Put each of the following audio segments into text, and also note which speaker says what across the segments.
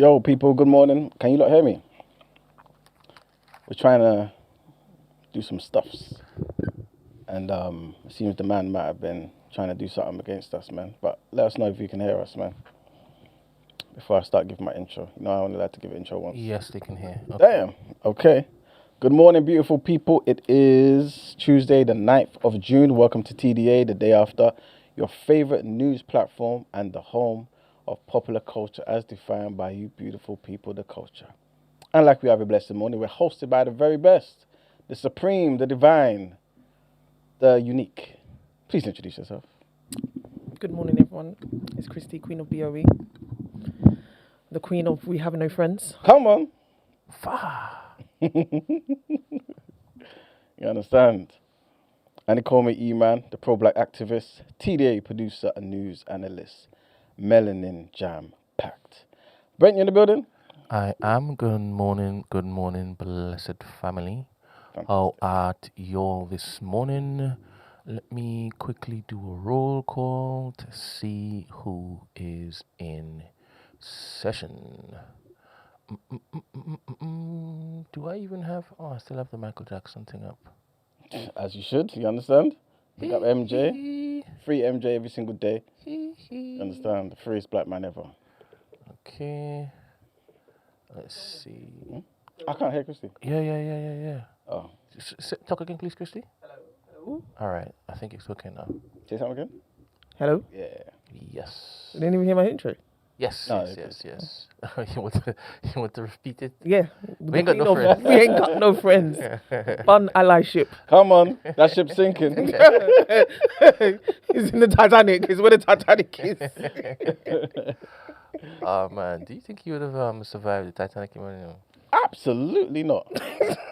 Speaker 1: Yo, people, good morning. Can you not hear me? We're trying to do some stuffs. And it seems the man might have been trying to do something against us, man. But let us know if you can hear us, man. Before I start giving my intro. You know, I only like to give an intro once.
Speaker 2: Yes, they can hear.
Speaker 1: Okay. Damn. Okay. Good morning, beautiful people. It is Tuesday, the 9th of June. Welcome to TDA, the day after. Your favorite news platform and the home of popular culture as defined by you beautiful people, the culture. And like we have a blessed morning, we're hosted by the very best, the supreme, the divine, the unique. Please introduce yourself.
Speaker 3: Good morning, everyone. It's Christy, Queen of BOE. The Queen of We Have No Friends.
Speaker 1: Come on. You understand? And they call me E-Man, the pro-black activist, TDA producer and news analyst. Melanin jam packed. Brent, you in the building?
Speaker 2: I am. Good morning, blessed family. How art y'all this morning? Let me quickly do a roll call to see who is in session. Do I even have... Oh, I still have the Michael Jackson thing up.
Speaker 1: As you should, you understand? Pick up MJ. Free MJ every single day. You understand? The freest black man ever.
Speaker 2: Okay. Let's see.
Speaker 1: I can't hear Christy.
Speaker 2: Yeah.
Speaker 1: Oh.
Speaker 2: Talk again, please, Christy. Hello. All right. I think it's okay now.
Speaker 1: Say something again?
Speaker 3: Hello?
Speaker 1: Yeah.
Speaker 2: Yes.
Speaker 3: You didn't even hear my intro?
Speaker 2: Yes. You want to repeat it?
Speaker 3: Yeah.
Speaker 2: We ain't got no friends.
Speaker 3: We ain't got no friends. Fun allyship.
Speaker 1: Come on. That ship's sinking.
Speaker 3: It's in the Titanic. It's where the Titanic is.
Speaker 2: Oh, man. Do you think you would have survived the Titanic?
Speaker 1: Absolutely not.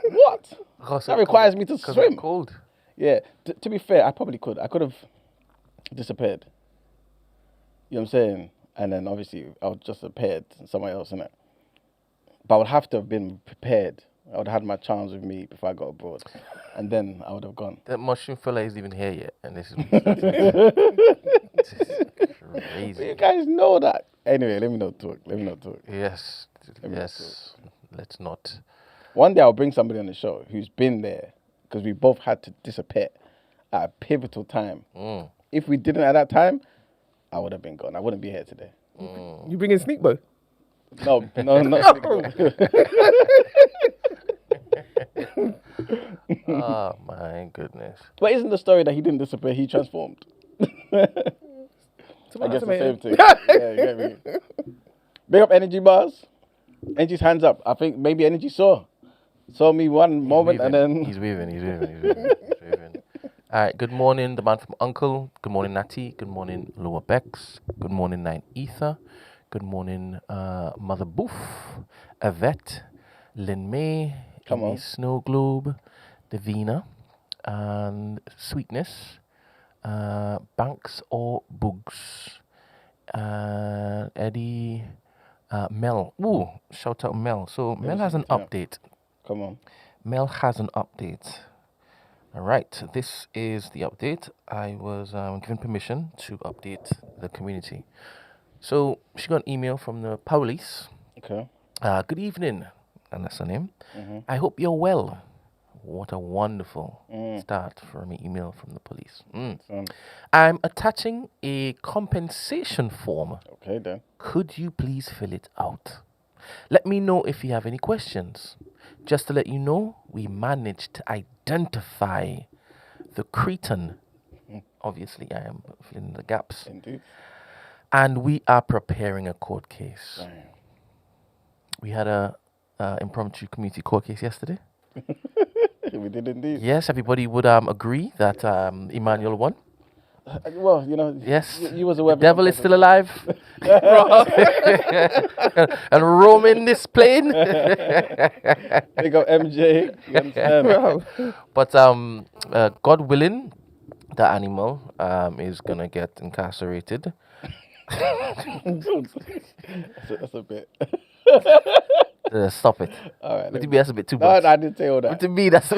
Speaker 1: What? That requires me to swim.
Speaker 2: It's cold.
Speaker 1: Yeah. To be fair, I probably could. I could have disappeared. You know what I'm saying? And then obviously I would just appeared somewhere else, innit? But I would have to have been prepared. I would have had my charms with me before I got abroad. And then I would have gone.
Speaker 2: That mushroom fella isn't even here yet. And this is crazy.
Speaker 1: But you guys know that. Anyway, let me not talk.
Speaker 2: Yes. Let's not.
Speaker 1: One day I'll bring somebody on the show who's been there because we both had to disappear at a pivotal time. If we didn't at that time, I would have been gone. I wouldn't be here today.
Speaker 3: You bringing Sneak Boy?
Speaker 1: No, not
Speaker 2: Oh, my goodness.
Speaker 1: But isn't the story that he didn't disappear, he transformed? I guess the same thing. Yeah, you get me. Big up Energy Bars. Energy's hands up. I think maybe Energy saw me one moment and then...
Speaker 2: He's waving. All right, good morning, the man from Uncle. Good morning, Natty. Good morning, Lower Bex. Good morning, Nine Ether. Good morning, Mother Boof, Yvette, Lynn May, Amy Snow Globe, Davina, and Sweetness, Banks or Boogs, Eddie, Mel. Ooh, shout out Mel. So Mel has an update.
Speaker 1: Come on.
Speaker 2: Mel has an update. All right, this is the update. I was given permission to update the community. So she got an email from the police.
Speaker 1: Okay.
Speaker 2: Good evening, and that's her name. I hope you're well. What a wonderful start for an email from the police. I'm attaching a compensation form.
Speaker 1: Okay, then.
Speaker 2: Could you please fill it out? Let me know if you have any questions. Just to let you know, we managed to identify the Cretan. Obviously, I am filling the gaps.
Speaker 1: Indeed.
Speaker 2: And we are preparing a court case.
Speaker 1: Damn.
Speaker 2: We had a impromptu community court case yesterday.
Speaker 1: We did indeed.
Speaker 2: Yes, everybody would agree that Emmanuel won.
Speaker 1: Well, you know,
Speaker 2: yes,
Speaker 1: you was a
Speaker 2: the devil is still alive and roaming this plane.
Speaker 1: They got MJ, you understand?
Speaker 2: But God willing, the animal is gonna get incarcerated.
Speaker 1: That's a bit.
Speaker 2: Stop it.
Speaker 1: All right.
Speaker 2: But to me, that's a bit too
Speaker 1: No,
Speaker 2: much.
Speaker 1: I didn't say all
Speaker 2: But
Speaker 1: that.
Speaker 2: to me, that's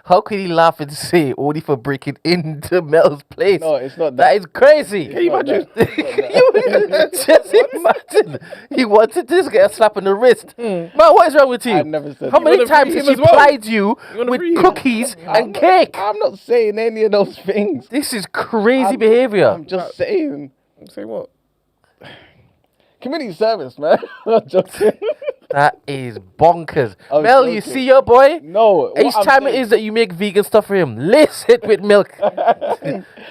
Speaker 2: how can he laugh and say only for breaking into Mel's place?
Speaker 1: No, it's not
Speaker 2: That
Speaker 1: that.
Speaker 2: is crazy.
Speaker 1: Can you imagine?
Speaker 2: Just imagine. He wanted to just get a slap on the wrist. Man, what is wrong with you?
Speaker 1: I never said
Speaker 2: How
Speaker 1: that.
Speaker 2: many
Speaker 3: wanna
Speaker 2: times
Speaker 3: free
Speaker 2: has
Speaker 3: him
Speaker 2: she
Speaker 3: as well?
Speaker 2: plied you
Speaker 3: wanna
Speaker 2: with
Speaker 3: free him?
Speaker 2: cookies and cake?
Speaker 1: I'm not saying any of those things.
Speaker 2: This is crazy behavior.
Speaker 1: I'm just saying.
Speaker 3: Say what?
Speaker 1: Community service, man. I'm joking.
Speaker 2: That is bonkers.
Speaker 1: I'm
Speaker 2: Mel, you
Speaker 1: joking.
Speaker 2: see your boy?
Speaker 1: No.
Speaker 2: Each time it is that you make vegan stuff for him, lace it with milk.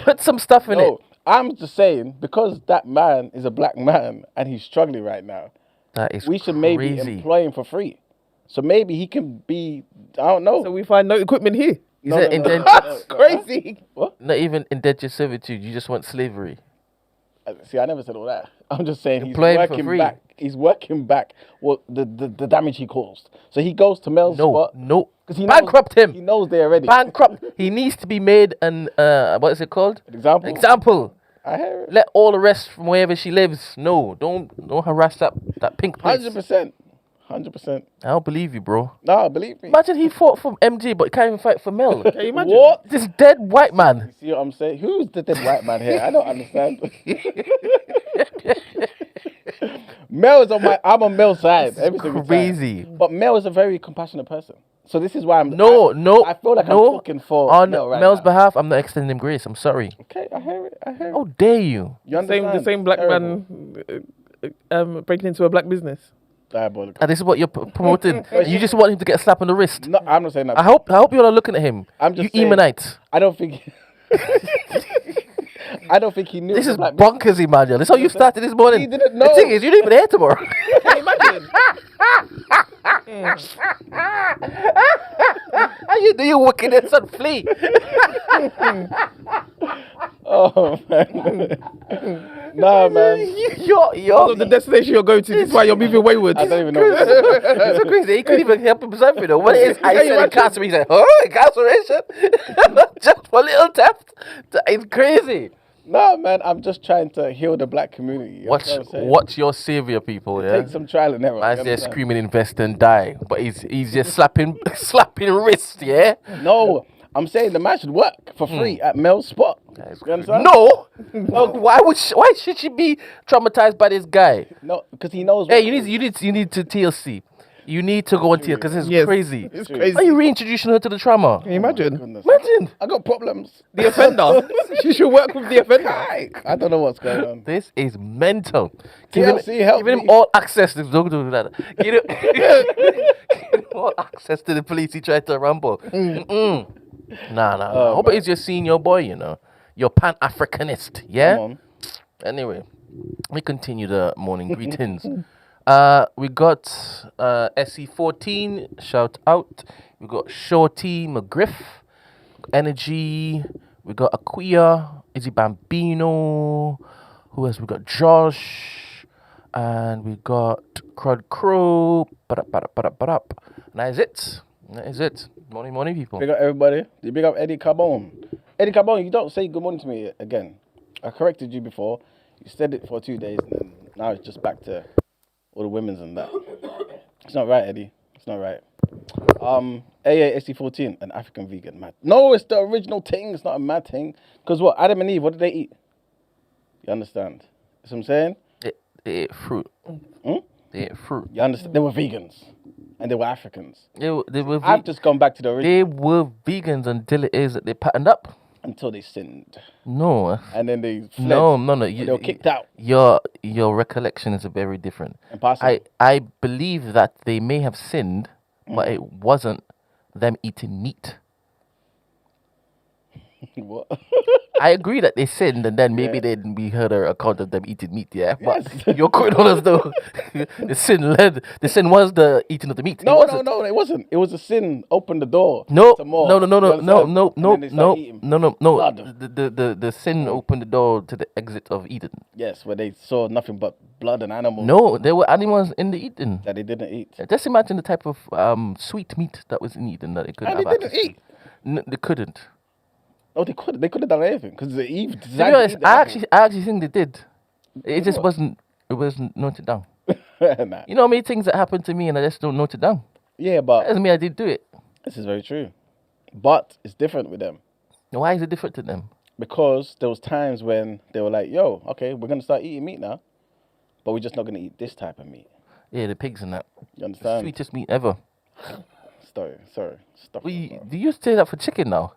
Speaker 2: Put some stuff in it.
Speaker 1: No, I'm just saying, because that man is a black man and he's struggling right now,
Speaker 2: That is
Speaker 1: we should maybe
Speaker 2: crazy.
Speaker 1: employ him for free. So maybe he can be, I don't know.
Speaker 3: So we find no equipment here.
Speaker 2: Is it indentured?
Speaker 3: That's crazy.
Speaker 1: What?
Speaker 2: Not even indentured servitude. You just want slavery.
Speaker 1: See, I never said all that. I'm just saying he's
Speaker 2: Employ him for
Speaker 1: working
Speaker 2: free.
Speaker 1: back. He's working back what the damage he caused. So he goes to Mel's spot.
Speaker 2: No.
Speaker 1: 'cause he
Speaker 2: Bankrupt
Speaker 1: knows,
Speaker 2: him.
Speaker 1: He knows they already.
Speaker 2: Bankrupt. He needs to be made an what is it called?
Speaker 1: Example.
Speaker 2: Example.
Speaker 1: I hear it.
Speaker 2: Let all the rest from wherever she lives. No, don't harass that pink place.
Speaker 1: 100%. 100%.
Speaker 2: I don't believe you, bro.
Speaker 1: No, believe me.
Speaker 2: Imagine he fought for MG, but he can't even fight for Mel.
Speaker 3: Can you imagine?
Speaker 1: What?
Speaker 2: This dead white man.
Speaker 1: See what I'm saying? Who's the dead white man here? I don't understand. Mel is I'm on Mel's side. Every single time.
Speaker 2: Crazy.
Speaker 1: But Mel is a very compassionate person. So this is why I'm.
Speaker 2: No.
Speaker 1: I feel like
Speaker 2: no.
Speaker 1: I'm talking for
Speaker 2: on
Speaker 1: Mel right
Speaker 2: Mel's
Speaker 1: now.
Speaker 2: behalf. I'm not extending him grace. I'm sorry.
Speaker 1: Okay, I hear it. I hear it.
Speaker 2: How dare you?
Speaker 1: You understand?
Speaker 3: The same black
Speaker 1: Terrible.
Speaker 3: man breaking into a black business.
Speaker 1: Diabolical.
Speaker 2: And this is what you're promoting. You just want him to get a slap on the wrist.
Speaker 1: No, I'm not saying that.
Speaker 2: I hope you all are looking at him.
Speaker 1: I'm just
Speaker 2: you
Speaker 1: saying-
Speaker 2: Emanites.
Speaker 1: I don't think. I don't think he knew.
Speaker 2: This
Speaker 1: it
Speaker 2: is
Speaker 1: was black business.
Speaker 2: bonkers, Emmanuel. This is how you started this morning.
Speaker 1: He didn't
Speaker 2: The
Speaker 1: know.
Speaker 2: thing is, you're not even here tomorrow.
Speaker 3: Can you imagine?
Speaker 2: How you do your wickedness and flee?
Speaker 1: Oh man. Nah, man.
Speaker 3: Of the destination you're going to, this is why you're moving wayward.
Speaker 1: I don't even know.
Speaker 2: It's so crazy. He couldn't even help himself, you know. What is I
Speaker 3: Can you
Speaker 2: said
Speaker 3: imagine?
Speaker 2: incarceration? He said, oh, incarceration? Just for little theft? It's crazy.
Speaker 1: No, man. I'm just trying to heal the black community. You know what I'm saying?
Speaker 2: What's your savior, people, yeah?
Speaker 1: Take some trial and error.
Speaker 2: Man's
Speaker 1: you
Speaker 2: there
Speaker 1: understand?
Speaker 2: screaming, invest and die. But he's just slapping wrists, yeah?
Speaker 1: No, I'm saying the man should work for free at Mel's spot. You understand?
Speaker 2: No! Why should she be traumatized by this guy?
Speaker 1: No, because he knows.
Speaker 2: Hey, you need to TLC. You need to go on TLC because it's
Speaker 3: Yes.
Speaker 2: crazy.
Speaker 3: It's
Speaker 1: True.
Speaker 3: crazy.
Speaker 2: Why are you reintroducing her to the trauma?
Speaker 3: Can you imagine?
Speaker 1: Goodness.
Speaker 2: Imagine.
Speaker 1: I got problems.
Speaker 3: The offender. She should work with the offender.
Speaker 1: I don't know what's going on.
Speaker 2: This is mental.
Speaker 1: TLC, help
Speaker 2: Giving
Speaker 1: me.
Speaker 2: him all access. Don't do that. Give him all access to the police. He tried to rumble. Nah. I hope it's your senior boy, you know. You're Pan-Africanist, yeah?
Speaker 1: Come on.
Speaker 2: Anyway, we continue the morning greetings. We got SC14, shout out. We got Shorty McGriff, Energy. We got Aquia, Izzy Bambino. Who else? We got Josh. And we got Crud Crow. And that is it. Morning, people.
Speaker 1: Big up everybody. You big up Eddie Carbone. Eddie Carbone, you don't say good morning to me again. I corrected you before. You said it for 2 days, and then now it's just back to all the women's and that. It's not right, Eddie. It's not right. AASC14, an African vegan, mad. No, it's the original thing. It's not a mad thing. Because what? Adam and Eve, what did they eat? You understand? That's what I'm saying?
Speaker 2: They ate fruit. They ate fruit.
Speaker 1: You understand? They were vegans. And they were Africans.
Speaker 2: They were
Speaker 1: I've just gone back to the original
Speaker 2: They were vegans until it is that they patterned up.
Speaker 1: until they sinned.
Speaker 2: No.
Speaker 1: And then they fled.
Speaker 2: No.
Speaker 1: And they were kicked out.
Speaker 2: Your recollection is very different.
Speaker 1: Impossible.
Speaker 2: I believe that they may have sinned, but it wasn't them eating meat.
Speaker 1: What?
Speaker 2: I agree that they sinned, and then maybe
Speaker 1: Yeah.
Speaker 2: we heard an account of them eating meat. Yeah, but
Speaker 1: Yes.
Speaker 2: you're going on as though the sin was the eating of the meat.
Speaker 1: No,
Speaker 2: it wasn't.
Speaker 1: no, it wasn't. It was a sin. Opened the door.
Speaker 2: No,
Speaker 1: to more.
Speaker 2: no.
Speaker 1: You understand? And then they start eating blood.
Speaker 2: The sin opened the door to the exit of Eden.
Speaker 1: Yes, where they saw nothing but blood and animals
Speaker 2: No, there were animals in the Eden.
Speaker 1: that they didn't eat.
Speaker 2: Just imagine the type of sweet meat that was in Eden that they could
Speaker 1: And
Speaker 2: have
Speaker 1: they didn't
Speaker 2: access to.
Speaker 1: eat.
Speaker 2: They couldn't.
Speaker 1: Oh, they could. They could have done anything because Eve
Speaker 2: To be
Speaker 1: designed
Speaker 2: honest,
Speaker 1: to eat the
Speaker 2: I
Speaker 1: apple.
Speaker 2: actually think they did. It just
Speaker 1: what?
Speaker 2: wasn't. It wasn't noted down.
Speaker 1: Nah.
Speaker 2: You know how many things that happened to me and I just don't note it down?
Speaker 1: Yeah,
Speaker 2: That
Speaker 1: but
Speaker 2: doesn't mean I did do it.
Speaker 1: this is very true. But it's different with them
Speaker 2: Why is it different to them?
Speaker 1: because there was times when they were like, "Yo, okay, we're gonna start eating meat now, but we're just not gonna eat this type of meat."
Speaker 2: Yeah, the pigs and that.
Speaker 1: You understand?
Speaker 2: Sweetest meat ever.
Speaker 1: Sorry, stop.
Speaker 2: Do you say that for chicken now?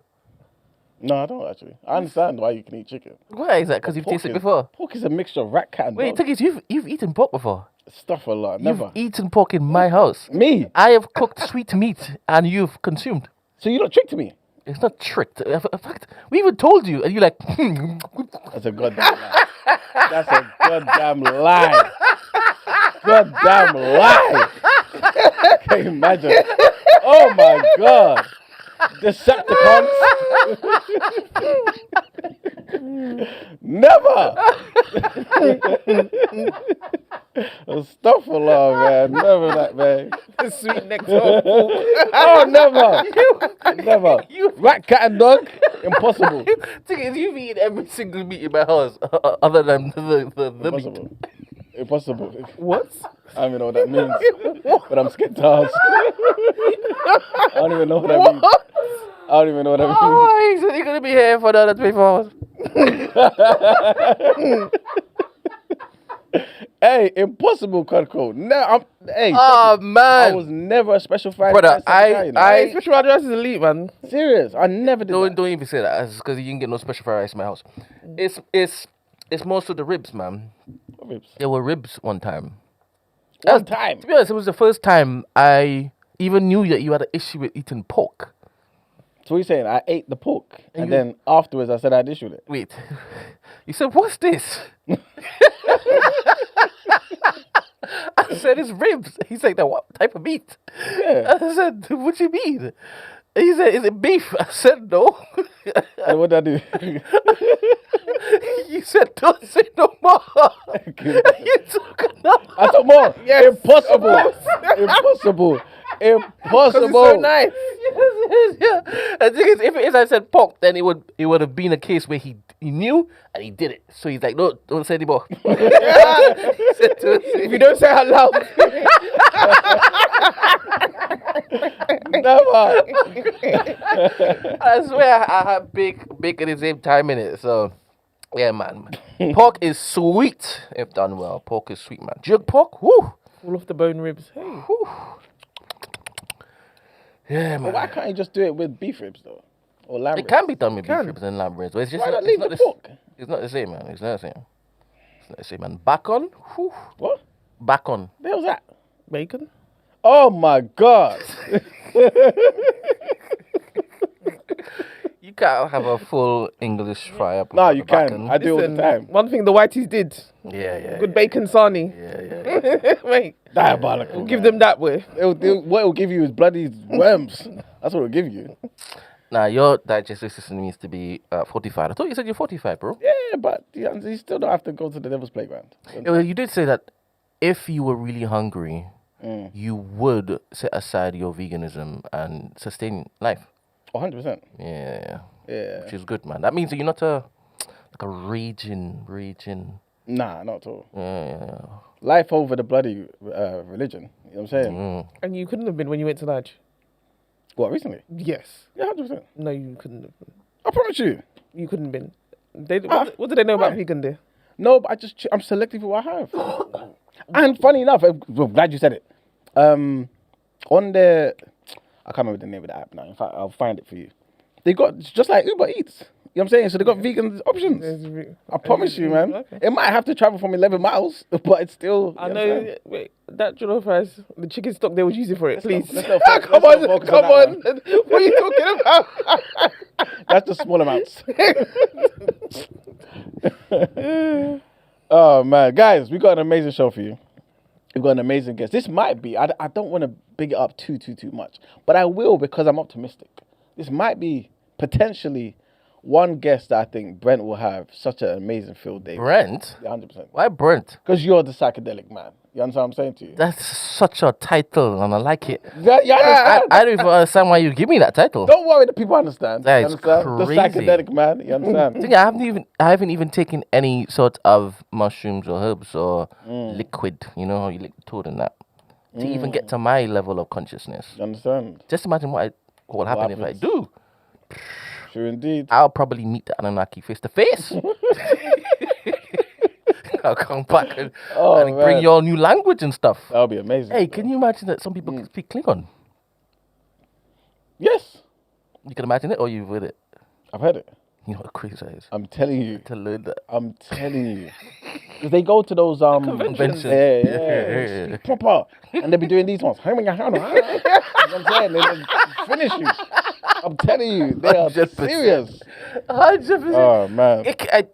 Speaker 1: No, I don't actually. I understand why you can eat chicken.
Speaker 2: Why is that? Because you've
Speaker 1: Pork
Speaker 2: tasted it
Speaker 1: is-
Speaker 2: before.
Speaker 1: Pork is a mixture of rat, cat, and
Speaker 2: Wait,
Speaker 1: dog.
Speaker 2: Tiggies, you've eaten pork before.
Speaker 1: Stuff a lot. Never.
Speaker 2: You've eaten pork in my house.
Speaker 1: Me.
Speaker 2: I have cooked sweet meat and you've consumed.
Speaker 1: So you don't trick to me.
Speaker 2: It's not tricked. In fact, we even told you, and you're like,
Speaker 1: That's a goddamn lie. That's a goddamn lie. Goddamn lie. Can you imagine? Oh my god. Decepticons. Never. Astaghfirullah, man. Never that, man.
Speaker 3: Sweet neck to
Speaker 1: Oh, never. Never. Rat, cat, and dog? Impossible.
Speaker 2: Tiggies, you've eaten every single meat in my house other than the meat.
Speaker 1: Impossible. Impossible.
Speaker 3: What?
Speaker 1: I don't even know what that means. But I'm scared to ask. I don't even know what that means. I don't even know what that means.
Speaker 2: Oh, he said you're going to be here for another 24 hours.
Speaker 1: Hey, impossible, Codco. No, hey.
Speaker 2: Oh,
Speaker 1: I
Speaker 2: man.
Speaker 1: was never a special fried
Speaker 2: Brother,
Speaker 1: rice guy, you know.
Speaker 3: Hey, special address is elite, man.
Speaker 1: Serious. I never did that.
Speaker 2: Don't even say that. It's because you didn't get no special fried rice in my house. It's most of the ribs, man.
Speaker 1: What ribs?
Speaker 2: There were ribs one time.
Speaker 1: One time.
Speaker 2: To be honest, it was the first time I even knew that you had an issue with eating pork.
Speaker 1: So what you saying? I ate the pork. And
Speaker 2: you-
Speaker 1: then afterwards I said I had issue with it.
Speaker 2: Wait. You said, what's this? I said, it's ribs. He's like, "Now, what type of meat?"
Speaker 1: Yeah.
Speaker 2: I said, what do you mean? He said, is it beef? I said, no.
Speaker 1: And what did I do?
Speaker 2: You said, don't say no more. You took enough.
Speaker 1: I took more. Impossible. Impossible. Impossible.
Speaker 3: So nice.
Speaker 2: Yeah. The thing is, if it is I said pork, then it would have been a case where he knew and he did it. So he's like, no, don't say anymore. He said, "Don't say
Speaker 3: If you don't say it out loud.
Speaker 1: Never.
Speaker 2: I swear I had bacon at the same time in it. So, yeah, man. Pork is sweet if done well. Pork is sweet, man. Jerk pork, woo.
Speaker 3: All off the bone ribs. Hey.
Speaker 2: Whew. Yeah, man.
Speaker 1: But why can't you just do it with beef ribs though? Or lamb
Speaker 2: It
Speaker 1: ribs?
Speaker 2: can be done with beef
Speaker 3: Can.
Speaker 2: ribs and lamb ribs, but it's just
Speaker 1: Why not
Speaker 2: it's
Speaker 1: leave
Speaker 2: not
Speaker 1: the
Speaker 2: the
Speaker 1: pork?
Speaker 2: It's not the same, man. It's not the same. It's not the same, man. Back on, whew.
Speaker 1: What?
Speaker 2: Back on.
Speaker 1: The hell's that?
Speaker 3: Bacon.
Speaker 1: Oh my god.
Speaker 2: You can't have a full English fry up.
Speaker 1: No,
Speaker 2: with
Speaker 1: you
Speaker 2: the back
Speaker 1: can.
Speaker 2: on.
Speaker 1: I do all the time.
Speaker 3: One thing the whiteys did.
Speaker 2: Yeah.
Speaker 3: Good bacon sarnie.
Speaker 2: Yeah.
Speaker 3: Mate,
Speaker 1: Diabolical.
Speaker 3: we'll give them that way.
Speaker 1: What it'll give you is bloody worms. That's what it'll give you.
Speaker 2: Now, your digestive system needs to be fortified. I thought you said you're 45, bro.
Speaker 1: Yeah, but you still don't have to go to the devil's playground.
Speaker 2: Yeah, well, you did say that if you were really hungry, you would set aside your veganism and sustain life.
Speaker 1: 100%.
Speaker 2: Yeah.
Speaker 1: Yeah.
Speaker 2: Which is good, man. That means that you're not a raging.
Speaker 1: Nah, not at all.
Speaker 2: Yeah.
Speaker 1: Life over the bloody religion. You know what I'm saying?
Speaker 3: And you couldn't have been when you went to Lodge.
Speaker 1: What, recently?
Speaker 3: Yes.
Speaker 1: Yeah, 100%.
Speaker 3: No, you couldn't have been.
Speaker 1: I promise you.
Speaker 3: You couldn't have been. What do they know about
Speaker 1: why?
Speaker 3: vegan there?
Speaker 1: No, but I'm selective with what I have. And funny enough, I'm glad you said it. On the, I can't remember the name of the app now. In fact, I'll find it for you. They got, just like Uber Eats. You know what I'm saying? So they got vegan options. I promise you, man.
Speaker 3: Okay.
Speaker 1: It might have to travel from 11 miles, but it's still.
Speaker 3: I
Speaker 1: you know what I'm saying?
Speaker 3: know. Wait, that jollof rice, the chicken stock they was using for it, please.
Speaker 1: let's not
Speaker 3: Come
Speaker 1: focus
Speaker 3: on.
Speaker 1: on that
Speaker 3: What are you talking about?
Speaker 1: That's the small amounts. Oh, man. Guys, we got an amazing show for you. We've got an amazing guest. This might be, I don't want to big it up too much, but I will because I'm optimistic. This might be potentially one guest that I think Brent will have such an amazing field day.
Speaker 2: Brent?
Speaker 1: Yeah, 100%.
Speaker 2: Why Brent?
Speaker 1: Because you're the psychedelic man. You understand what I'm saying to you?
Speaker 2: That's such a title, and I like it.
Speaker 1: Yeah, you understand?
Speaker 2: I don't even understand why you give me that title.
Speaker 1: Don't worry, the people understand.
Speaker 2: That
Speaker 1: You
Speaker 2: is
Speaker 1: understand?
Speaker 2: crazy.
Speaker 1: The psychedelic man. You understand?
Speaker 2: Thing, I haven't even taken any sort of mushrooms or herbs or liquid. You know, you lick the toad and that to even get to my level of consciousness.
Speaker 1: You understand?
Speaker 2: Just imagine what will happen if I
Speaker 1: happens?
Speaker 2: do.
Speaker 1: True indeed.
Speaker 2: I'll probably meet the Anunnaki face to face. I'll come back and bring you all new language and stuff.
Speaker 1: That'll be amazing.
Speaker 2: Hey, can you imagine that some people can speak Klingon?
Speaker 1: Yes.
Speaker 2: You can imagine it, or you've heard it.
Speaker 1: I've heard it.
Speaker 2: You know what crazy that is?
Speaker 1: I'm telling you.
Speaker 2: To learn that.
Speaker 1: I'm telling you. Because they go to those
Speaker 2: Conventions.
Speaker 1: Yeah. Speak proper. And they'll be doing these ones. You know what I'm saying? They finish you. I'm telling you. They are
Speaker 2: 100%.
Speaker 1: serious.
Speaker 2: 100%.
Speaker 1: Oh, man.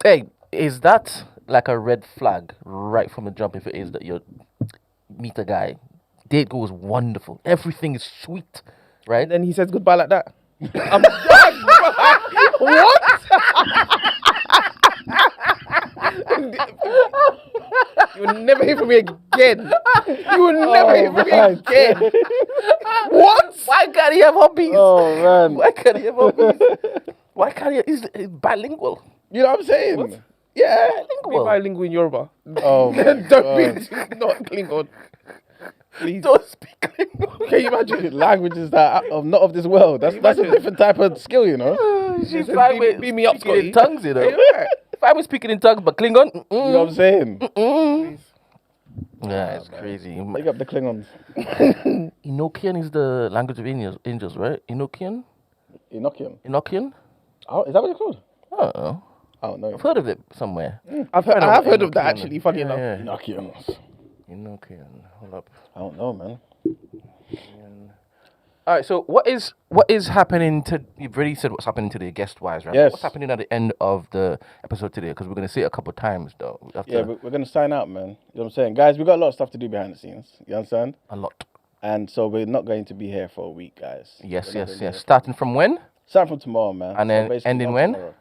Speaker 2: Hey, is that like a red flag right from the jump if it is that you meet a guy? Date goes wonderful. Everything is sweet, right?
Speaker 3: And then he says goodbye like that. I'm dead. What? You will never hear from me again. You will never hear from me again. What?
Speaker 2: Why can't he have hobbies?
Speaker 1: Oh, man.
Speaker 2: Why can't he have hobbies? Why can't he? He's bilingual.
Speaker 1: You know what I'm saying? Yeah.
Speaker 3: Be bilingual in Yoruba.
Speaker 1: Oh, my
Speaker 3: Don't
Speaker 1: God.
Speaker 3: be not Klingon. Please.
Speaker 2: Don't speak Klingon.
Speaker 1: Can you imagine languages that are not of this world? That's a different type of skill, you know?
Speaker 2: She's
Speaker 3: says,
Speaker 2: fine
Speaker 3: beam
Speaker 2: with
Speaker 3: me up,
Speaker 2: speaking in
Speaker 3: Scotty.
Speaker 2: tongues, you know.
Speaker 3: Yeah.
Speaker 2: If I was speaking in tongues, but Klingon,
Speaker 1: You know what I'm saying?
Speaker 2: yeah, it's crazy.
Speaker 1: Pick up the Klingons.
Speaker 2: Enochian is the language of angels, right? Enochian?
Speaker 1: Enochian?
Speaker 2: Oh,
Speaker 1: Is that what it's called?
Speaker 2: I don't know.
Speaker 1: I don't know.
Speaker 2: I've heard of it somewhere.
Speaker 3: I have heard of that actually, funny enough.
Speaker 2: Yeah.
Speaker 1: Enochians.
Speaker 2: Enochian. Hold up.
Speaker 1: I don't know, man.
Speaker 2: All right, so what is happening to? You've already said what's happening today, guest wise, right?
Speaker 1: Yes.
Speaker 2: What's happening at the end of the episode today? Because we're going to see it a couple of times, though. We have
Speaker 1: Yeah,
Speaker 2: to-
Speaker 1: we're going to sign out, man. You know what I'm saying? Guys, we got a lot of stuff to do behind the scenes. You understand?
Speaker 2: a lot.
Speaker 1: And so we're not going to be here for a week, guys.
Speaker 2: Yes,
Speaker 1: We're not
Speaker 2: yes,
Speaker 1: gonna be
Speaker 2: yes.
Speaker 1: here.
Speaker 2: Starting from when?
Speaker 1: Starting from tomorrow, man.
Speaker 2: And then
Speaker 1: basically
Speaker 2: ending
Speaker 1: not
Speaker 2: when?
Speaker 1: tomorrow.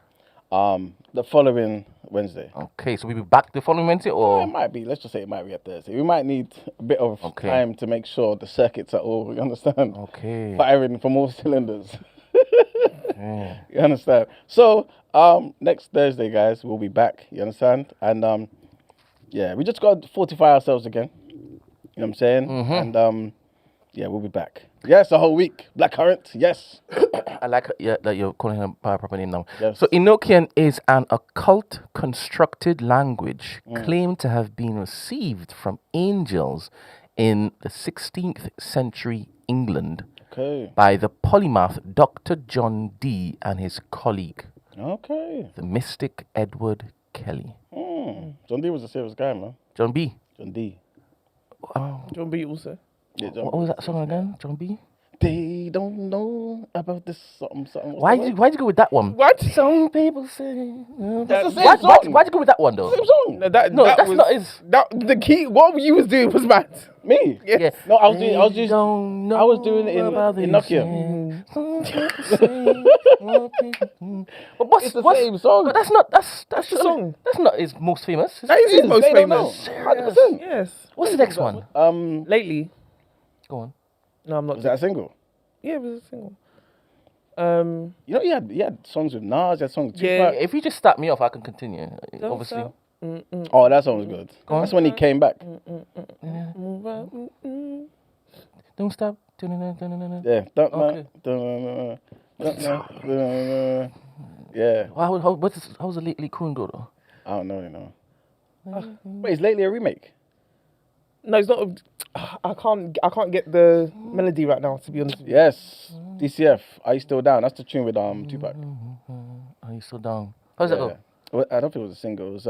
Speaker 1: The following Wednesday.
Speaker 2: Okay, so we'll be back the following Wednesday,
Speaker 1: It
Speaker 2: or
Speaker 1: might be. Let's just say it might be a Thursday. We might need a bit of
Speaker 2: Okay.
Speaker 1: time to make sure the circuits are all. You understand?
Speaker 2: okay.
Speaker 1: Firing from all cylinders.
Speaker 2: Yeah.
Speaker 1: You understand? So next Thursday, guys, we'll be back. You understand? And yeah, we just got to fortify ourselves again. You know what I'm saying? And yeah, we'll be back. Yes, a whole week. Blackcurrant. Yes.
Speaker 2: I like that you're calling him by a proper name now.
Speaker 1: Yes.
Speaker 2: So Enochian is an occult constructed language claimed to have been received from angels in the 16th century England
Speaker 1: Okay.
Speaker 2: by the polymath Dr. John Dee and his colleague,
Speaker 1: Okay.
Speaker 2: the mystic Edward Kelly.
Speaker 1: John D was a serious guy, man.
Speaker 2: John B.
Speaker 1: John D.
Speaker 3: John B also.
Speaker 1: Yeah, John
Speaker 2: What was that song again? John B.
Speaker 1: They don't know about this something.
Speaker 2: Why'd you go with that one?
Speaker 3: What?
Speaker 2: Some people say.
Speaker 1: That's the same song.
Speaker 2: Why'd you go with that one though?
Speaker 1: Same song.
Speaker 3: No, that
Speaker 2: No,
Speaker 3: that
Speaker 2: that's
Speaker 3: was,
Speaker 2: not his.
Speaker 3: That, the key. What you was doing was mad.
Speaker 1: Me?
Speaker 3: Yes.
Speaker 2: Yeah.
Speaker 1: No, I was doing
Speaker 2: Don't
Speaker 1: I was doing it in
Speaker 2: about these
Speaker 1: Nokia.
Speaker 2: But what's
Speaker 1: It's the
Speaker 2: what's-
Speaker 1: same song.
Speaker 2: But that's
Speaker 3: the song.
Speaker 2: That's not his most famous.
Speaker 3: That is his most
Speaker 1: They don't know.
Speaker 3: famous.
Speaker 1: 100%.
Speaker 3: Yes.
Speaker 2: What's the next one?
Speaker 3: Lately.
Speaker 2: Go on.
Speaker 3: No, I'm not.
Speaker 1: Was that a single?
Speaker 3: Yeah, it was a single.
Speaker 1: You know, he had songs with Nas, he had songs with
Speaker 3: Yeah.
Speaker 1: Tupac.
Speaker 2: If you just start me off, I can continue.
Speaker 3: Don't
Speaker 2: Obviously.
Speaker 3: stop.
Speaker 1: Oh, that song was good. That's when he came back.
Speaker 2: Don't stop.
Speaker 1: Yeah. Yeah.
Speaker 2: How's the lately croon go though?
Speaker 1: I don't know, you know. Wait, is Lately a remake?
Speaker 3: No, it's not. I can't get the melody right now. To be honest with you.
Speaker 1: Yes. DCF. Are You Still Down? That's the tune with Tupac.
Speaker 2: Are you still down? How's that go?
Speaker 1: Well, I don't think it was a single. It was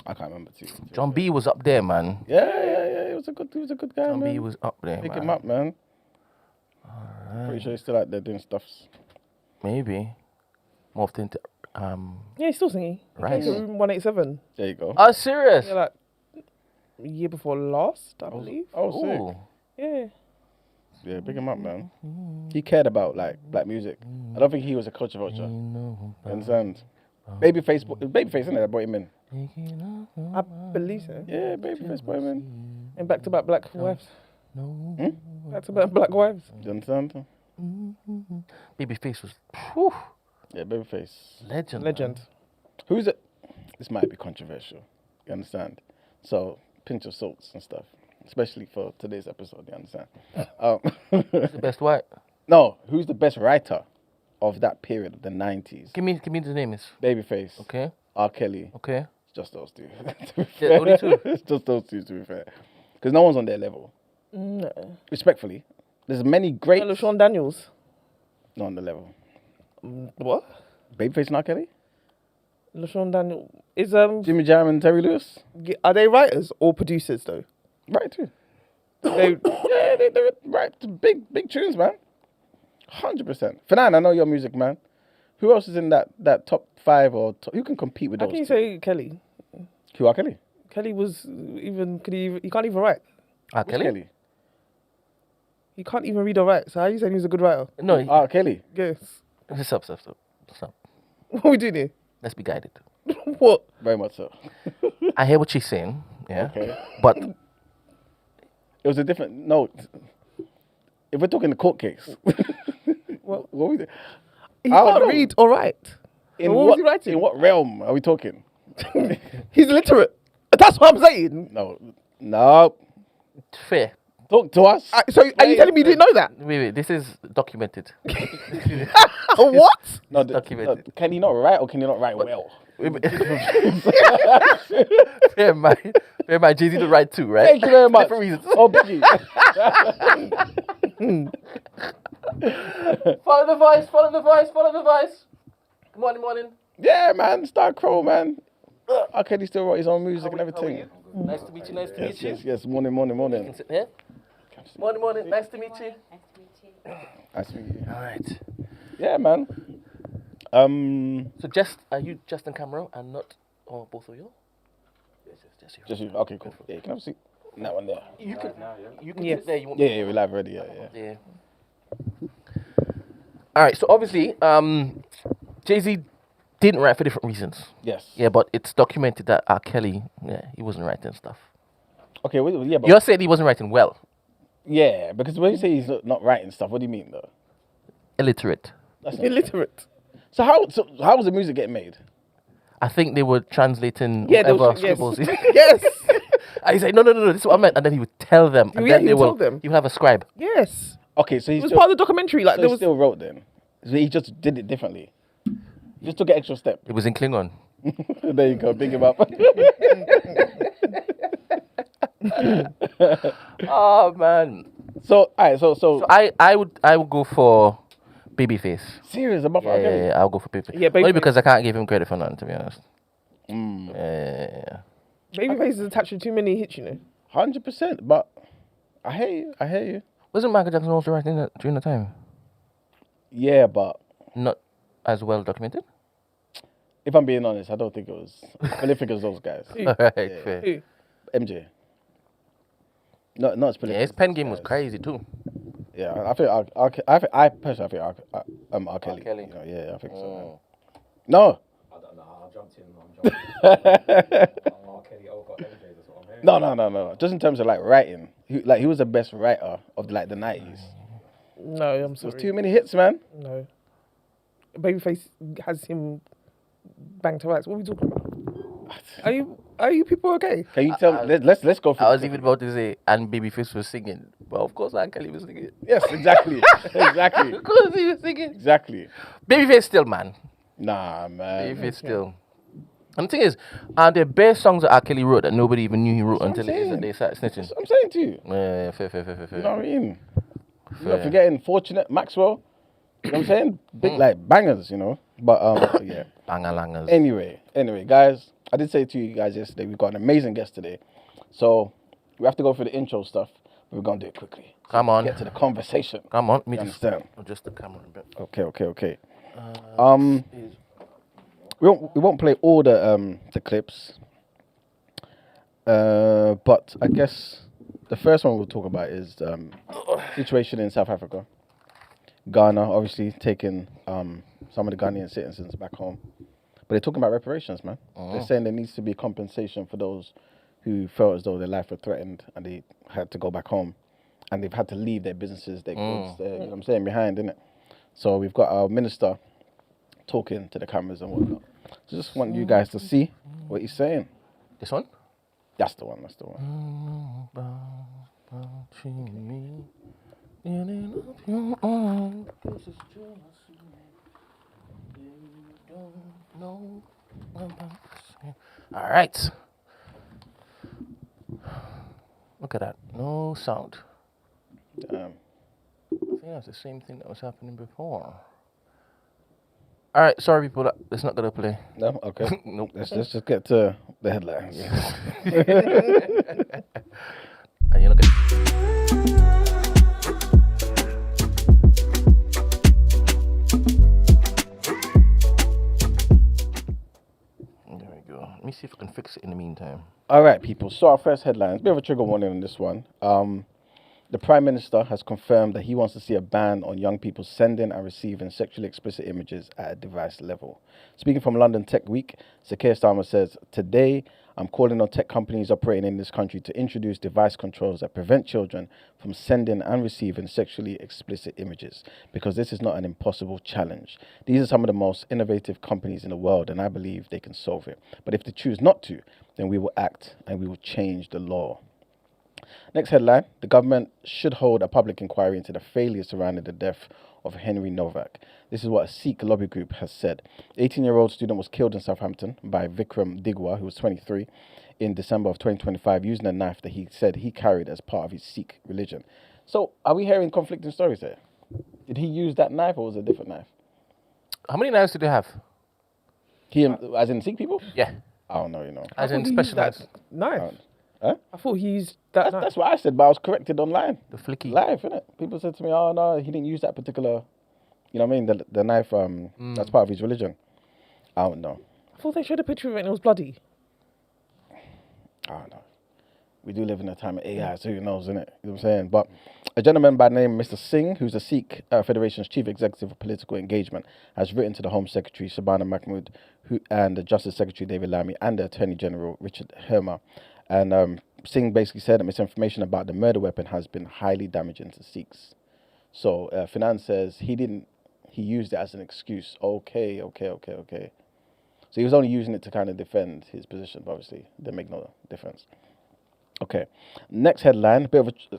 Speaker 1: I can't remember too.
Speaker 2: John B was up there, man.
Speaker 1: Yeah. He was a good guy,
Speaker 2: John
Speaker 1: man.
Speaker 2: B was up there,
Speaker 1: Pick
Speaker 2: man.
Speaker 1: him up, man. Pretty sure he's still out there doing stuffs.
Speaker 2: Maybe. Morphed into
Speaker 3: Yeah, he's still singing.
Speaker 2: Right.
Speaker 3: He came to Room 187.
Speaker 1: There you go.
Speaker 2: Oh, serious?
Speaker 3: Yeah, like year before last, I believe.
Speaker 1: Oh, sick.
Speaker 2: Ooh.
Speaker 3: Yeah.
Speaker 1: Yeah, big him up, man. He cared about like black music. I don't think he was a culture vulture. You understand? Babyface, isn't it? That brought him in.
Speaker 3: I believe so.
Speaker 1: Yeah, Babyface brought him in.
Speaker 3: And back-to-back black wives.
Speaker 1: Hmm?
Speaker 3: Back-to-back black wives.
Speaker 1: You understand?
Speaker 2: Babyface was whew,
Speaker 1: Yeah, Babyface.
Speaker 2: legend.
Speaker 3: Legend.
Speaker 1: Who's it? This might be controversial. You understand? So pinch of salts and stuff, especially for today's episode. You understand?
Speaker 2: Who's the best white?
Speaker 1: No, who's the best writer of that period of the 90s?
Speaker 2: Give me the names.
Speaker 1: Babyface.
Speaker 2: Okay.
Speaker 1: R. Kelly.
Speaker 2: Okay.
Speaker 1: It's just those two. To be
Speaker 2: Yeah,
Speaker 1: fair.
Speaker 2: only two?
Speaker 1: It's just those two, to be fair. Because no one's on their level.
Speaker 3: No.
Speaker 1: Respectfully. There's many great...
Speaker 3: Sean Daniels.
Speaker 1: Not on the level.
Speaker 3: What?
Speaker 1: Babyface and R. Kelly?
Speaker 3: LaShawn Daniels is
Speaker 1: Jimmy Jam and Terry Lewis?
Speaker 3: are they writers or producers though?
Speaker 1: Right, too.
Speaker 3: They
Speaker 1: Yeah, they right. Big tunes, man. 100%. Fernand, I know your music, man. Who else is in that top 5 or who can compete with
Speaker 3: how
Speaker 1: those?
Speaker 3: can you
Speaker 1: two?
Speaker 3: say Kelly?
Speaker 1: Who, R. Kelly?
Speaker 3: Kelly was he can't even write.
Speaker 2: Ah,
Speaker 1: Who's
Speaker 2: Kelly?
Speaker 1: Kelly?
Speaker 3: He can't even read or write. So how are you saying he's a good writer?
Speaker 2: No.
Speaker 1: R. Kelly.
Speaker 3: Yes.
Speaker 2: Stop.
Speaker 3: What are we doing here?
Speaker 2: Let's be guided.
Speaker 3: What?
Speaker 1: Very much so.
Speaker 2: I hear what she's saying. Yeah.
Speaker 1: Okay.
Speaker 2: But
Speaker 1: It was a different note. If we're talking the court case, what we do?
Speaker 3: He
Speaker 1: I don't
Speaker 3: can't
Speaker 1: know.
Speaker 3: read or write.
Speaker 1: In
Speaker 3: What was he writing?
Speaker 1: In what realm are we talking?
Speaker 3: He's illiterate. That's what I'm saying.
Speaker 1: No.
Speaker 2: fair.
Speaker 1: Talk to us.
Speaker 3: So are you telling me you didn't know that?
Speaker 2: Wait. This is documented.
Speaker 3: What?
Speaker 1: No,
Speaker 2: documented.
Speaker 1: can he not write or can he not write well?
Speaker 2: Bear in mind, Jay-Z to write too, right?
Speaker 1: Thank you very much.
Speaker 2: Different reasons.
Speaker 1: Oh, Biggie.
Speaker 2: Follow the voice. Morning.
Speaker 1: Yeah, man. Star Crow, man. Okay, he still wrote his own music and
Speaker 2: How are
Speaker 1: everything.
Speaker 2: you? Nice to meet you.
Speaker 1: Yes. Morning.
Speaker 2: Can sit here. Morning. Nice to meet you.
Speaker 1: Nice to meet you.
Speaker 2: All right.
Speaker 1: Yeah, man.
Speaker 2: So are you just on camera and not both of you? Yes, just you.
Speaker 1: Just you. Okay, cool. Yeah, you can have a seat. That one there.
Speaker 2: You can
Speaker 3: Yes.
Speaker 2: sit there. You want
Speaker 1: Yeah, we're live already. Yeah.
Speaker 2: Yeah. All right. So obviously, Jay-Z didn't write for different reasons.
Speaker 1: Yes.
Speaker 2: Yeah, but it's documented that R. Kelly, he wasn't writing stuff.
Speaker 1: Okay, yeah, but
Speaker 2: You're saying he wasn't writing well.
Speaker 1: yeah, because when you say he's not writing stuff, what do you mean though?
Speaker 2: Illiterate.
Speaker 1: That's not
Speaker 3: Illiterate.
Speaker 1: So how was the music getting made?
Speaker 2: I think they were translating
Speaker 3: Yeah, they
Speaker 2: whatever
Speaker 3: were- yes.
Speaker 2: scribbles.
Speaker 3: Yes.
Speaker 2: And he's like, no, this is what I meant. And then he would tell them. And
Speaker 3: Yeah,
Speaker 2: then
Speaker 3: he
Speaker 2: they
Speaker 3: would
Speaker 2: will.
Speaker 3: tell them.
Speaker 2: You have a scribe.
Speaker 3: Yes.
Speaker 1: Okay, so
Speaker 3: It
Speaker 1: he
Speaker 3: was
Speaker 1: still,
Speaker 3: part of the documentary. Like
Speaker 1: so
Speaker 3: there
Speaker 1: he
Speaker 3: was.
Speaker 1: still wrote then. So he just did it differently. Just took an extra step.
Speaker 2: It was in Klingon.
Speaker 1: There you go, big him up.
Speaker 2: Oh man.
Speaker 1: So alright, so
Speaker 2: I would go for Babyface.
Speaker 1: serious about
Speaker 2: Yeah,
Speaker 1: R. Kelly?
Speaker 2: I'll go for Babyface.
Speaker 3: Yeah,
Speaker 2: Only
Speaker 3: Babyface.
Speaker 2: because I can't give him credit for nothing, to be honest.
Speaker 1: Mm.
Speaker 2: Yeah.
Speaker 3: Babyface is attached to too many hits, you know.
Speaker 1: 100%. But I hear you.
Speaker 2: Wasn't Michael Jackson also writing that during the time?
Speaker 1: Yeah, but
Speaker 2: Not as well documented.
Speaker 1: if I'm being honest, I don't think it was prolific as those guys.
Speaker 2: All right, fair.
Speaker 3: Who?
Speaker 1: MJ. Not as prolific.
Speaker 2: Yeah, his
Speaker 1: as
Speaker 2: pen
Speaker 1: those
Speaker 2: game was
Speaker 1: guys.
Speaker 2: crazy too.
Speaker 1: Yeah, I think I personally think R. Kelly.
Speaker 2: Kelly.
Speaker 1: You know, yeah, I think so. Man.
Speaker 2: Mm.
Speaker 1: No.
Speaker 4: I don't know. I jumped in. R. Kelly, got MJ, that's what I'm hearing.
Speaker 1: No. Just in terms of like writing, he was the best writer of like the 90s.
Speaker 3: No, I'm
Speaker 1: There was
Speaker 3: sorry.
Speaker 1: too many hits, man.
Speaker 3: No. Babyface has him bang to rights. What are we talking about? Are you people okay?
Speaker 1: Can you tell me? Let's go through.
Speaker 2: I
Speaker 1: it
Speaker 2: was even
Speaker 1: quickly.
Speaker 2: about to say, and Babyface was singing. Well, of course, R. Kelly was singing.
Speaker 1: Yes, exactly. Exactly.
Speaker 2: Of course, he was singing.
Speaker 1: Exactly.
Speaker 2: Babyface still, man.
Speaker 1: Nah, man.
Speaker 2: Babyface still. And the thing is, the best songs that R. Kelly wrote that nobody even knew he wrote
Speaker 1: That's what
Speaker 2: until
Speaker 1: I'm
Speaker 2: it is that
Speaker 1: saying.
Speaker 2: they started snitching.
Speaker 1: I'm saying to you.
Speaker 2: Yeah, fair.
Speaker 1: You know what I mean? You're
Speaker 2: Fair.
Speaker 1: not forgetting Fortunate, Maxwell. You know what I'm saying? Big like bangers, you know. But yeah.
Speaker 2: Bangalangers.
Speaker 1: Anyway, guys, I did say to you guys yesterday we've got an amazing guest today, so we have to go through the intro stuff. But we're gonna do it quickly.
Speaker 2: Come on.
Speaker 1: Get to the conversation.
Speaker 2: Come on. Me
Speaker 1: You
Speaker 2: just
Speaker 1: understand?
Speaker 2: adjust the camera a bit.
Speaker 1: Okay. We won't play all the clips. But I guess The first one we'll talk about is situation in South Africa. Ghana, obviously, taking some of the Ghanaian citizens back home. But they're talking about reparations, man. They're saying there needs to be compensation for those who felt as though their life was threatened and they had to go back home. And they've had to leave their businesses, their goods, you know what I'm saying, behind, innit? So we've got our minister talking to the cameras and whatnot. So just want you guys to see what he's saying.
Speaker 2: This one?
Speaker 1: That's the one, that's the one.
Speaker 2: All right. Look at that. No sound. I think that's the same thing that was happening before. All right, sorry people, that's not gonna play.
Speaker 1: No? Okay.
Speaker 2: Nope.
Speaker 1: Let's just get to the headlines.
Speaker 2: And you look at there we go. Let me see if I can fix it in the meantime.
Speaker 1: All right, people. So our first headline, a bit of a trigger warning on this one. The Prime Minister has confirmed that he wants to see a ban on young people sending and receiving sexually explicit images at a device level. Speaking from London Tech Week, Sir Keir Starmer says, "Today, I'm calling on tech companies operating in this country to introduce device controls that prevent children from sending and receiving sexually explicit images, because this is not an impossible challenge. These are some of the most innovative companies in the world, and I believe they can solve it. But if they choose not to, then we will act and we will change the law." Next headline, the government should hold a public inquiry into the failure surrounding the death of Henry Novak. This is what a Sikh lobby group has said. 18-year-old student was killed in Southampton by Vikram Digwa, who was 23, in December of 2025, using a knife that he said he carried as part of his Sikh religion. So, are we hearing conflicting stories here? Did he use that knife or was it a different knife?
Speaker 2: How many knives do they have?
Speaker 1: He, as in Sikh people?
Speaker 2: Yeah.
Speaker 1: I don't know, you know.
Speaker 2: As in
Speaker 3: He used that
Speaker 2: specialized.
Speaker 3: knife.
Speaker 1: Huh?
Speaker 3: I thought he used that knife.
Speaker 1: That's what I said, but I was corrected online.
Speaker 2: The flicky.
Speaker 1: Live, innit? People said to me, "Oh no, he didn't use that particular, you know what I mean, the knife. That's part of his religion." I don't know.
Speaker 3: I thought they showed a picture of it and it was bloody.
Speaker 1: I don't know. We do live in a time of AI, so who knows, innit? You know what I'm saying? But a gentleman by the name of Mr. Singh, who's the Sikh Federation's chief executive of political engagement, has written to the Home Secretary Shabana Mahmood, and the Justice Secretary David Lammy, and the Attorney General Richard Herma. And Singh basically said that misinformation about the murder weapon has been highly damaging to Sikhs. So Finan says he used it as an excuse. Okay. So he was only using it to kind of defend his position, but obviously it didn't make no difference. Okay, next headline,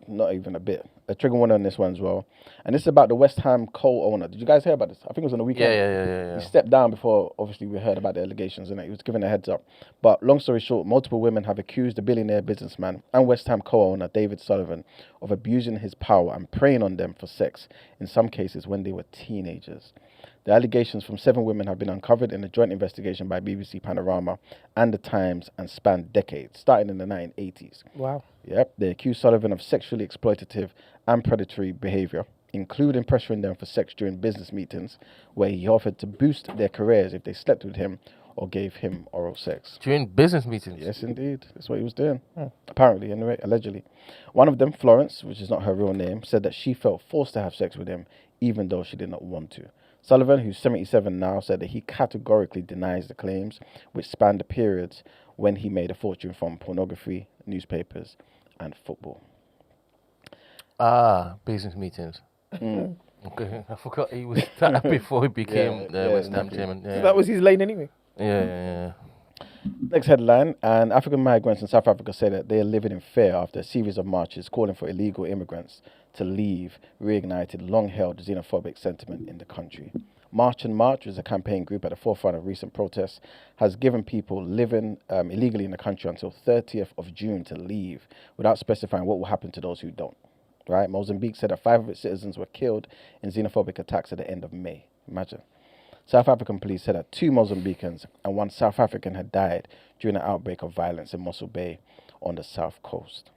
Speaker 1: not even a bit, a trigger warning on this one as well. And this is about the West Ham co-owner. Did you guys hear about this? I think it was on the weekend.
Speaker 2: Yeah.
Speaker 1: He stepped down before, obviously, we heard about the allegations, and he was given a heads up. But long story short, multiple women have accused the billionaire businessman and West Ham co-owner David Sullivan of abusing his power and preying on them for sex, in some cases when they were teenagers. The allegations from 7 women have been uncovered in a joint investigation by BBC Panorama and The Times and span decades, starting in the 1980s.
Speaker 3: Wow.
Speaker 1: Yep, they accused Sullivan of sexually exploitative and predatory behaviour, including pressuring them for sex during business meetings, where he offered to boost their careers if they slept with him or gave him oral sex.
Speaker 2: During business meetings?
Speaker 1: Yes, indeed. That's what he was doing. Apparently, anyway, allegedly. One of them, Florence, which is not her real name, said that she felt forced to have sex with him, even though she did not want to. Sullivan, who's 77 now, said that he categorically denies the claims, which spanned the periods when he made a fortune from pornography, newspapers, and football.
Speaker 2: Business meetings. Okay, I forgot he was that before he became the West Ham chairman.
Speaker 3: So that was his lane anyway.
Speaker 2: Yeah.
Speaker 1: Next headline, and African migrants in South Africa say that they are living in fear after a series of marches calling for illegal immigrants to leave reignited long-held xenophobic sentiment in the country. March and March, which is a campaign group at the forefront of recent protests, has given people living illegally in the country until 30th of June to leave, without specifying what will happen to those who don't. Right? Mozambique said that 5 of its citizens were killed in xenophobic attacks at the end of May. Imagine. South African police said that 2 Mozambicans and 1 South African had died during an outbreak of violence in Mossel Bay on the south coast.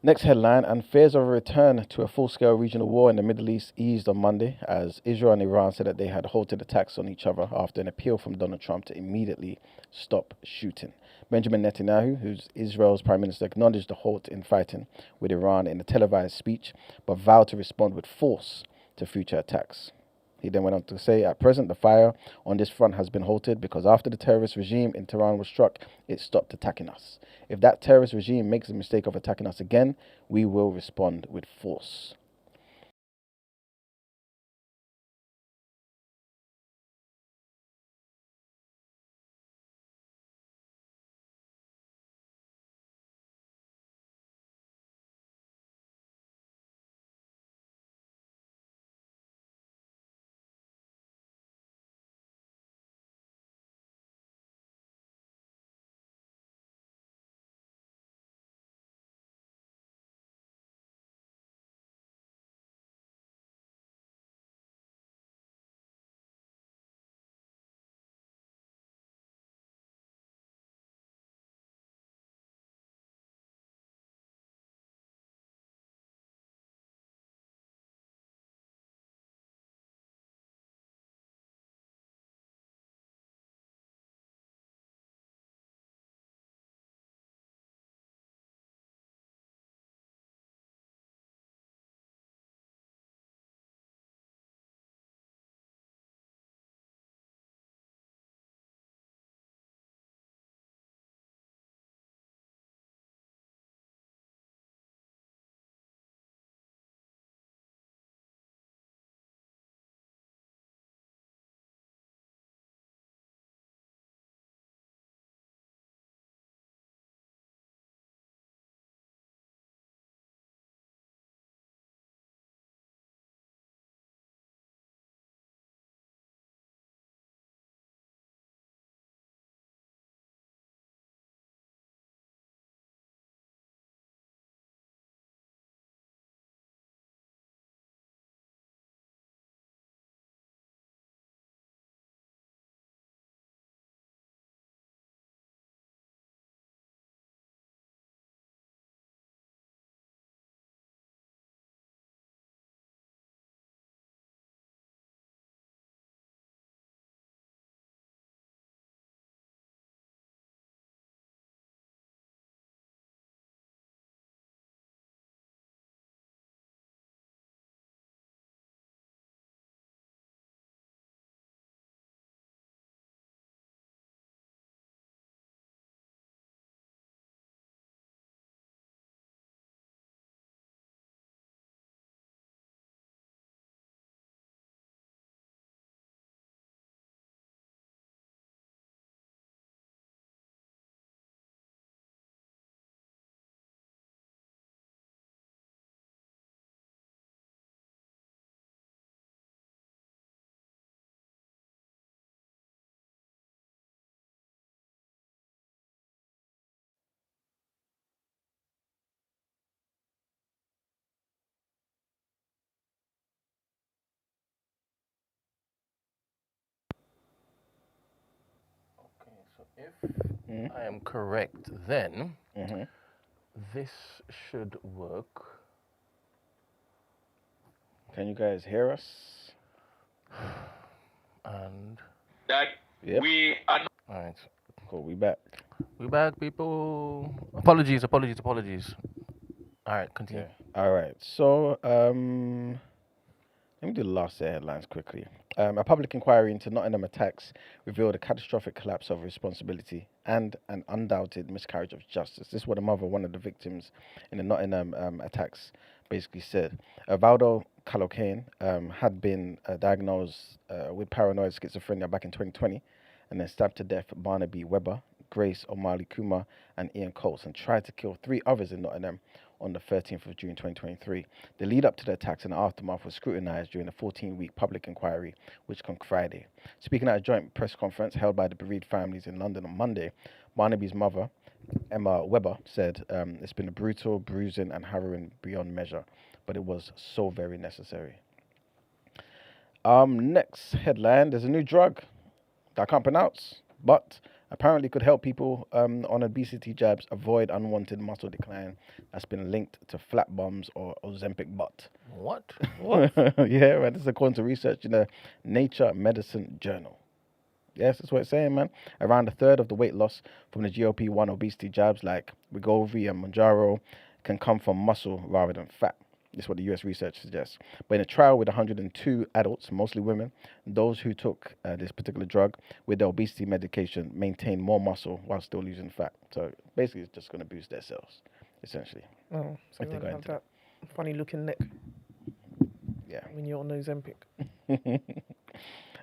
Speaker 1: Next headline, and fears of a return to a full-scale regional war in the Middle East eased on Monday as Israel and Iran said that they had halted attacks on each other after an appeal from Donald Trump to immediately stop shooting. Benjamin Netanyahu, who's Israel's prime minister, acknowledged the halt in fighting with Iran in a televised speech, but vowed to respond with force to future attacks. He then went on to say, at present, the fire on this front has been halted because after the terrorist regime in Tehran was struck, it stopped attacking us. If that terrorist regime makes the mistake of attacking us again, we will respond with force.
Speaker 2: Okay, so if I am correct, then this should work.
Speaker 1: Can you guys hear us?
Speaker 2: And
Speaker 1: Yep.
Speaker 2: we are. All right,
Speaker 1: Cool, we back.
Speaker 2: we back, people. Apologies. All right, continue.
Speaker 1: Yeah. All right. So, let me do the last set headlines quickly. A public inquiry into Nottingham attacks revealed a catastrophic collapse of responsibility and an undoubted miscarriage of justice. This is what the mother of one of the victims in the Nottingham attacks basically said. Valdo Calocane had been diagnosed with paranoid schizophrenia back in 2020 and then stabbed to death Barnaby Webber, Grace O'Malley Kuma, and Ian Coates, and tried to kill 3 others in Nottingham on the 13th of June 2023. The lead up to the attacks and the aftermath was scrutinised during a 14-week public inquiry, which concluded Friday. Speaking at a joint press conference held by the bereaved families in London on Monday, Barnaby's mother, Emma Webber, said, "It's been a brutal, bruising, and harrowing beyond measure, but it was so very necessary." Next headline, there's a new drug that I can't pronounce, but apparently could help people on obesity jabs avoid unwanted muscle decline that's been linked to flat bums or Ozempic butt.
Speaker 2: What?
Speaker 1: Yeah, right. This is according to research in the Nature Medicine Journal. Yes, that's what it's saying, man. Around a third of the weight loss from the GLP-1 obesity jabs like Wegovy and Mounjaro can come from muscle rather than fat. This is what the US research suggests. But in a trial with 102 adults, mostly women, those who took this particular drug with the obesity medication maintained more muscle while still losing fat. So basically, it's just going to boost their cells, essentially.
Speaker 3: Oh, so
Speaker 1: If
Speaker 3: you
Speaker 1: they go
Speaker 3: won't have
Speaker 1: into
Speaker 3: that funny looking neck
Speaker 1: Yeah.
Speaker 3: when you're on Ozempic.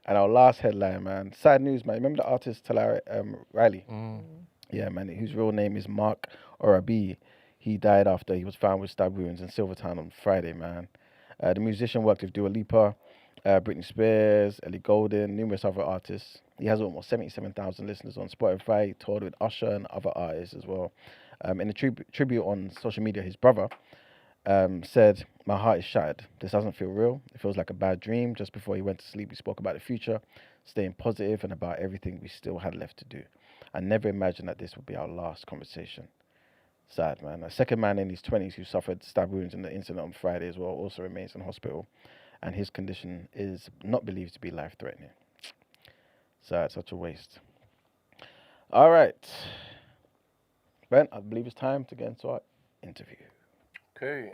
Speaker 1: And our last headline, man. Sad news, man. Remember the artist Talara Riley? Yeah, man. Whose real name is Mark Orabi. He died after he was found with stab wounds in Silvertown on Friday, man. The musician worked with Dua Lipa, Britney Spears, Ellie Goulding, numerous other artists. He has almost 77,000 listeners on Spotify. He toured with Usher and other artists as well. In a tribute on social media, his brother said, "My heart is shattered. This doesn't feel real. It feels like a bad dream." Just before he went to sleep, he spoke about the future, staying positive and about everything we still had left to do. I never imagined that this would be our last conversation. Sad, man. A second man in his 20s who suffered stab wounds in the incident on Friday as well also remains in hospital, and his condition is not believed to be life-threatening. Sad, such a waste. All right. Brent, I believe it's time to get into our interview.
Speaker 2: Okay.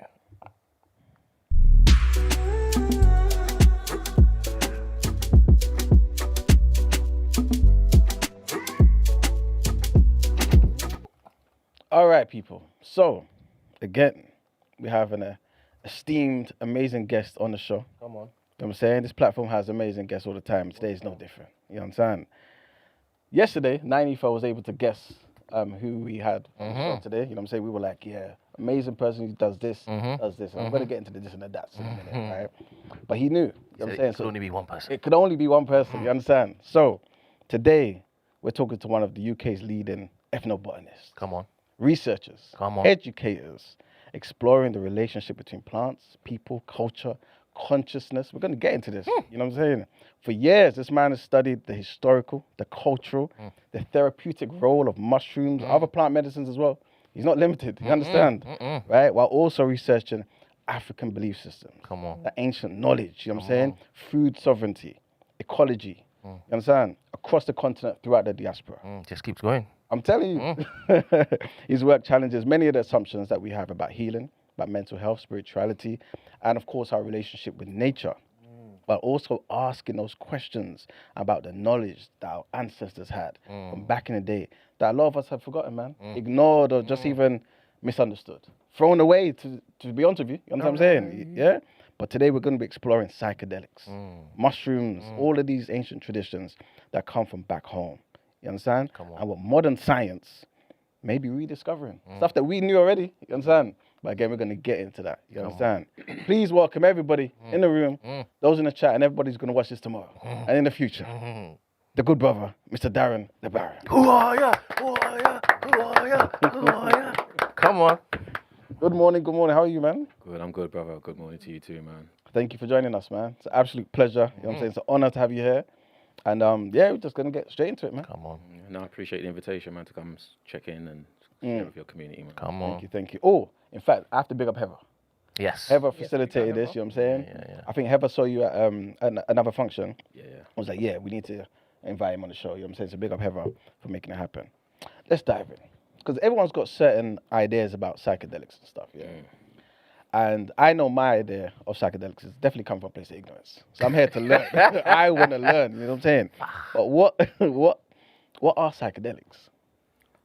Speaker 1: All right, people. So, again, we have an esteemed, amazing guest on the show.
Speaker 2: Come on.
Speaker 1: You know what I'm saying? This platform has amazing guests all the time. Today is no different. You know what I'm saying? Yesterday, 9 was able to guess who we had on the show today. You know what I'm saying? We were like, yeah, amazing person who does this, does this. And I'm going to get into the this and the that in a minute, right? But he knew. You know what I'm saying?
Speaker 2: It could only be one person.
Speaker 1: It could only be one person. You understand? So, today, we're talking to one of the UK's leading ethnobotanists.
Speaker 2: Come on.
Speaker 1: Researchers,
Speaker 2: Come on.
Speaker 1: educators, exploring the relationship between plants, people, culture, consciousness. We're going to get into this. You know what I'm saying? For years, this man has studied the historical, the cultural, the therapeutic role of mushrooms, other plant medicines as well. He's not limited. You understand? Right? While also researching African belief systems.
Speaker 2: Come on.
Speaker 1: The ancient knowledge. You know what I'm saying? Food sovereignty, ecology. You understand? Across the continent, throughout the diaspora.
Speaker 2: Just keeps going.
Speaker 1: I'm telling you, his work challenges many of the assumptions that we have about healing, about mental health, spirituality, and of course our relationship with nature. But also asking those questions about the knowledge that our ancestors had from back in the day that a lot of us have forgotten, man. Ignored or just even misunderstood. Thrown away, to be honest with you. You know what I'm saying? Yeah? But today we're going to be exploring psychedelics, mushrooms, all of these ancient traditions that come from back home. You understand?
Speaker 2: Come on.
Speaker 1: And what modern science may be rediscovering. Stuff that we knew already. You understand? But again, we're going to get into that. You understand? Please welcome everybody in the room, those in the chat, and everybody's going to watch this tomorrow and in the future. The good brother, Mr. Darren the Baron.
Speaker 2: Who are ya? Who are ya? Who are ya? Who are ya? Come on.
Speaker 1: Good morning. How are you, man?
Speaker 4: Good, I'm good, brother. Good morning to you too, man.
Speaker 1: Thank you for joining us, man. It's an absolute pleasure. You know what I'm saying? It's an honor to have you here. And yeah, we're just going to get straight into it, man.
Speaker 2: Come on.
Speaker 4: No, I appreciate the invitation, man, to come check in and share with your community, man.
Speaker 2: Come on.
Speaker 1: Thank you. Oh, in fact, I have to big up Heather.
Speaker 2: Yes.
Speaker 1: Heather facilitated this, you know what I'm saying?
Speaker 2: Yeah.
Speaker 1: I think Heather saw you at another function.
Speaker 4: Yeah.
Speaker 1: I was like, yeah, we need to invite him on the show, you know what I'm saying? So big up Heather for making it happen. Let's dive in. Because everyone's got certain ideas about psychedelics and stuff, yeah? And I know my idea of psychedelics has definitely come from a place of ignorance. So I'm here to learn. I want to learn, you know what I'm saying? But what are psychedelics?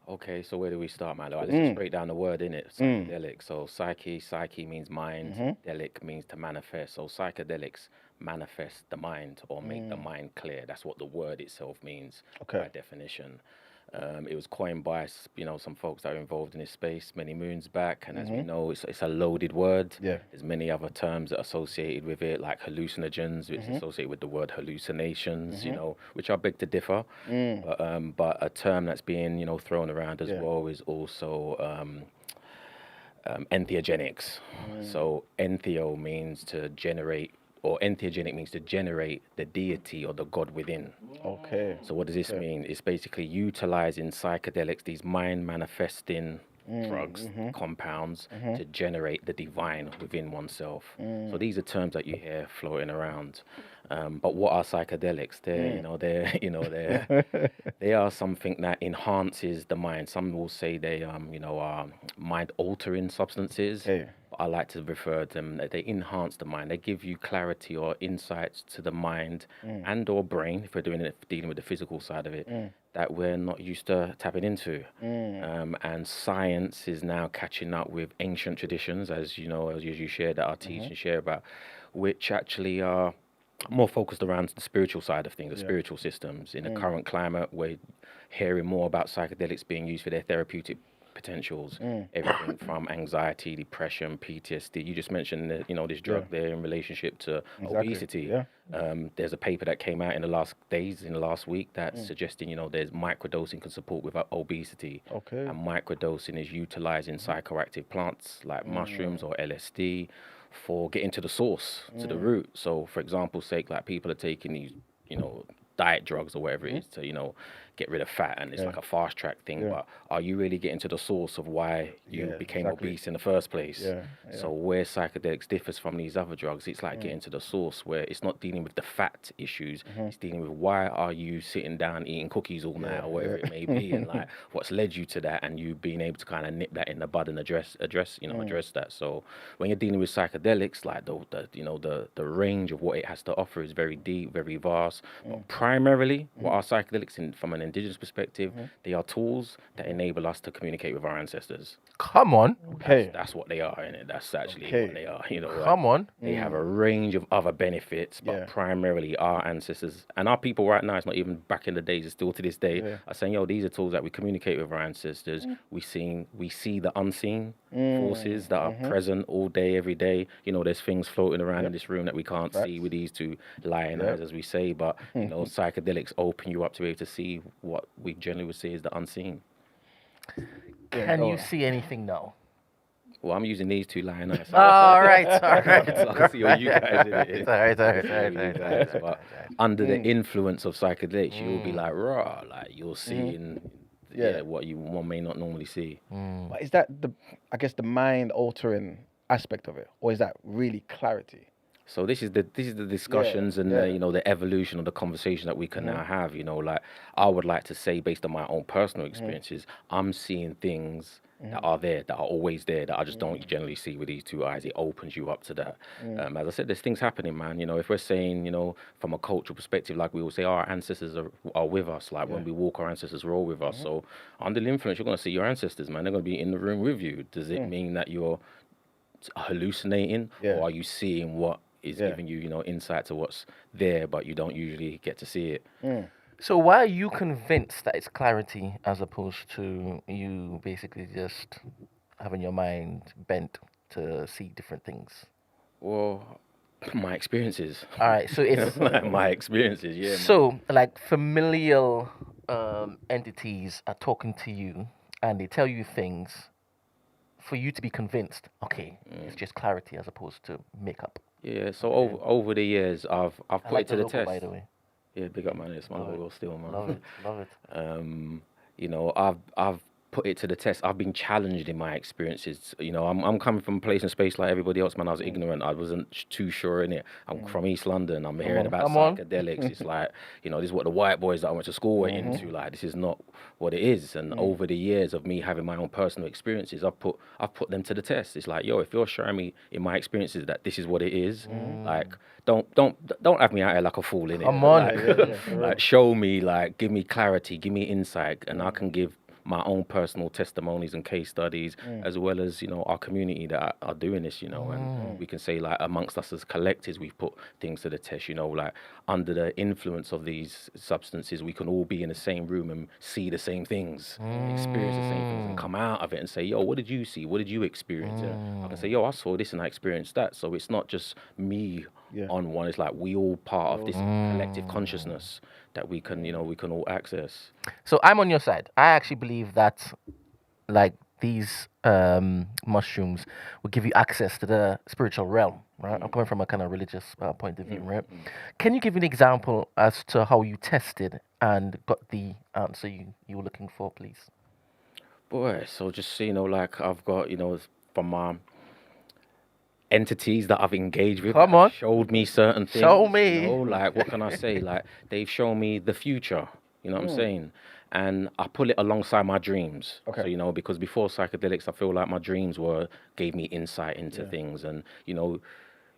Speaker 4: Okay, so where do we start, man? Let's just break down the word in it. Psychedelic. So psyche means mind. Delic means to manifest. So psychedelics manifest the mind or make the mind clear. That's what the word itself means by definition. It was coined by some folks that are involved in this space many moons back, and as we know, it's a loaded word. There's many other terms that are associated with it, like hallucinogens, which is associated with the word hallucinations, which I beg to differ. But a term that's being thrown around as well is also entheogenics. So entheo means to generate or entheogenic means to generate the deity or the God within.
Speaker 1: Okay.
Speaker 4: So what does this mean? It's basically utilizing psychedelics, these mind manifesting drugs, compounds, to generate the divine within oneself. So these are terms that you hear floating around. But what are psychedelics? They are something that enhances the mind. Some will say they are mind altering substances.
Speaker 1: Okay.
Speaker 4: I like to refer to them that they enhance the mind. They give you clarity or insights to the mind and or brain, if we're dealing with the physical side of it, that we're not used to tapping into. And science is now catching up with ancient traditions, as you know, as you share, that our teachers share about, which actually are more focused around the spiritual side of things, the spiritual systems. In the current climate, we're hearing more about psychedelics being used for their therapeutic potentials, everything from anxiety, depression, PTSD. You just mentioned this drug there in relationship to obesity. There's a paper that came out in the last week that's suggesting there's microdosing can support with obesity.
Speaker 1: Okay.
Speaker 4: And microdosing is utilizing psychoactive plants like mushrooms or LSD for getting to the source, to the root. So for example's sake, like people are taking these diet drugs or whatever it is to get rid of fat, and it's like a fast track thing, but are you really getting to the source of why you became obese in the first place? So where psychedelics differs from these other drugs, it's like getting to the source, where it's not dealing with the fat issues, it's dealing with why are you sitting down eating cookies all night or whatever it may be, and like what's led you to that, and you being able to kind of nip that in the bud and address that. So when you're dealing with psychedelics, like the range of what it has to offer is very deep, very vast. But primarily, what are psychedelics from an indigenous perspective? They are tools that enable us to communicate with our ancestors.
Speaker 2: Come on.
Speaker 1: Okay.
Speaker 4: That's what they are, innit? That's actually what they are.
Speaker 2: Come on.
Speaker 4: They have a range of other benefits, but primarily our ancestors and our people right now, it's not even back in the days, it's still to this day, are saying, these are tools that we communicate with our ancestors. We see the unseen forces that are present all day, every day. There's things floating around in this room that we can't see with these two lying eyes, as we say, but psychedelics open you up to be able to see what we generally would say is the unseen.
Speaker 2: Can you see anything now?
Speaker 4: Well, I'm using these two lying eyes.
Speaker 2: All right.
Speaker 4: So I can see all you guys in it.
Speaker 2: All right.
Speaker 4: But under the influence of psychedelics, you'll be like, raw, like you're seeing what one may not normally see.
Speaker 1: But is that the mind altering aspect of it, or is that really clarity?
Speaker 4: So this is the discussions and the evolution of the conversation that we can now have. Like I would like to say, based on my own personal experiences, I'm seeing things that are there, that are always there, that I just don't generally see with these two eyes. It opens you up to that. As I said, there's things happening, man. If we're saying, from a cultural perspective, like we will say, our ancestors are with us. Like when we walk, our ancestors are all with us. So under the influence, you're going to see your ancestors, man. They're going to be in the room with you. Does it mean that you're hallucinating, or are you seeing what is giving you, insight to what's there, but you don't usually get to see it?
Speaker 2: So why are you convinced that it's clarity as opposed to you basically just having your mind bent to see different things?
Speaker 4: Well, my experiences.
Speaker 2: All right, so it's
Speaker 4: my experiences, yeah.
Speaker 2: So like familial entities are talking to you and they tell you things for you to be convinced, okay, it's just clarity as opposed to makeup.
Speaker 4: Yeah, so over the years, I've put it to the
Speaker 2: logo,
Speaker 4: test.
Speaker 2: By the way.
Speaker 4: Yeah, big up, man. It's my logo still, man.
Speaker 2: Love it.
Speaker 4: I've put it to the test. I've been challenged in my experiences. I'm coming from a place and space like everybody else, man. I was ignorant. I wasn't too sure in it. I'm from East London. I'm hearing about psychedelics. It's like, this is what the white boys that I went to school went into. Like, this is not what it is. And over the years of me having my own personal experiences, I've put them to the test. It's like, if you're showing me in my experiences that this is what it is, like, don't have me out here like a fool in it.
Speaker 2: Come on.
Speaker 4: Like, show me, like, give me clarity, give me insight, and I can give my own personal testimonies and case studies, as well as our community that are doing this, and we can say, like, amongst us as collectives, we've put things to the test. Like, under the influence of these substances, we can all be in the same room and see the same things, experience the same things, and come out of it and say, what did you see, what did you experience? I can say, I saw this and I experienced that. So it's not just me on one, it's like we all part of this collective consciousness that we can all access.
Speaker 2: So I'm on your side. I actually believe that, like, these mushrooms will give you access to the spiritual realm, right? I'm coming from a kind of religious point of view, right? Can you give an example as to how you tested and got the answer you were looking for, please?
Speaker 4: Boy, so just like I've got from my entities that I've engaged with
Speaker 2: Come
Speaker 4: that have
Speaker 2: on.
Speaker 4: showed me certain things.
Speaker 2: Show me.
Speaker 4: Like what can I say? Like they've shown me the future. You know what I'm saying? And I pull it alongside my dreams.
Speaker 1: Okay.
Speaker 4: So because before psychedelics, I feel like my dreams gave me insight into things, and you're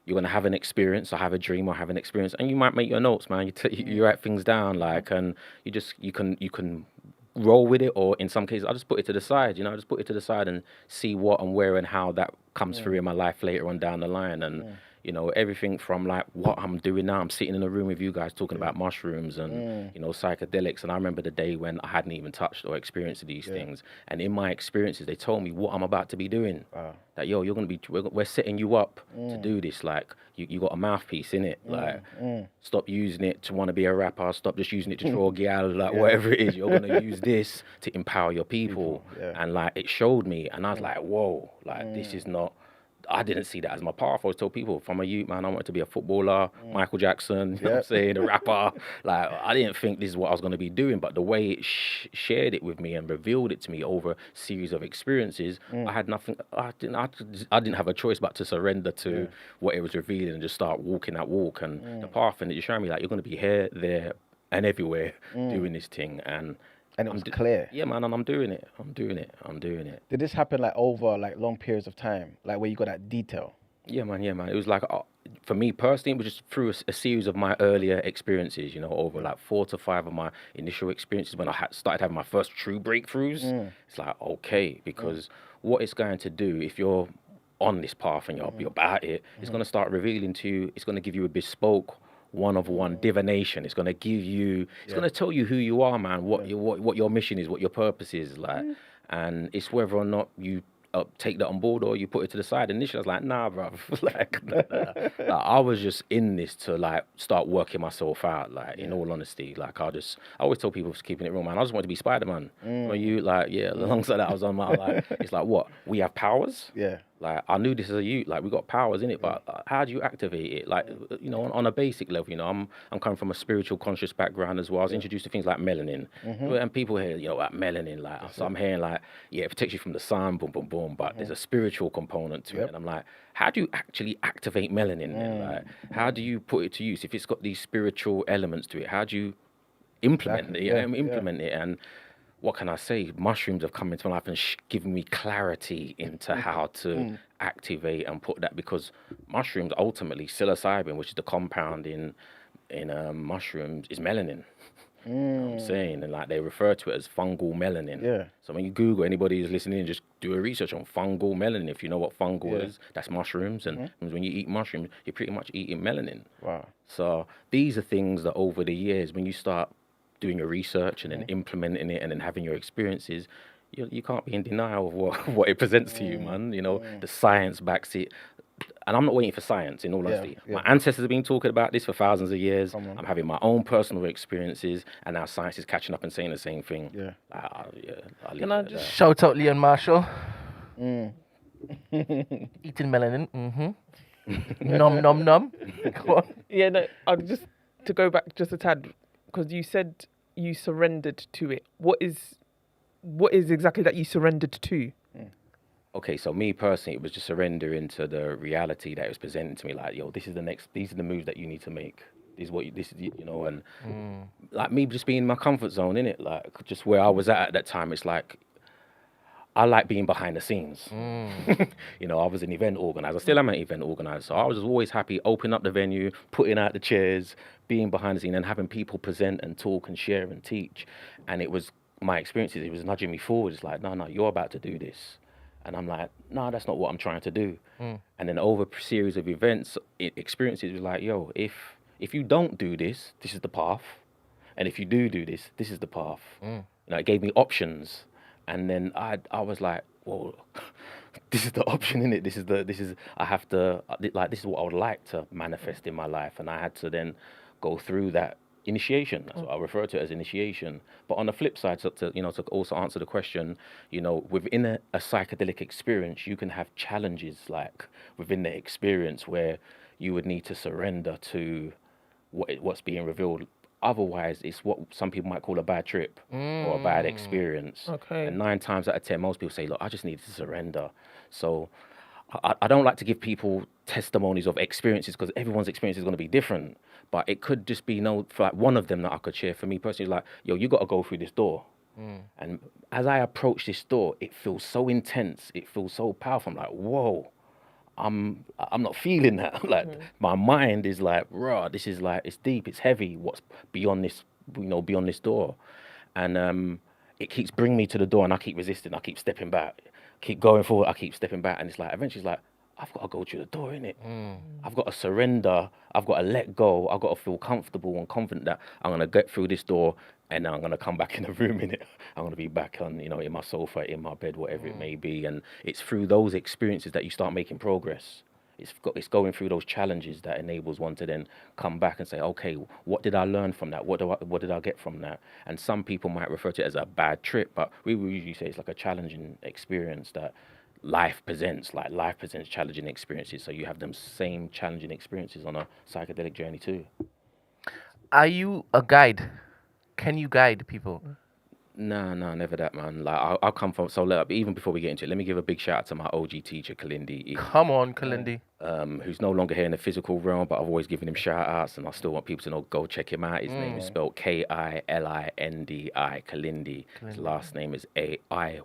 Speaker 4: gonna have an experience, or have a dream, or have an experience, and you might make your notes, man. You write things down, like, and you can roll with it, or in some cases I just put it to the side. I just put it to the side and see what and where and how that comes through in my life later on down the line. And everything from like what I'm doing now. I'm sitting in a room with you guys talking about mushrooms and psychedelics. And I remember the day when I hadn't even touched or experienced these things. And in my experiences, they told me what I'm about to be doing.
Speaker 1: Wow.
Speaker 4: That you're gonna be, we're setting you up to do this. Like you got a mouthpiece in it. Like stop using it to want to be a rapper. Stop just using it to draw gal. Like whatever it is, you're gonna use this to empower your people. And like it showed me, and I was like, whoa, like this is not. I didn't see that as my path. I always told people from a youth, man, I wanted to be a footballer, Michael Jackson, you know what I'm saying, a rapper. Like, I didn't think this is what I was going to be doing, but the way it shared it with me and revealed it to me over a series of experiences, I had nothing, I didn't have a choice but to surrender to what it was revealing and just start walking that walk. And the path, and it just showed me, like, you're going to be here, there, and everywhere doing this thing.
Speaker 1: And it was clear.
Speaker 4: Yeah, man, and I'm doing it. I'm doing it.
Speaker 1: Did this happen like over like long periods of time, like where you got that detail?
Speaker 4: Yeah, man. It was like, for me personally, it was just through a series of my earlier experiences, over like 4 to 5 of my initial experiences when I started having my first true breakthroughs. It's like, okay, because what it's going to do, if you're on this path and you're about it, it's going to start revealing to you, it's going to give you a bespoke one-of-one divination. It's going to give you, it's going to tell you who you are, man, what your mission is, what your purpose is, like, and it's whether or not you take that on board or you put it to the side. Initially, I was like, nah, bruv. Like, I was just in this to like start working myself out. Like, in all honesty, like I always tell people, keeping it real, man. I just wanted to be Spider-Man. When you alongside that, I was on my like, it's like what we have powers.
Speaker 1: Yeah.
Speaker 4: Like I knew this as a youth, like we got powers in it, but how do you activate it? Like on a basic level, I'm coming from a spiritual conscious background as well. I was introduced to things like melanin, and people hear like melanin, like so I'm hearing like it protects you from the sun, boom, boom, boom. But there's a spiritual component to it, and I'm like, how do you actually activate melanin? Like, how do you put it to use if it's got these spiritual elements to it? How do you implement it? Implement it and what can I say? Mushrooms have come into my life and given me clarity into how to activate and put that, because mushrooms ultimately, psilocybin, which is the compound in mushrooms, is melanin. You know what I'm saying? And like they refer to it as fungal melanin.
Speaker 1: Yeah.
Speaker 4: So when you Google, anybody who's listening, just do a research on fungal melanin. If you know what fungal is, that's mushrooms. And when you eat mushrooms, you're pretty much eating melanin.
Speaker 1: Wow.
Speaker 4: So these are things that over the years, when you start doing your research and then implementing it and then having your experiences, you can't be in denial of what it presents to you, man. The science backs it. And I'm not waiting for science, in all honesty. My ancestors have been talking about this for thousands of years. I'm having my own personal experiences, and now science is catching up and saying the same thing.
Speaker 1: Yeah.
Speaker 3: Can I just
Speaker 2: Shout out Leon Marshall. Eating melanin. Nom nom nom. Go on.
Speaker 3: Yeah, no, I'll just to go back just a tad, because you said you surrendered to it. What is exactly that you surrendered to?
Speaker 4: Okay, so me personally, it was just surrendering to the reality that it was presenting to me. Like, yo, these are the moves that you need to make. And like me just being in my comfort zone, innit? Like just where I was at that time. It's like I like being behind the scenes. I was an event organizer. I still am an event organizer. So I was always happy opening up the venue, putting out the chairs, being behind the scene and having people present and talk and share and teach. And it was my experiences. It was nudging me forward. It's like, no, you're about to do this. And I'm like, no, that's not what I'm trying to do. And then over a series of events, experiences, it was like, yo, if you don't do this, this is the path. And if you do this, this is the path. It gave me options. And then I was like, well, this is the option, innit? This is what I would like to manifest in my life. And I had to then go through that initiation. That's what I refer to it as initiation. But on the flip side, to also answer the question, within a psychedelic experience, you can have challenges like within the experience where you would need to surrender to what's being revealed. Otherwise, it's what some people might call a bad trip or a bad experience.
Speaker 3: Okay.
Speaker 4: And 9 times out of 10, most people say, look, I just need to surrender. So I don't like to give people testimonies of experiences because everyone's experience is going to be different. But it could just be for like one of them that I could share. For me personally, like, yo, you got to go through this door. And as I approach this door, it feels so intense. It feels so powerful. I'm like, whoa, I'm not feeling that. Like my mind is like, raw. This is like, it's deep. It's heavy. What's beyond this? Beyond this door, and it keeps bringing me to the door, and I keep resisting. I keep stepping back. Keep going forward. I keep stepping back, and it's like eventually, it's like I've got to go through the door, innit? I've got to surrender. I've got to let go. I've got to feel comfortable and confident that I'm gonna get through this door, and then I'm gonna come back in the room, innit? I'm gonna be back on, in my sofa, in my bed, whatever it may be. And it's through those experiences that you start making progress. It's going through those challenges that enables one to then come back and say, okay, what did I learn from that? What did I get from that? And some people might refer to it as a bad trip, but we will usually say it's like a challenging experience that life presents. Like life presents challenging experiences, so you have them same challenging experiences on a psychedelic journey too.
Speaker 2: Are you a guide? Can you guide people?
Speaker 4: No, never that, man. Like I'll come from. So even before we get into it, let me give a big shout out to my OG teacher, Kalindi,
Speaker 2: Come on, Kalindi.
Speaker 4: who's no longer here in the physical realm, but I've always given him shout outs, and I still want people to know, go check him out. His name is spelled Kilindi, Kalindi. His last name is Ayyi,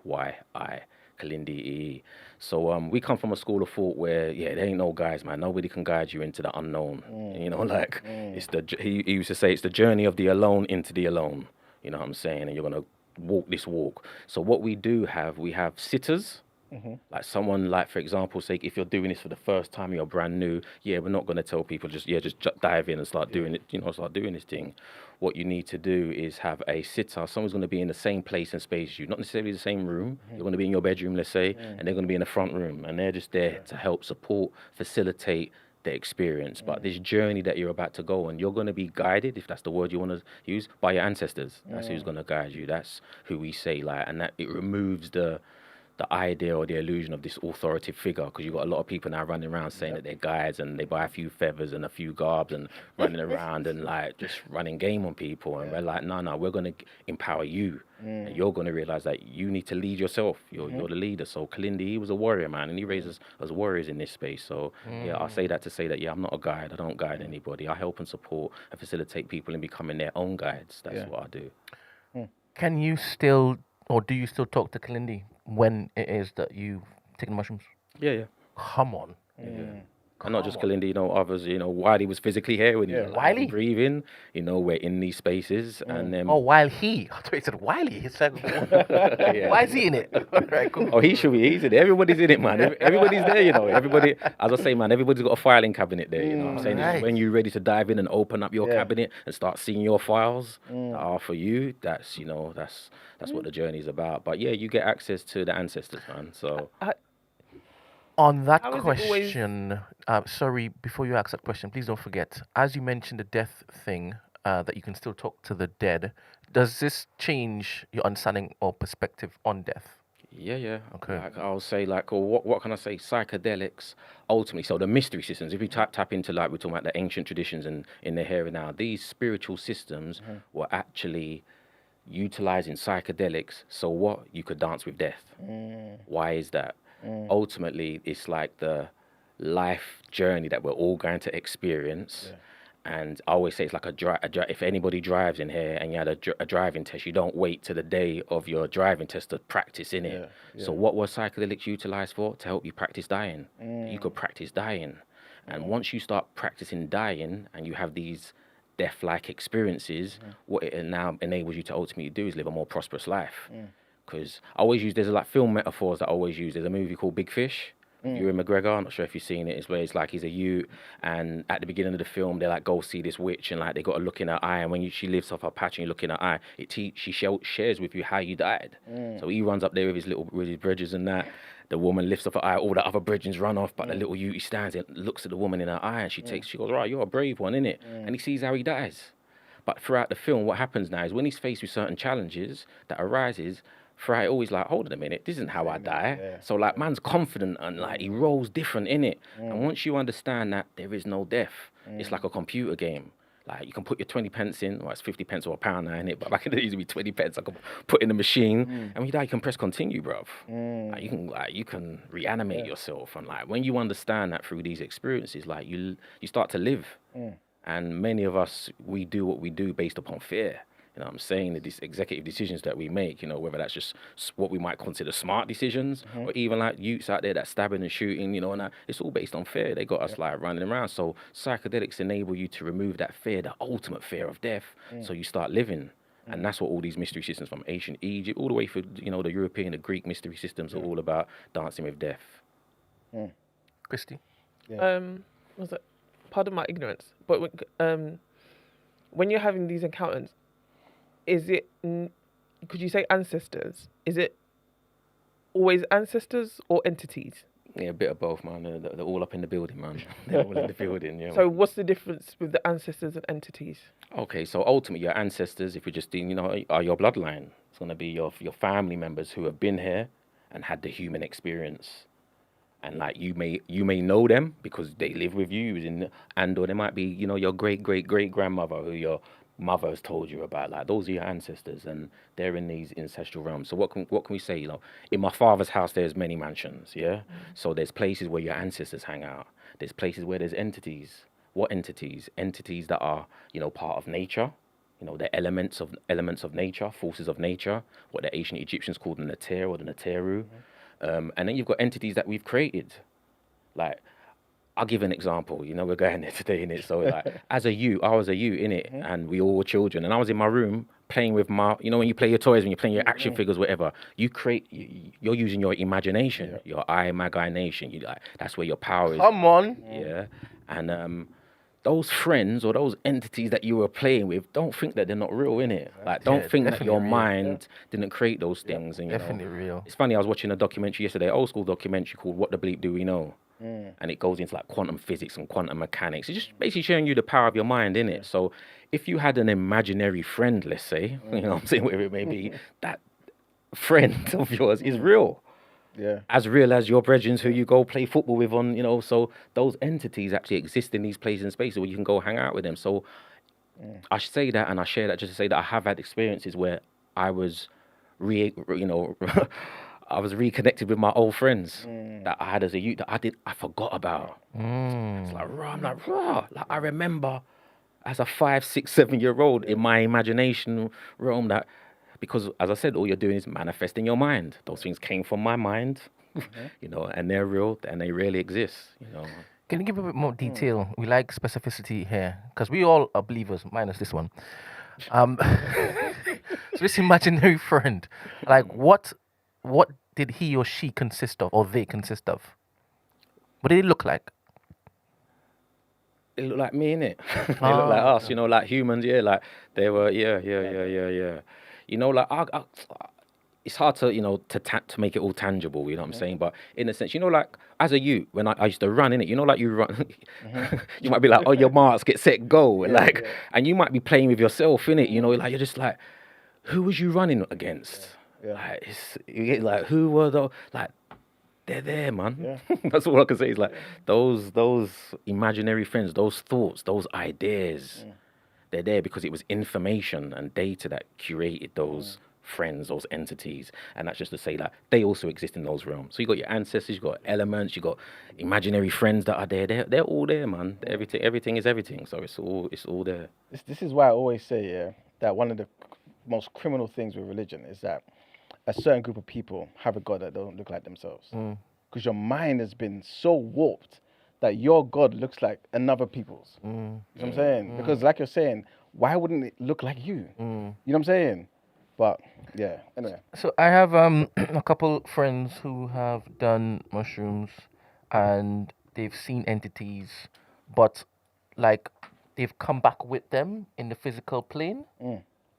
Speaker 4: Kalindi. So we come from a school of thought where there ain't no guys, man. Nobody can guide you into the unknown. It's he used to say it's the journey of the alone into the alone. You know what I'm saying? And you're gonna walk this walk. So what we have sitters. Like someone, like for example, say if you're doing this for the first time, you're brand new. We're not going to tell people just dive in and start doing it. Start doing this thing. What you need to do is have a sitter. Someone's going to be in the same place and space as you, not necessarily the same room. You're going to be in your bedroom, let's say, and they're going to be in the front room, and they're just there to help support, facilitate the experience. But this journey that you're about to go on, you're going to be guided, if that's the word you want to use, by your ancestors. That's who's going to guide you. That's who we say, and that it removes the idea or the illusion of this authoritative figure, because you've got a lot of people now running around saying that they're guides and they buy a few feathers and a few garbs and running around and just running game on people. And we're like, no, we're going to empower you. And you're going to realize that you need to lead yourself. You're the leader. So Kalindi, he was a warrior, man, and he raised us as warriors in this space. So I say that to say that, I'm not a guide. I don't guide anybody. I help and support and facilitate people in becoming their own guides. That's what I do.
Speaker 2: Can you still, or do you still talk to Kalindi when it is that you take the mushrooms?
Speaker 4: Yeah.
Speaker 2: Come on.
Speaker 4: And not just Kalindi, others, Wiley was physically here when he was
Speaker 2: Wiley?
Speaker 4: breathing, we're in these spaces. And then
Speaker 2: I thought you said Wiley. It's like, why is he in it? Right, cool.
Speaker 4: Oh, he's in it. Everybody's in it, man. Everybody's there, Everybody, as I say, man, everybody's got a filing cabinet there, what I'm saying?
Speaker 2: Right.
Speaker 4: When you're ready to dive in and open up your cabinet and start seeing your files that are for you, that's what the journey's about. But you get access to the ancestors, man. So
Speaker 2: on that
Speaker 3: How is it always-
Speaker 2: question, sorry, before you ask that question, please don't forget, as you mentioned the death thing, that you can still talk to the dead, does this change your understanding or perspective on death?
Speaker 4: Yeah.
Speaker 2: Okay.
Speaker 4: Like I'll say, or what can I say? Psychedelics, ultimately. So the mystery systems. If you tap into, we're talking about the ancient traditions and in the here and now, these spiritual systems were actually utilizing psychedelics. So what? You could dance with death. Why is that? Ultimately, it's like the life journey that we're all going to experience. And I always say it's like if anybody drives in here and you had a driving test, you don't wait to the day of your driving test to practice in it. So what were psychedelics utilized for? To help you practice dying. You could practice dying. And once you start practicing dying and you have these death-like experiences, what it now enables you to ultimately do is live a more prosperous life. Because I always use, there's film metaphors that I always use. There's a movie called Big Fish. Ewan McGregor, I'm not sure if you've seen it. It's where it's like he's a youth, and at the beginning of the film, they're like, go see this witch, and they got to look in her eye, and when she lifts off her patch and you look in her eye, she shares with you how you died. So he runs up there with his bridges and that. The woman lifts off her eye, all the other bridges run off, but the little youth, he stands and looks at the woman in her eye, and she goes, right, you're a brave one, innit? And he sees how he dies. But throughout the film, what happens now is when he's faced with certain challenges that arises, Fry always like, hold on a minute, this isn't how I die.
Speaker 1: Yeah.
Speaker 4: So like, man's confident and like he rolls different in it. And once you understand that there is no death, it's like a computer game. Like you can put your 20 pence in, well, it's 50 pence or a pound now in it, but back in the days it'd be 20 pence. I can put in the machine, and when you die, you can press continue, bruv. Like you can reanimate yourself, and like when you understand that through these experiences, like you start to live. And many of us, we do what we do based upon fear. You know what I'm saying? These executive decisions that we make, you know, whether that's just what we might consider smart decisions, or even like youths out there that stabbing and shooting, you know, and it's all based on fear. They got us like running around. So psychedelics enable you to remove that fear, the ultimate fear of death. So you start living. And that's what all these mystery systems from ancient Egypt, all the way for, you know, the European, the Greek mystery systems are all about dancing with death.
Speaker 2: Christy?
Speaker 3: Was it? Pardon my ignorance, but when you're having these encounters, is it, could you say ancestors? Is it always ancestors or entities?
Speaker 4: Yeah, a bit of both, man. They're all up in the building, man. They're all in the building, yeah.
Speaker 3: So what's the difference with the ancestors and entities?
Speaker 4: Okay, so ultimately your ancestors, if you're just doing, you know, are your bloodline. It's going to be your family members who have been here and had the human experience. And like you may know them because they live with you, or they might be, you know, your great grandmother who your mother has told you about. Like those are your ancestors, and they're in these ancestral realms. So what can we say? You know, in my father's house, there's many mansions. Yeah, so there's places where your ancestors hang out. There's places where there's entities. What entities? Entities that are, you know, part of nature. You know, the elements of nature, forces of nature. What the ancient Egyptians called the Neter or the Neteru. And then you've got entities that we've created. Like, I'll give an example. You know, we're going there today, innit? So, like, I was a youth, innit? And we all were children. And I was in my room playing with my, you know, when you play your toys, when you're playing your action figures, whatever, you're using your imagination, your imagination. That's where your power is.
Speaker 2: Come on.
Speaker 4: Yeah. And those friends or those entities that you were playing with, don't think that they're not real, innit? Like, don't think that your mind didn't create those things. And, you
Speaker 2: Definitely
Speaker 4: know,
Speaker 2: real.
Speaker 4: It's funny, I was watching a documentary yesterday, old school documentary called What the Bleep Do We Know? And it goes into like quantum physics and quantum mechanics. It's just basically showing you the power of your mind, innit? So if you had an imaginary friend, let's say, you know what I'm saying, whatever it may be, that friend of yours is real.
Speaker 1: Yeah.
Speaker 4: As real as your brethren who you go play football with on, you know, so those entities actually exist in these places and spaces where you can go hang out with them. So I say that and I share that just to say that I have had experiences where I was, I was reconnected with my old friends that I had as a youth that I forgot about. It's like, like I remember as a 5, 6, 7-year-old in my imagination realm that, because as I said, all you're doing is manifesting your mind. Those things came from my mind, you know, and they're real and they really exist, you know.
Speaker 2: Can you give a bit more detail? We like specificity here because we all are believers, minus this one. So this imaginary friend, like what did he or she consist of, or they consist of? What did it look like?
Speaker 4: They look like me, innit? They look like us, you know, like humans, yeah. Like they were, yeah. You know, like it's hard to, you know, to make it all tangible, you know what I'm saying? But in a sense, you know, like as a youth, when I used to run, innit? You know, like you run, you might be like, oh, your marks, get set, go, and and you might be playing with yourself, innit? You know, like you're just like, who was you running against? Like, who were those? Like, they're there, man. That's all I can say is like those imaginary friends, those thoughts, those ideas. They're there because it was information and data that curated those friends, those entities, and that's just to say that they also exist in those realms. So you got your ancestors, you got elements, you got imaginary friends that are there. They're all there, man. Everything is everything. So it's all there.
Speaker 1: This is why I always say that one of the most criminal things with religion is that a certain group of people have a God that don't look like themselves. Because your mind has been so warped that your God looks like another people's. You know what I'm saying? Because like you're saying, why wouldn't it look like you? You know what I'm saying? But yeah, anyway.
Speaker 2: So I have a couple friends who have done mushrooms and they've seen entities, but like they've come back with them in the physical plane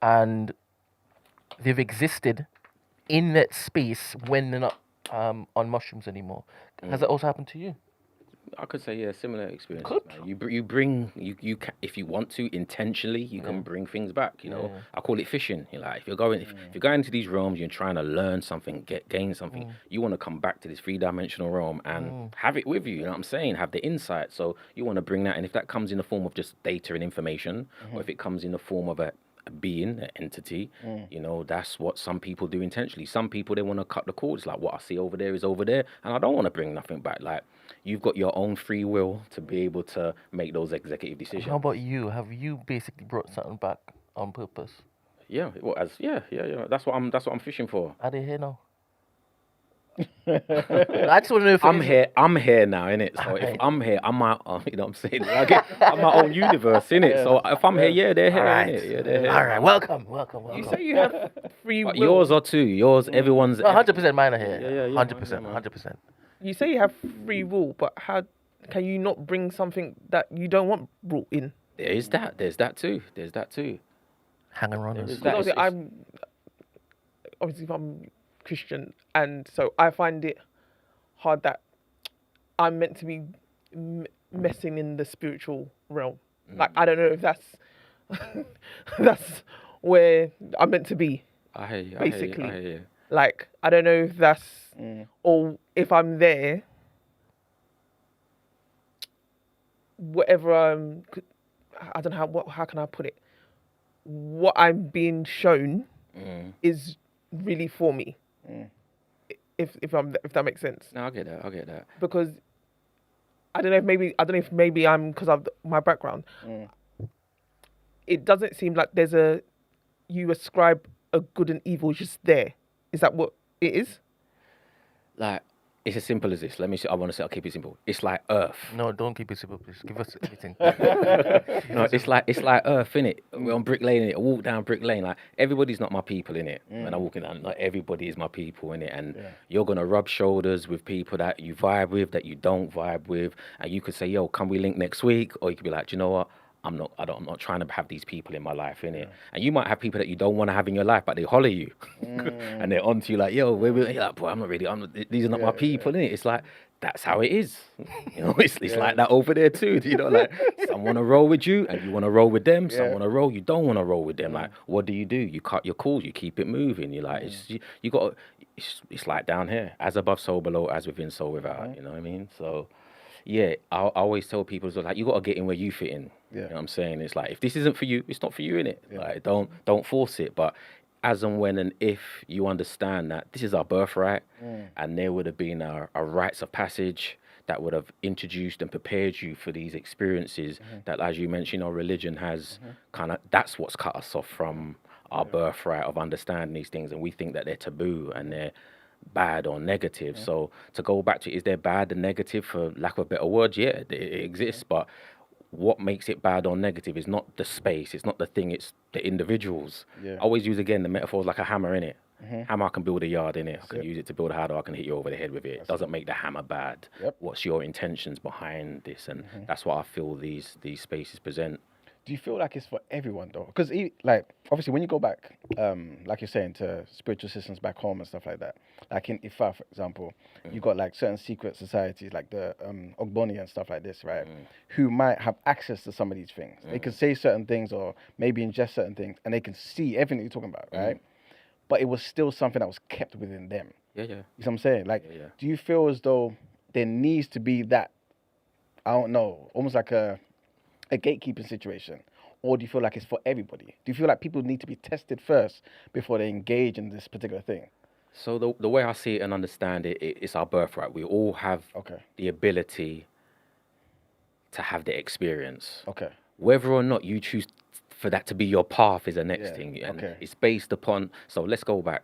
Speaker 2: and they've existed in that space when they're not on mushrooms anymore. Has that also happened to you?
Speaker 4: I could say, yeah, similar experience.
Speaker 2: Could.
Speaker 4: You bring you can, if you want to intentionally, you can bring things back. You know, I call it fishing. You know, like if you're going into these realms, you're trying to learn something, gain something. You want to come back to this 3-dimensional realm and have it with you. You know what I'm saying? Have the insight. So you want to bring that, and if that comes in the form of just data and information, or if it comes in the form of a being, an entity, you know, that's what some people do intentionally. Some people, they want to cut the cords. Like, what I see over there is over there, and I don't want to bring nothing back. Like, you've got your own free will to be able to make those executive decisions.
Speaker 2: How about you? Have you basically brought something back on purpose?
Speaker 4: Yeah, well, yeah. That's what I'm fishing for.
Speaker 2: Are they here now? I just want to know if
Speaker 4: I'm here now, innit? So if I'm here, I'm my, you know what I'm saying? I'm my own universe, innit? So if I'm here, yeah, they're here, innit? Yeah, they're here.
Speaker 2: All right, welcome.
Speaker 3: You say you have free will.
Speaker 4: But yours are too. Yours, everyone's.
Speaker 2: No, 100% mine are here.
Speaker 4: Yeah,
Speaker 2: 100%, 100%.
Speaker 3: You say you have free will, but how can you not bring something that you don't want brought in?
Speaker 4: There's that too.
Speaker 2: Hanging around us.
Speaker 3: Because obviously I'm Christian, and so I find it hard that I'm meant to be messing in the spiritual realm. Like, I don't know if that's where I'm meant to be.
Speaker 4: I hear you.
Speaker 3: Basically.
Speaker 4: I hear you.
Speaker 3: Like, I don't know if that's or if I'm there. Whatever I don't know how can I put it. What I'm being shown is really for me. If that makes sense.
Speaker 4: No, I get that.
Speaker 3: Because I don't know if maybe I'm because of my background. It doesn't seem like you ascribe a good and evil just there. Is that what it is?
Speaker 4: Like, it's as simple as this. I'll keep it simple. It's like Earth.
Speaker 2: No, don't keep it simple, please. Give us everything.
Speaker 4: No, it's like Earth, innit? We're on Brick Lane, innit? I walk down Brick Lane. Like, everybody's not my people, innit? When I'm walking down, like, everybody is my people, innit? And you're gonna rub shoulders with people that you vibe with, that you don't vibe with, and you could say, "Yo, can we link next week?" Or you could be like, "Do you know what? I'm not trying to have these people in my life, innit?" And you might have people that you don't want to have in your life, but they holler you, and they're onto you like, "Yo, you're like, boy, these are not my people, innit?" It's like, that's how it is. You know, it's like that over there too. You know, like, some want to roll with you and you want to roll with them. Some want to roll, you don't want to roll with them. Like, what do? You cut your calls, you keep it moving. You're like, it's like down here, as above, so below, as within, so without. You know what I mean? So, yeah, I always tell people, so like, you got to get in where you fit in. You know what I'm saying? It's like, if this isn't for you, it's not for you, innit? Like, don't force it. But as and when and if you understand that this is our birthright, and there would have been a rites of passage that would have introduced and prepared you for these experiences that, as you mentioned, our religion has that's what's cut us off from our birthright of understanding these things, and we think that they're taboo and they're bad or negative. So to go back to, is there bad and negative, for lack of a better word? Yeah, it exists, but what makes it bad or negative is not the space, it's not the thing, it's the individuals. I always use, again, the metaphor like a hammer, in it. Hammer, I can build a yard in it. I can use it to build a house, or I can hit you over the head with it. It doesn't make the hammer bad. What's your intentions behind this? And that's what I feel these spaces present.
Speaker 1: Do you feel like it's for everyone though? Because like, obviously when you go back, like you're saying, to spiritual systems back home and stuff like that, like in Ifa, for example, you got like certain secret societies like the Ogboni and stuff like this, right? Who might have access to some of these things. They can say certain things or maybe ingest certain things, and they can see everything you're talking about, right? But it was still something that was kept within them. You know what I'm saying? Like, do you feel as though there needs to be that, I don't know, almost like a gatekeeping situation? Or do you feel like it's for everybody? Do you feel like people need to be tested first before they engage in this particular thing?
Speaker 4: So the way I see it and understand it, it's our birthright. We all have the ability to have the experience. Whether or not you choose for that to be your path is the next thing. And it's based upon, so let's go back.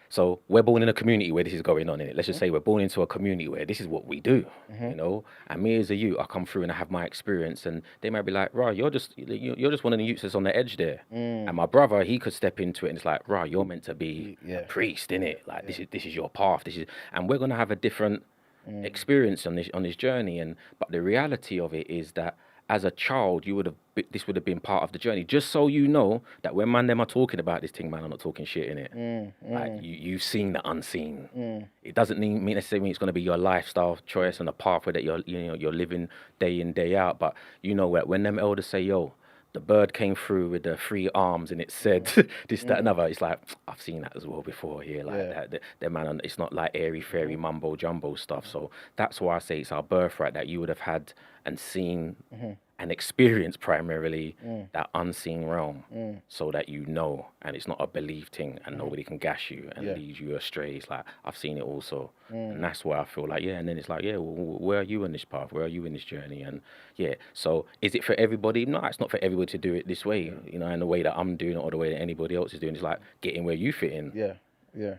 Speaker 4: So we're born in a community where this is going on, in it. Let's just say we're born into a community where this is what we do, you know. And me as a youth, I come through and I have my experience, and they might be like, "Rah, you're just one of the youths that's on the edge there." And my brother, he could step into it, and it's like, "Rah, you're meant to be a priest, innit? Like this is your path. And we're gonna have a different experience on this journey." But the reality of it is that as a child, this would have been part of the journey. Just so you know that when man them are talking about this thing, man, I'm not talking shit in it. Like you've seen the unseen. It doesn't mean necessarily it's going to be your lifestyle choice and the pathway that you're living day in, day out. But you know what? When them elders say, "Yo, the bird came through with the 3 arms and it said this, that, another," it's like, I've seen that as well before here. Like that man, it's not like airy fairy mumbo jumbo stuff. So that's why I say it's our birthright that you would have had and seen and experienced primarily that unseen realm, so that you know, and it's not a belief thing, and nobody can gash you and lead you astray. It's like, I've seen it also, and that's why I feel like, and then it's like, well, where are you in this path? Where are you in this journey? And so is it for everybody? No, it's not for everybody to do it this way, in the way that I'm doing it or the way that anybody else is doing. It's like getting where you fit in.
Speaker 1: Yeah.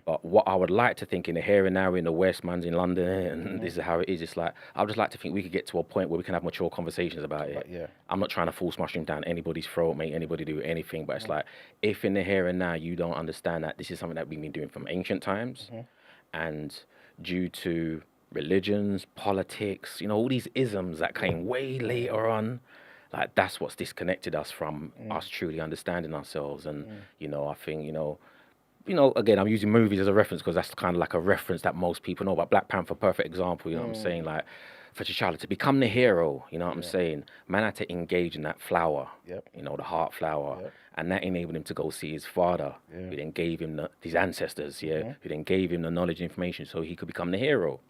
Speaker 4: But what I would like to think in the here and now, in the West, man's in London, and this is how it is. It's like, I would just like to think we could get to a point where we can have mature conversations about it. I'm not trying to force mushroom down anybody's throat, make anybody do anything. But it's like, if in the here and now you don't understand that this is something that we've been doing from ancient times, and due to religions, politics, all these isms that came way later on, like that's what's disconnected us from us truly understanding ourselves. And I think again, I'm using movies as a reference because that's kind of like a reference that most people know. But Black Panther, perfect example. You know what I'm saying? Like, for T'Challa to become the hero, you know what I'm saying? Man had to engage in that flower, the heart flower, and that enabled him to go see his father, who then gave him his ancestors, who then gave him the knowledge and information so he could become the hero.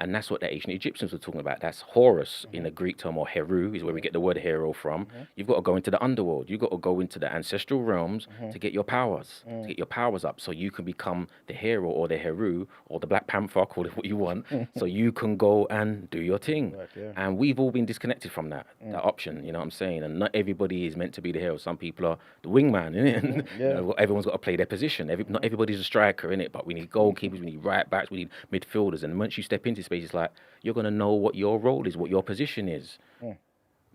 Speaker 4: And that's what the ancient Egyptians were talking about. That's Horus in the Greek term, or Heru is where we get the word hero from. You've got to go into the underworld. You've got to go into the ancestral realms to get your powers, to get your powers up, so you can become the hero or the Heru or the Black Panther, call it what you want, so you can go and do your thing. And we've all been disconnected from that option, you know what I'm saying? And not everybody is meant to be the hero. Some people are the wingman, innit? Everyone's got to play their position. Not everybody's a striker, innit? But we need goalkeepers, we need right backs, we need midfielders. And once you step into space, it's like you're going to know what your role is, what your position is.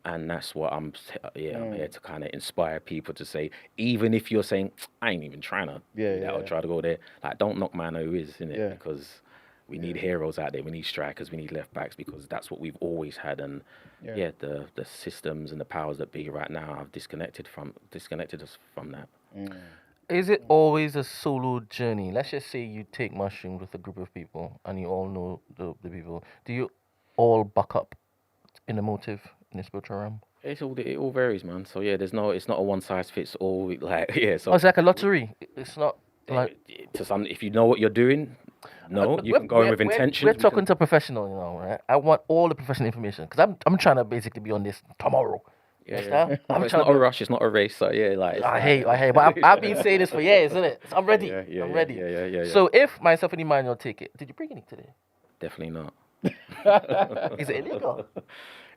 Speaker 4: And that's what I'm here to kind of inspire people to say, even if you're saying, I ain't even trying to do that or try to go there, like, don't knock man who is, innit? Because we need heroes out there, we need strikers, we need left backs, because that's what we've always had. And the systems and the powers that be right now have disconnected us from that.
Speaker 2: Is it always a solo journey? Let's just say you take mushrooms with a group of people and you all know the people. Do you all buck up in a motive in the spiritual realm?
Speaker 4: It all varies, man. So it's not a one size fits all. Like so
Speaker 2: it's like a lottery. It's not like
Speaker 4: if you know what you're doing. No, you can go in with intention.
Speaker 2: We're talking to a professional, right? I want all the professional information because I'm trying to basically be on this tomorrow.
Speaker 4: It's not a rush. It's not a race. So
Speaker 2: I hate. But I've been saying this for years, isn't it? So I'm ready. I'm ready.
Speaker 4: Yeah.
Speaker 2: So if myself and Emmanuel take it, did you bring any today?
Speaker 4: Definitely not.
Speaker 2: Is it illegal?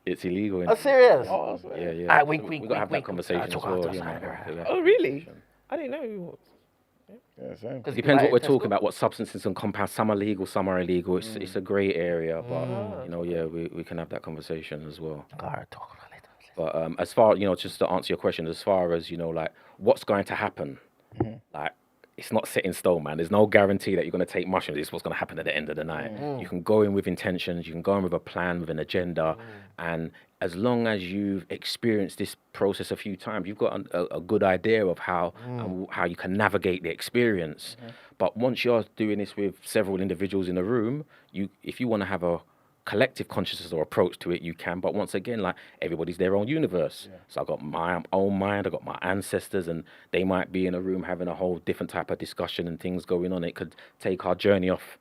Speaker 4: It's illegal.
Speaker 2: Oh, serious?
Speaker 4: Oh, yeah.
Speaker 2: Wink.
Speaker 4: We got to have that conversation as well.
Speaker 3: Oh, really? I didn't know.
Speaker 4: It depends what we're talking about, what substances and compounds. Some are legal, some are illegal. It's a grey area, but we can have that conversation as well. But as far just to answer your question, as far as like what's going to happen, like it's not set in stone, man. There's no guarantee that you're going to take mushrooms. This is what's going to happen at the end of the night. You can go in with intentions, you can go in with a plan, with an agenda, and as long as you've experienced this process a few times, you've got a good idea of how you can navigate the experience. But once you're doing this with several individuals in a room, if you want to have a collective consciousness or approach to it, you can. But once again, like, everybody's their own universe. So I've got my own mind, I've got my ancestors, and they might be in a room having a whole different type of discussion and things going on. It could take our journey off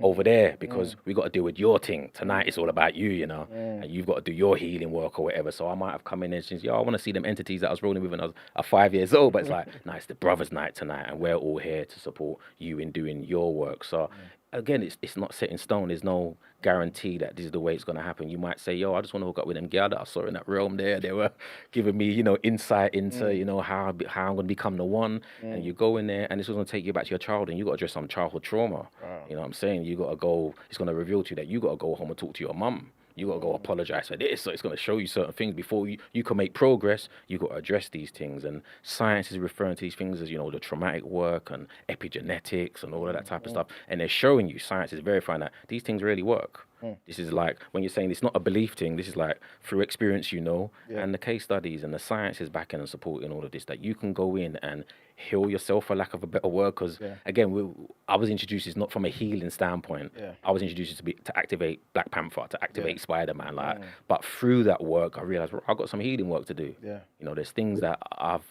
Speaker 4: over there because we got to deal with your thing. Tonight it's all about you, and you've got to do your healing work or whatever. So I might have come in and said, I want to see them entities that I was rolling with when I was 5 years old. But it's like, no, it's the brothers' night tonight, and we're all here to support you in doing your work. So again, it's not set in stone. There's no guarantee that this is the way it's going to happen. You might say, I just want to hook up with them girl that I saw in that realm there. They were giving me, insight into, how I'm going to become the one. And you go in there, and this is going to take you back to your childhood, and you got to address some childhood trauma. You know what I'm saying? You got to go. It's going to reveal to you that you got to go home and talk to your mum. You got to go apologize for this. So it's going to show you certain things before you can make progress. You got to address these things. And science is referring to these things as, the traumatic work and epigenetics and all of that type of stuff. And they're showing you, science is verifying that these things really work. This is like when you're saying it's not a belief thing. This is like through experience, and the case studies and the science is backing and supporting all of this. That you can go in and heal yourself, for lack of a better word. Because again, I was introduced is not from a healing standpoint. I was introduced to activate Black Panther, to activate Spider-Man. But through that work, I realized I've got some healing work to do. There's things that I've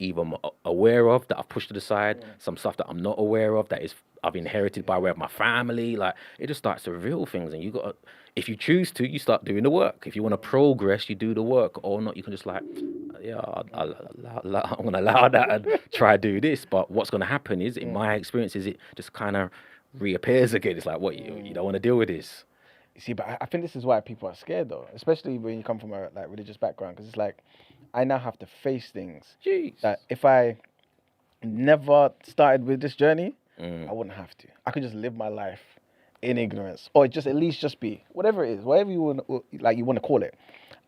Speaker 4: either aware of that I've pushed to the side, some stuff that I'm not aware of that is I've inherited by way of my family. Like it just starts to reveal things, and you got, if you choose to, you start doing the work. If you want to progress, you do the work, or not, you can just like, I'm gonna allow that and try to do this. But what's gonna happen is, in my experience, is it just kind of reappears again. It's like, what you don't want to deal with this.
Speaker 1: You see, but I think this is why people are scared, though, especially when you come from a like religious background, because it's like I now have to face things.
Speaker 4: Jeez.
Speaker 1: That if I never started with this journey, I wouldn't have to. I could just live my life in ignorance, or just at least just be whatever it is, whatever you want to call it.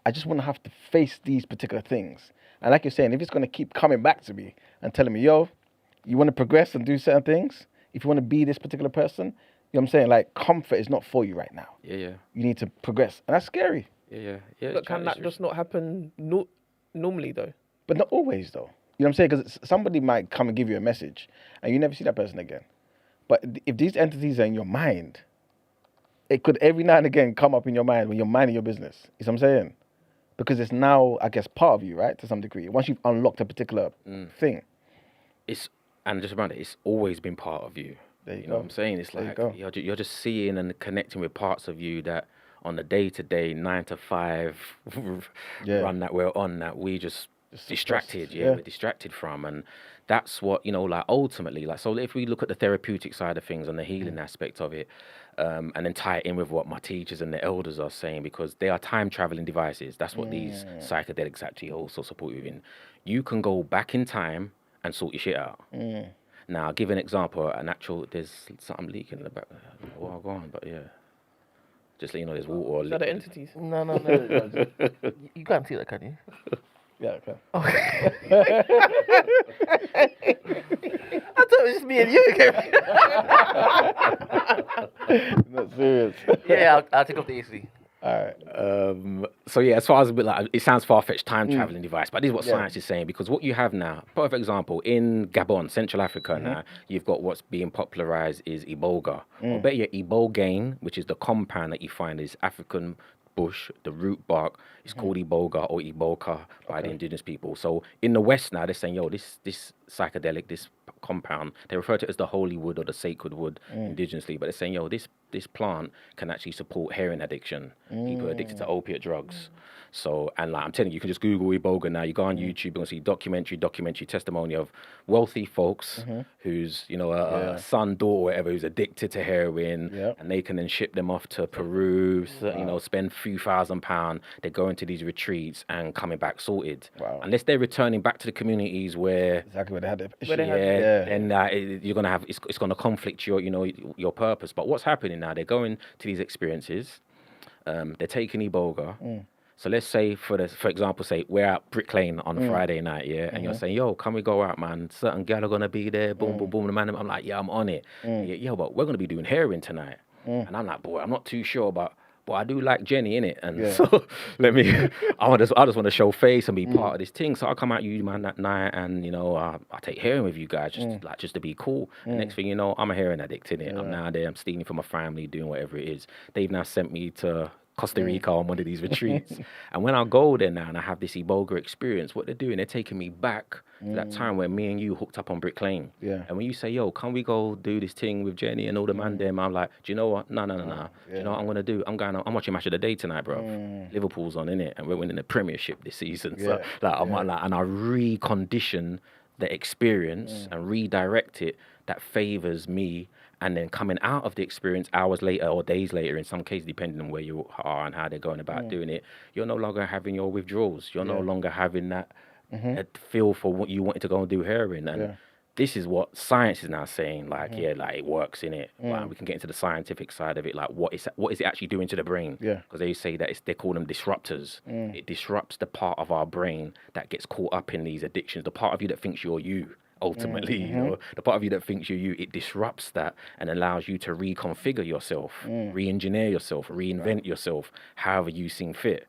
Speaker 1: I just want to have to face these particular things. And like you're saying, if it's going to keep coming back to me and telling me, yo, you want to progress and do certain things, if you want to be this particular person, you know what I'm saying? Like, comfort is not for you right now.
Speaker 4: Yeah.
Speaker 1: You need to progress. And that's scary.
Speaker 4: Yeah.
Speaker 3: But can that just not happen normally, though?
Speaker 1: But not always, though. You know what I'm saying? Because somebody might come and give you a message and you never see that person again. But if these entities are in your mind, it could every now and again come up in your mind when you're minding your business. You know what I'm saying? Because it's now, I guess, part of you, right? To some degree. Once you've unlocked a particular thing.
Speaker 4: And just around it, it's always been part of you.
Speaker 1: There you
Speaker 4: know
Speaker 1: go.
Speaker 4: what I'm saying? It's
Speaker 1: There you
Speaker 4: like
Speaker 1: go.
Speaker 4: you're just seeing and connecting with parts of you that on the day-to-day 9 to 5 run that we're on, that we just distracted. We're distracted from. And that's what, like ultimately, like, so if we look at the therapeutic side of things and the healing aspect of it, and then tie it in with what my teachers and the elders are saying, because they are time traveling devices. That's what these psychedelics actually also support you in. You can go back in time and sort your shit out. Now, I'll give an example. There's something leaking in the back. Well, I'll go on, but yeah. Just let you know there's water or
Speaker 3: Is that the
Speaker 4: liquid.
Speaker 3: entities?
Speaker 2: No. You can't see that, can you?
Speaker 1: Yeah, okay.
Speaker 2: I thought it was just me and you.
Speaker 1: Not serious.
Speaker 2: Yeah, I'll take off the AC.
Speaker 1: All right.
Speaker 4: So yeah, as far as a bit like, it sounds far-fetched time traveling device, but this is what science is saying, because what you have now, perfect example, in Gabon, Central Africa now, you've got what's being popularized is Iboga. Or better yet, Ibogaine, which is the compound that you find is African bush, the root bark, is called Iboga or Iboka by the indigenous people. So in the West now, they're saying, yo, this psychedelic, this compound, they refer to it as the holy wood or the sacred wood indigenously, but they're saying, yo, this plant can actually support heroin addiction, people addicted to opiate drugs. So, and like I'm telling you, you can just Google Iboga now. You go on YouTube, you're gonna see documentary testimony of wealthy folks who's, a son, daughter, whatever, who's addicted to heroin, and they can then ship them off to Peru, spend a few £1,000. They go into these retreats and coming back sorted. Unless they're returning back to the communities where
Speaker 1: Exactly where they had the issue.
Speaker 4: then you're gonna have it's gonna conflict your purpose. But what's happening now? They're going to these experiences. They're taking Iboga. So let's say, for example, say we're at Brick Lane on Friday night, and you're saying, yo, can we go out, man? Certain gal are gonna be there. Boom, boom, boom. The man, I'm like, yeah, I'm on it. Yeah, but we're gonna be doing heroin tonight. And I'm like, boy, I'm not too sure, but I do like Jenny, innit? And so I just want to show face and be part of this thing. So I'll come out you, man, that night, and I take heroin with you guys just to be cool. The next thing you know, I'm a heroin addict, innit? I'm now there, I'm stealing from my family, doing whatever it is. They've now sent me to Costa Rica on one of these retreats. And when I go there now and I have this Iboga experience, what they're doing, they're taking me back to that time where me and you hooked up on Brick Lane. And when you say, yo, can we go do this thing with Jenny and all the man there, I'm like, do you know what? No. Do you know what I'm going to do? I'm watching Match of the Day tonight, bro. Liverpool's on, innit? And we're winning the Premiership this season. So and I recondition the experience and redirect it that favors me. And then coming out of the experience hours later or days later, in some cases, depending on where you are and how they're going about doing it, you're no longer having your withdrawals. You're no longer having that feel for what you wanted to go and do heroin. And this is what science is now saying, like, like it works in it. Like, we can get into the scientific side of it, like what is it actually doing to the brain? Because they say that they call them disruptors. It disrupts the part of our brain that gets caught up in these addictions, the part of you that thinks you're you. ultimately. You know, the part of you that thinks you're you, it disrupts that and allows you to reconfigure yourself, re-engineer yourself, reinvent yourself, however you seem fit.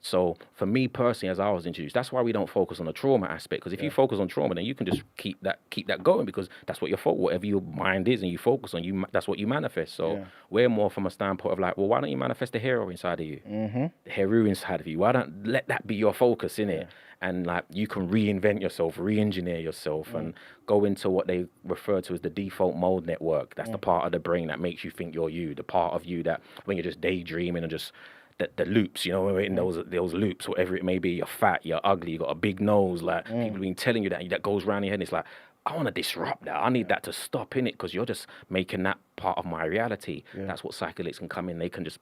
Speaker 4: So for me personally, as I was introduced, that's why we don't focus on the trauma aspect. Because if you focus on trauma, then you can just keep that going, because that's what whatever your mind is and you focus on, that's what you manifest. So we're more from a standpoint of like, well, why don't you manifest the hero inside of you, the hero inside of you? Why don't let that be your focus in it? And like you can reinvent yourself, re-engineer yourself, and go into what they refer to as the default mode network. That's the part of the brain that makes you think you're you, the part of you that when you're just daydreaming and just the loops, you know, when we're in those loops, whatever it may be, you're fat, you're ugly, you got a big nose, like people have been telling you that goes around your head, and it's like, I want to disrupt that. I need that to stop in it, because you're just making that part of my reality. That's what psychedelics can come in. They can just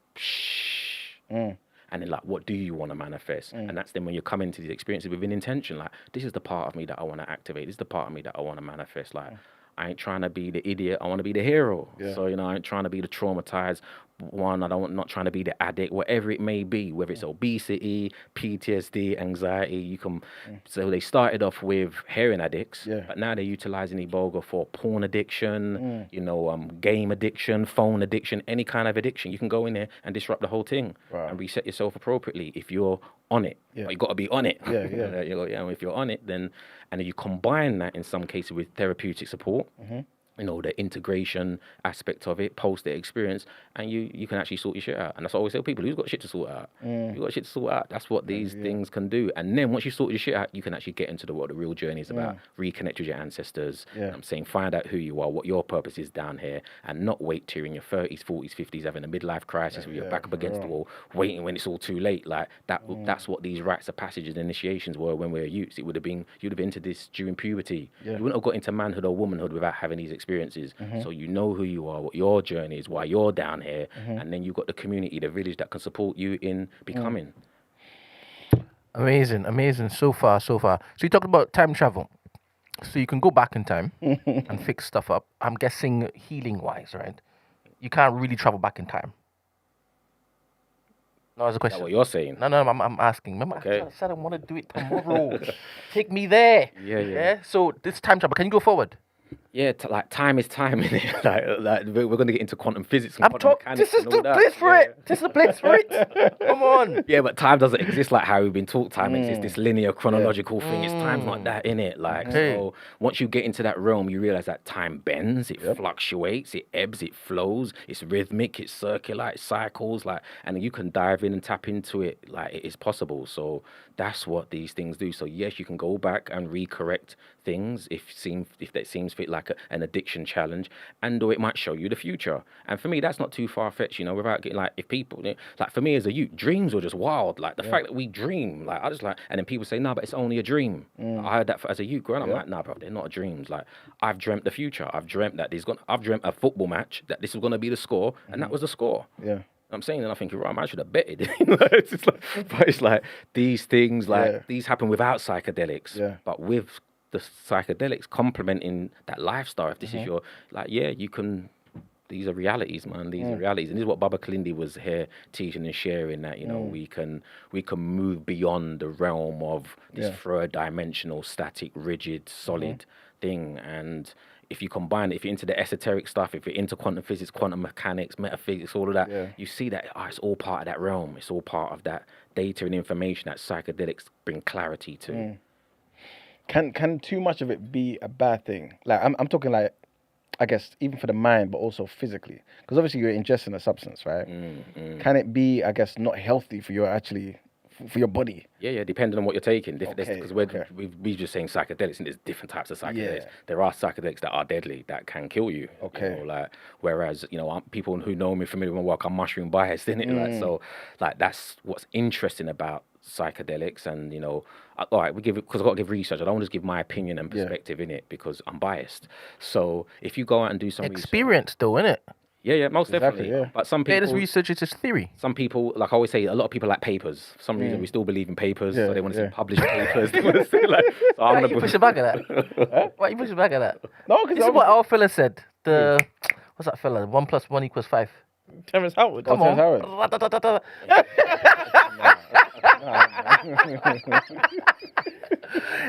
Speaker 4: and then like, what do you want to manifest? And that's then when you come into these experiences with an intention, like, this is the part of me that I want to activate. This is the part of me that I want to manifest. Like, I ain't trying to be the idiot. I want to be the hero. So, you know, I ain't trying to be the traumatized one. Not trying to be the addict, whatever it may be, whether it's obesity, PTSD, anxiety. You can. So they started off with heroin addicts, but now they're utilizing Iboga for porn addiction, you know, game addiction, phone addiction, any kind of addiction. You can go in there and disrupt the whole thing and reset yourself appropriately if you're on it. But you got to be on it. If you're on it, then you combine that in some cases with therapeutic support. You know, the integration aspect of it, post the experience, and you can actually sort your shit out. And that's what I always tell people, who's got shit to sort out? You've got shit to sort out. That's what these things can do. And then once you sort your shit out, you can actually get into what the real journey is about. Reconnect with your ancestors. I'm saying, find out who you are, what your purpose is down here, and not wait till you're in your 30s, 40s, 50s, having a midlife crisis with your back up against the wall, waiting when it's all too late. Like that. That's what these rites of passage and initiations were when we were youths. It would have been, you'd have been into this during puberty. You wouldn't have got into manhood or womanhood without having these experiences. So you know who you are, what your journey is, why you're down here, and then you've got the community, the village that can support you in becoming.
Speaker 2: Amazing. So far. So you talked about time travel. So you can go back in time and fix stuff up. I'm guessing healing-wise, right? You can't really travel back in time. No, that's a question.
Speaker 4: Is that what you're saying?
Speaker 2: No, I'm asking. Remember, I said I want to do it tomorrow. Take me there. Yeah. So this time travel, can you go forward?
Speaker 4: Yeah, like time is time, innit? like we're going to get into quantum physics and quantum mechanics.
Speaker 2: This is the place for it. This is the place for it. Come on.
Speaker 4: Yeah, but time doesn't exist like how we've been taught. Time exists, this linear chronological thing. It's time's not that, innit? Like, so once you get into that realm, you realize that time bends, it fluctuates, it ebbs, it flows, it's rhythmic, it's circular, it cycles, like, and you can dive in and tap into it like it is possible. So that's what these things do. So yes, you can go back and recorrect things if that seems fit like an addiction challenge, and or it might show you the future. And for me, that's not too far-fetched, you know, without getting like, if people, like for me as a youth, dreams were just wild. Like the fact that we dream, like I just like, and then people say, no, but it's only a dream. I heard that as a youth growing up, I'm like, nah, bro, they're not dreams. Like I've dreamt the future. I've dreamt that I've dreamt a football match, that this was going to be the score, and that was the score. I'm saying, and I think, right, I should have betted. But it's like these things, like these happen without psychedelics, but with the psychedelics complementing that lifestyle. If this is your, like, you can. These are realities, man. These are realities, and this is what Baba Kalindi was here teaching and sharing. That you know we can move beyond the realm of this third-dimensional, static, rigid, solid thing, and if you combine it, if you're into the esoteric stuff, if you're into quantum physics, quantum mechanics, metaphysics, all of that, you see that it's all part of that realm. It's all part of that data and information that psychedelics bring clarity to.
Speaker 1: Can too much of it be a bad thing? Like I'm talking like, I guess even for the mind, but also physically, because obviously you're ingesting a substance, right? Can it be, I guess, not healthy for your for your body? Yeah,
Speaker 4: depending on what you're taking. Because we're just saying psychedelics, and there's different types of psychedelics. There are psychedelics that are deadly, that can kill you. You know, like, whereas, you know, people who know me, familiar with my work, I'm mushroom biased, isn't it? Like, so, like, that's what's interesting about psychedelics. And, you know, all right, because I've got to give research. I don't want to just give my opinion and perspective in it, because I'm biased. So if you go out and do some
Speaker 2: experience,
Speaker 4: research,
Speaker 2: though, innit?
Speaker 4: Yeah, most definitely. Yeah. But some people...
Speaker 2: There's research, it's just theory.
Speaker 4: Some people, like I always say, a lot of people like papers. For some reason, we still believe in papers, so they want to see published papers. They want to see, like... So
Speaker 2: Why are you pushing back at that? Why are you pushing back at that? No, because this is what our fella said. What's that fella? 1 + 1 = 5.
Speaker 3: Terrence Howard.
Speaker 2: Come on.
Speaker 1: Howard.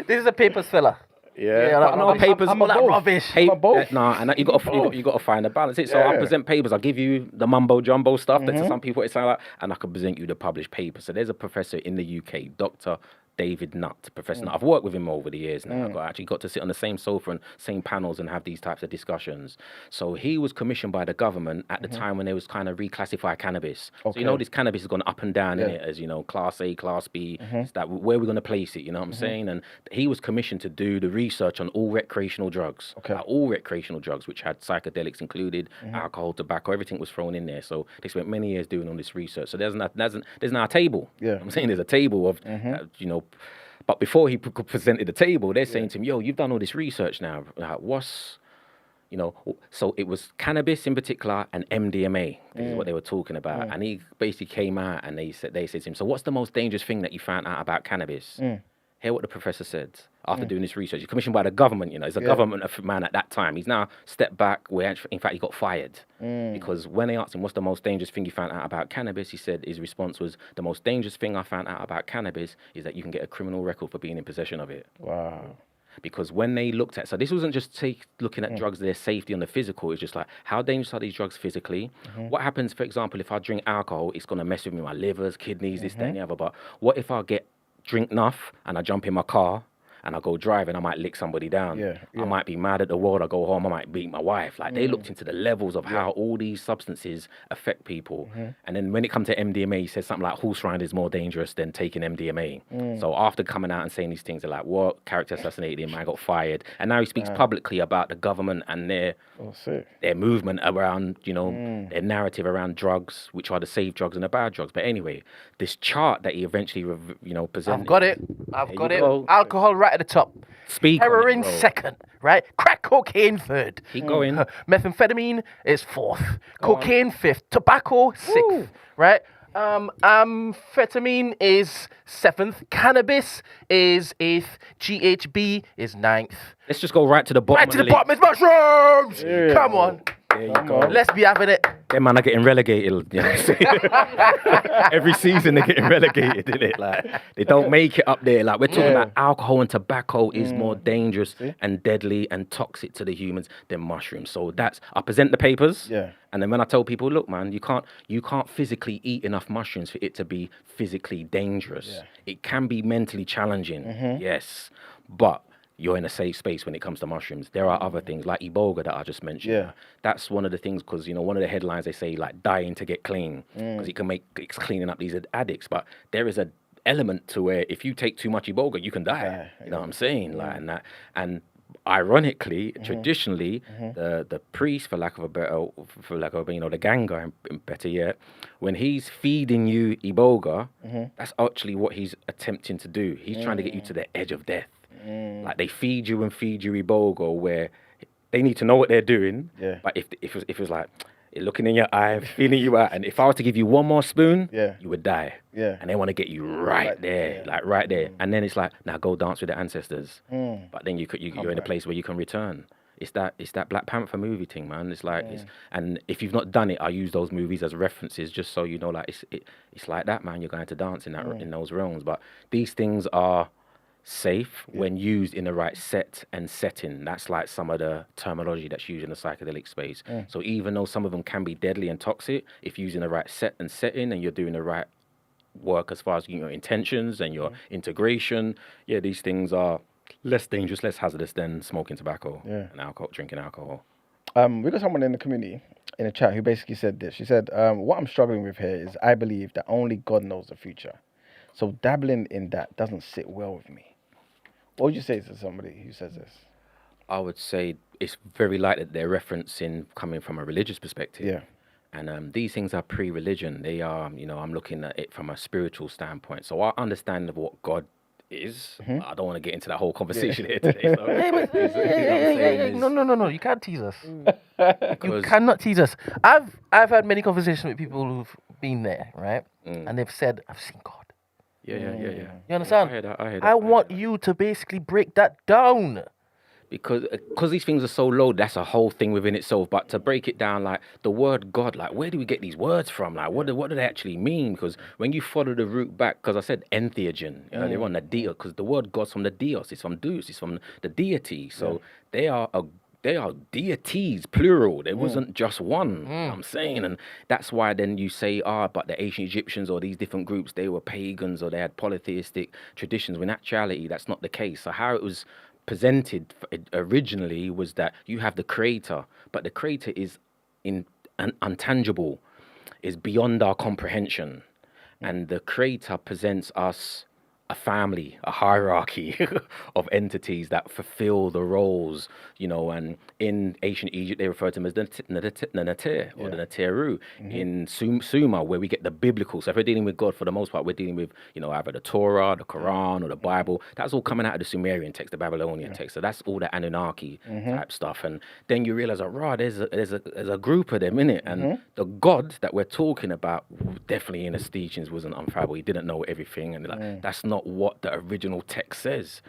Speaker 2: This is a papers fella.
Speaker 1: Yeah.
Speaker 2: like,
Speaker 4: no, papers.
Speaker 2: I'm all that
Speaker 1: both.
Speaker 2: rubbish.
Speaker 1: I'm a both.
Speaker 4: You got to find the balance. So
Speaker 1: Yeah.
Speaker 4: I present papers. I give you the mumbo jumbo stuff that to some people it sounds like, and I can present you the published paper. So there's a professor in the UK, Dr. David Nutt, professor. I've worked with him over the years now. I actually got to sit on the same sofa and same panels and have these types of discussions. So he was commissioned by the government at the time when they was kind of reclassify cannabis. So this cannabis has gone up and down in it as class A, class B. It's that where we're going to place it. You know what I'm saying? And he was commissioned to do the research on all recreational drugs. All recreational drugs, which had psychedelics included, alcohol, tobacco, everything was thrown in there. So they spent many years doing all this research. So there's now a table.
Speaker 1: Yeah.
Speaker 4: I'm saying there's a table of but before he presented the table, they're saying to him, yo, you've done all this research now. Like, so it was cannabis in particular and MDMA. This is what they were talking about. And he basically came out and they said to him, so what's the most dangerous thing that you found out about cannabis? Hear what the professor said after doing this research. He's commissioned by the government, he's a government man at that time. He's now stepped back where, in fact, he got fired. Because when they asked him, what's the most dangerous thing you found out about cannabis? He said his response was, the most dangerous thing I found out about cannabis is that you can get a criminal record for being in possession of it.
Speaker 1: Wow.
Speaker 4: Because when they looked at, so this wasn't just looking at drugs, their safety on the physical, it's just like, how dangerous are these drugs physically? What happens, for example, if I drink alcohol, it's going to mess with me, my livers, kidneys, this, that, and the other. But what if I drink enough and I jump in my car and I go driving, I might lick somebody down. I might be mad at the world, I go home, I might beat my wife. Like they looked into the levels of how all these substances affect people. And then when it comes to MDMA, he says something like horse riding is more dangerous than taking MDMA. So after coming out and saying these things, they're like, what? Character assassinated him, I got fired. And now he speaks publicly about the government and their movement around, their narrative around drugs, which are the safe drugs and the bad drugs. But anyway, this chart that he eventually, presented.
Speaker 2: I've got it. Alcohol right at the top.
Speaker 4: Speak.
Speaker 2: Heroin second, right? Crack cocaine third.
Speaker 4: Keep going.
Speaker 2: Methamphetamine is fourth. Cocaine fifth. Tobacco sixth, right? Amphetamine is seventh. Cannabis is eighth. GHB is ninth.
Speaker 4: Let's just go right to the bottom.
Speaker 2: Right to the bottom. It's mushrooms.
Speaker 1: Yeah.
Speaker 2: Come on.
Speaker 4: There you go.
Speaker 2: Let's be having it.
Speaker 4: Them man are getting relegated. You know what I'm saying? Every season they're getting relegated, isn't it? Like they don't make it up there. Like we're talking about alcohol and tobacco is more dangerous and deadly and toxic to the humans than mushrooms. So I present the papers.
Speaker 1: Yeah.
Speaker 4: And then when I tell people, look, man, you can't physically eat enough mushrooms for it to be physically dangerous. Yeah. It can be mentally challenging, yes, but you're in a safe space when it comes to mushrooms. There are other things like Iboga that I just mentioned.
Speaker 1: Yeah.
Speaker 4: That's one of the things because, one of the headlines they say like dying to get clean because it's cleaning up these addicts. But there is an element to where if you take too much Iboga, you can die. You know what I'm saying? Like and that. And ironically, traditionally, the priest, for lack of a better, the gang guy, better yet, when he's feeding you Iboga, that's actually what he's attempting to do. He's trying to get you to the edge of death. Like they feed you Iboga where they need to know what they're doing. Yeah. But if it was like looking in your eye, feeling you out, and if I was to give you one more spoon, you would die. Yeah. And they want to get you right there, like right there. And then it's like, now go dance with the ancestors. But then you're in a place where you can return. It's that Black Panther movie thing, man. It's like, and if you've not done it, I use those movies as references just so you know, like it's like that, man. You're going to dance in in those realms. But these things are safe when used in the right set and setting. That's like some of the terminology that's used in the psychedelic space. So even though some of them can be deadly and toxic, if used in the right set and setting and you're doing the right work as far as your intentions and your integration, these things are less dangerous, less hazardous than smoking tobacco and alcohol, drinking alcohol.
Speaker 1: We got someone in the community, in the chat, who basically said this. She said, what I'm struggling with here is I believe that only God knows the future. So dabbling in that doesn't sit well with me. What would you say to somebody who says this?
Speaker 4: I would say it's very likely that they're referencing coming from a religious perspective. Yeah. And these things are pre-religion. They are, I'm looking at it from a spiritual standpoint. So our understanding of what God is, I don't want to get into that whole conversation here today. So,
Speaker 2: No. You can't tease us. You cannot tease us. I've had many conversations with people who've been there, right? And they've said, I've seen God.
Speaker 4: Yeah.
Speaker 2: You understand?
Speaker 4: I hear that.
Speaker 2: I want you to basically break that down.
Speaker 4: because these things are so low, that's a whole thing within itself. But to break it down, like the word God, like where do we get these words from? Like what do they actually mean? Because when you follow the root back, because I said entheogen earlier on, the dia, because the word God's from the dios, it's from deus, it's from the deity. So they are deities, plural. There wasn't just one. You know what I'm saying, and that's why then you say, but the ancient Egyptians or these different groups, they were pagans or they had polytheistic traditions. When in actuality, that's not the case. So how it was presented originally was that you have the creator, but the creator is untangible, is beyond our comprehension, and the creator presents us a family, a hierarchy of entities that fulfill the roles, and in ancient Egypt, they refer to them as the Natir or the Natiru. In Sumer, where we get the biblical. So if we're dealing with God, for the most part, we're dealing with, either the Torah, the Quran, or the Bible. That's all coming out of the Sumerian text, the Babylonian text. So that's all the Anunnaki type stuff. And then you realize, there's a group of them in it. And the God that we're talking about, definitely in his teachings, wasn't unfathomable. He didn't know everything. And that's not what the original text says.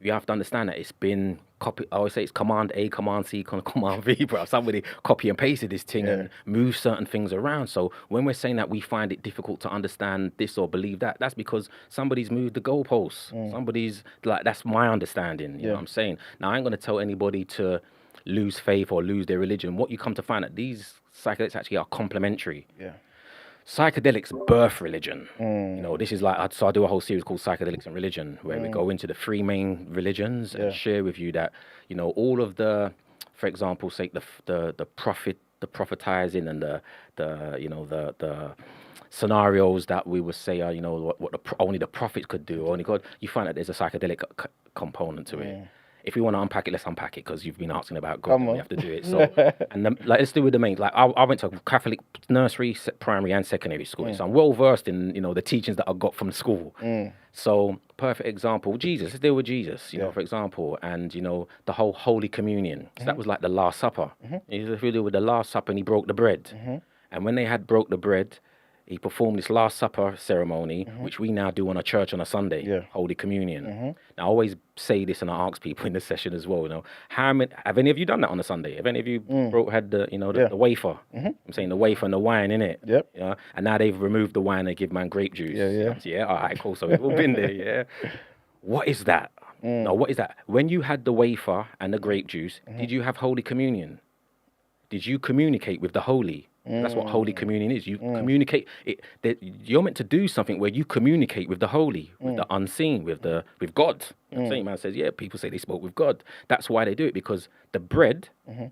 Speaker 4: You have to understand that it's been copied. I always say it's command A, command C, command V, bro. Somebody copy and pasted this thing and move certain things around. So when we're saying that we find it difficult to understand this or believe that, that's because somebody's moved the goalposts. Somebody's that's my understanding. You know what I'm saying? Now I ain't gonna tell anybody to lose faith or lose their religion. What you come to find out, these psychedelics actually are complementary. Psychedelics birth religion. This is I do a whole series called Psychedelics and Religion, where we go into the three main religions and share with you that, all of the, for example, say the prophetizing and the scenarios that we would say are, what only the prophets could do, or only God, you find that there's a psychedelic component to it. If we want to unpack it, let's unpack it, because you've been asking about God, and we have to do it. So, and let's do with the main. I went to Catholic nursery, primary, and secondary school, so I'm well versed in the teachings that I got from school. So, perfect example, Jesus. Let's deal with Jesus, for example, and the whole Holy Communion. So that was like the Last Supper. If we deal with the Last Supper, and he broke the bread, and when they had broke the bread, he performed this Last Supper ceremony, which we now do on a church on a Sunday, Holy Communion. Now, I always say this, and I ask people in the session as well, have any of you done that on a Sunday? Have any of you had the wafer? I'm saying the wafer and the wine in it. And now they've removed the wine and give man grape juice. All right, cool. So we've all been there, What is that? No, what is that? When you had the wafer and the grape juice, did you have Holy Communion? Did you communicate with the holy? That's what Holy Communion is. You communicate. You're meant to do something where you communicate with the holy, with the unseen, with God. I'm saying, man says, people say they spoke with God. That's why they do it, because the bread,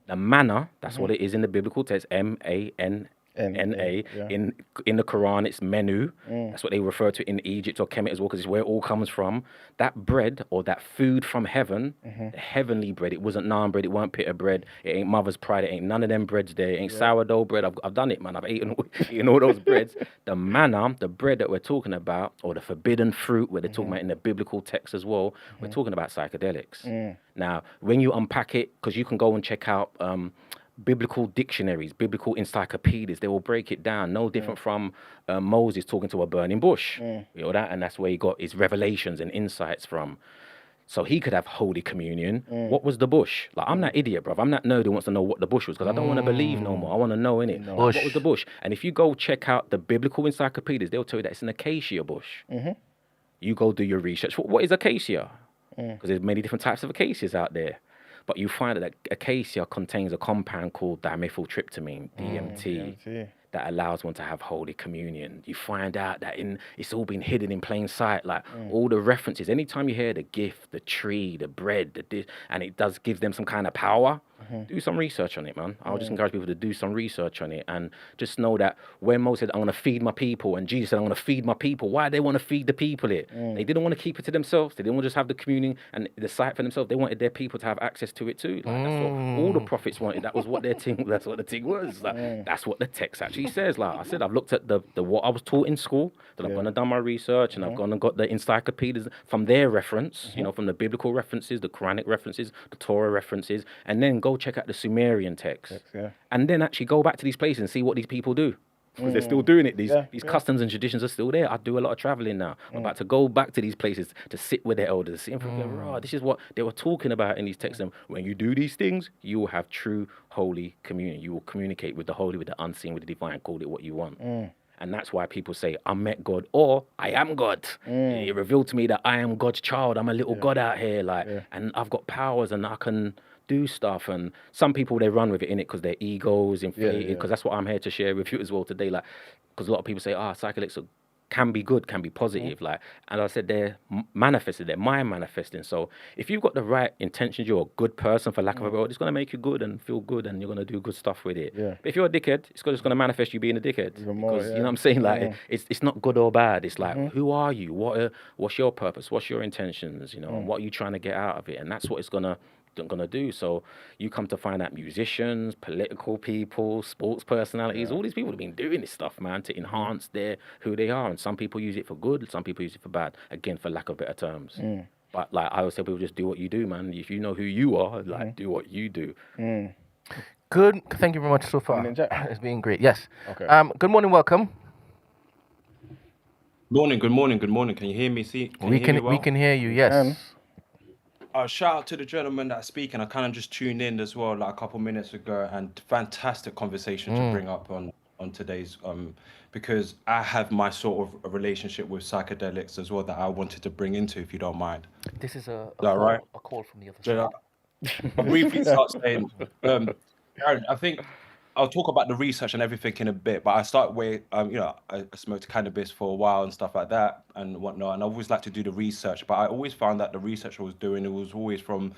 Speaker 4: the manna, that's what it is in the biblical text, MANNA. In the Quran, it's menu. That's what they refer to in Egypt or Kemet as well, because it's where it all comes from. That bread, or that food from heaven, the heavenly bread. It wasn't naan bread. It weren't pita bread. It ain't mother's pride. It ain't none of them breads there. It ain't sourdough bread. I've done it, man. I've eaten all those breads. The manna, the bread that we're talking about, or the forbidden fruit, where they're talking about in the biblical text as well, we're talking about psychedelics. Now, when you unpack it, because you can go and check out biblical dictionaries, biblical encyclopedias, they will break it down. No different from Moses talking to a burning bush. And that's where he got his revelations and insights from. So he could have Holy Communion. What was the bush? I'm that idiot, bruv. I'm that nerd who wants to know what the bush was, because I don't want to believe no more. I want to know, innit? What was the bush? And if you go check out the biblical encyclopedias, they'll tell you that it's an acacia bush. You go do your research. What is acacia? Because there's many different types of acacias out there. But you find that acacia contains a compound called dimethyltryptamine, DMT, that allows one to have Holy Communion. You find out that it's all been hidden in plain sight, all the references. Anytime you hear the gift, the tree, the bread, and it does give them some kind of power, do some research on it, man. I'll just encourage people to do some research on it, and just know that when Moses said, I want to feed my people, and Jesus said, I want to feed my people, why did they want to feed the people it? They didn't want to keep it to themselves. They didn't want to just have the communion and the sight for themselves. They wanted their people to have access to it too. That's what all the prophets wanted. That was what their thing. That's what the thing was. That's what the text actually says. I said, I've looked at the what I was taught in school. Then I've gone and done my research, and I've gone and got the encyclopedias from their reference. From the biblical references, the Quranic references, the Torah references, and then go check out the Sumerian text. And then actually go back to these places and see what these people do. because they're still doing it. These
Speaker 1: Yeah,
Speaker 4: customs and traditions are still there. I do a lot of traveling now. I'm about to go back to these places to sit with their elders, sit and think, this is what they were talking about in these texts. And when you do these things, you will have true holy communion. You will communicate with the holy, with the unseen, with the divine. Call it what you want. And that's why people say, I met God or I am God. It revealed to me that I am God's child. I'm a little God out here, and I've got powers and I can do stuff. And some people, they run with it in it because their egos inflated, because that's what I'm here to share with you as well today. Like, because a lot of people say, psychedelics can be good, can be positive. Like, and I said they're manifested, they're mind manifesting. So if you've got the right intentions, you're a good person, for lack of a better word, it's going to make you good and feel good, and you're going to do good stuff with it. But if you're a dickhead, it's just going to manifest you being a dickhead.
Speaker 1: Even more,
Speaker 4: because you know what I'm saying? Like, it's not good or bad. It's like, who are you? What's your purpose? What's your intentions? You know, and what are you trying to get out of it? And that's what it's gonna do. So you come to find out musicians, political people, sports personalities, all these people have been doing this stuff, man, to enhance who they are. And some people use it for good, some people use it for bad, again, for lack of better terms. But like I always tell people, just do what you do, man. If you know who you are, like, do what you do.
Speaker 2: Good. Thank you very much so far. It's been great. Yes. Okay. Good morning. Welcome.
Speaker 5: Morning. Good morning. Good morning. Can you hear me?
Speaker 2: We can hear you. Yes.
Speaker 5: Shout out to the gentleman that's speaking. I kind of just tuned in as well, like a couple minutes ago, and fantastic conversation to bring up on today's because I have my sort of a relationship with psychedelics as well that I wanted to bring into, if you don't mind.
Speaker 2: This is a call from the other side.
Speaker 5: I'll briefly start saying, Darren, I think I'll talk about the research and everything in a bit, but I start with, I smoked cannabis for a while and stuff like that and whatnot, and I always like to do the research, but I always found that the research I was doing, it was always from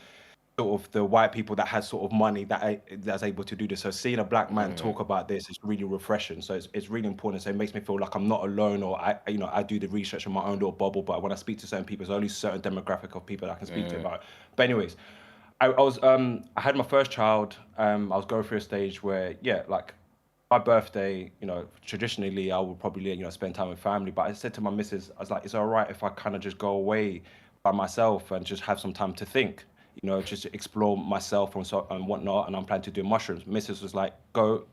Speaker 5: sort of the white people that had sort of money that's able to do this. So seeing a black man talk about this is really refreshing. So it's really important. So it makes me feel like I'm not alone, or I do the research in my own little bubble, but when I speak to certain people, there's only a certain demographic of people that I can speak to about it. But anyways, I had my first child. I was going through a stage where, like my birthday, traditionally I would probably, spend time with family. But I said to my missus, I was like, is it all right if I kind of just go away by myself and just have some time to think, just explore myself and whatnot. And I'm planning to do mushrooms. Missus was like, go,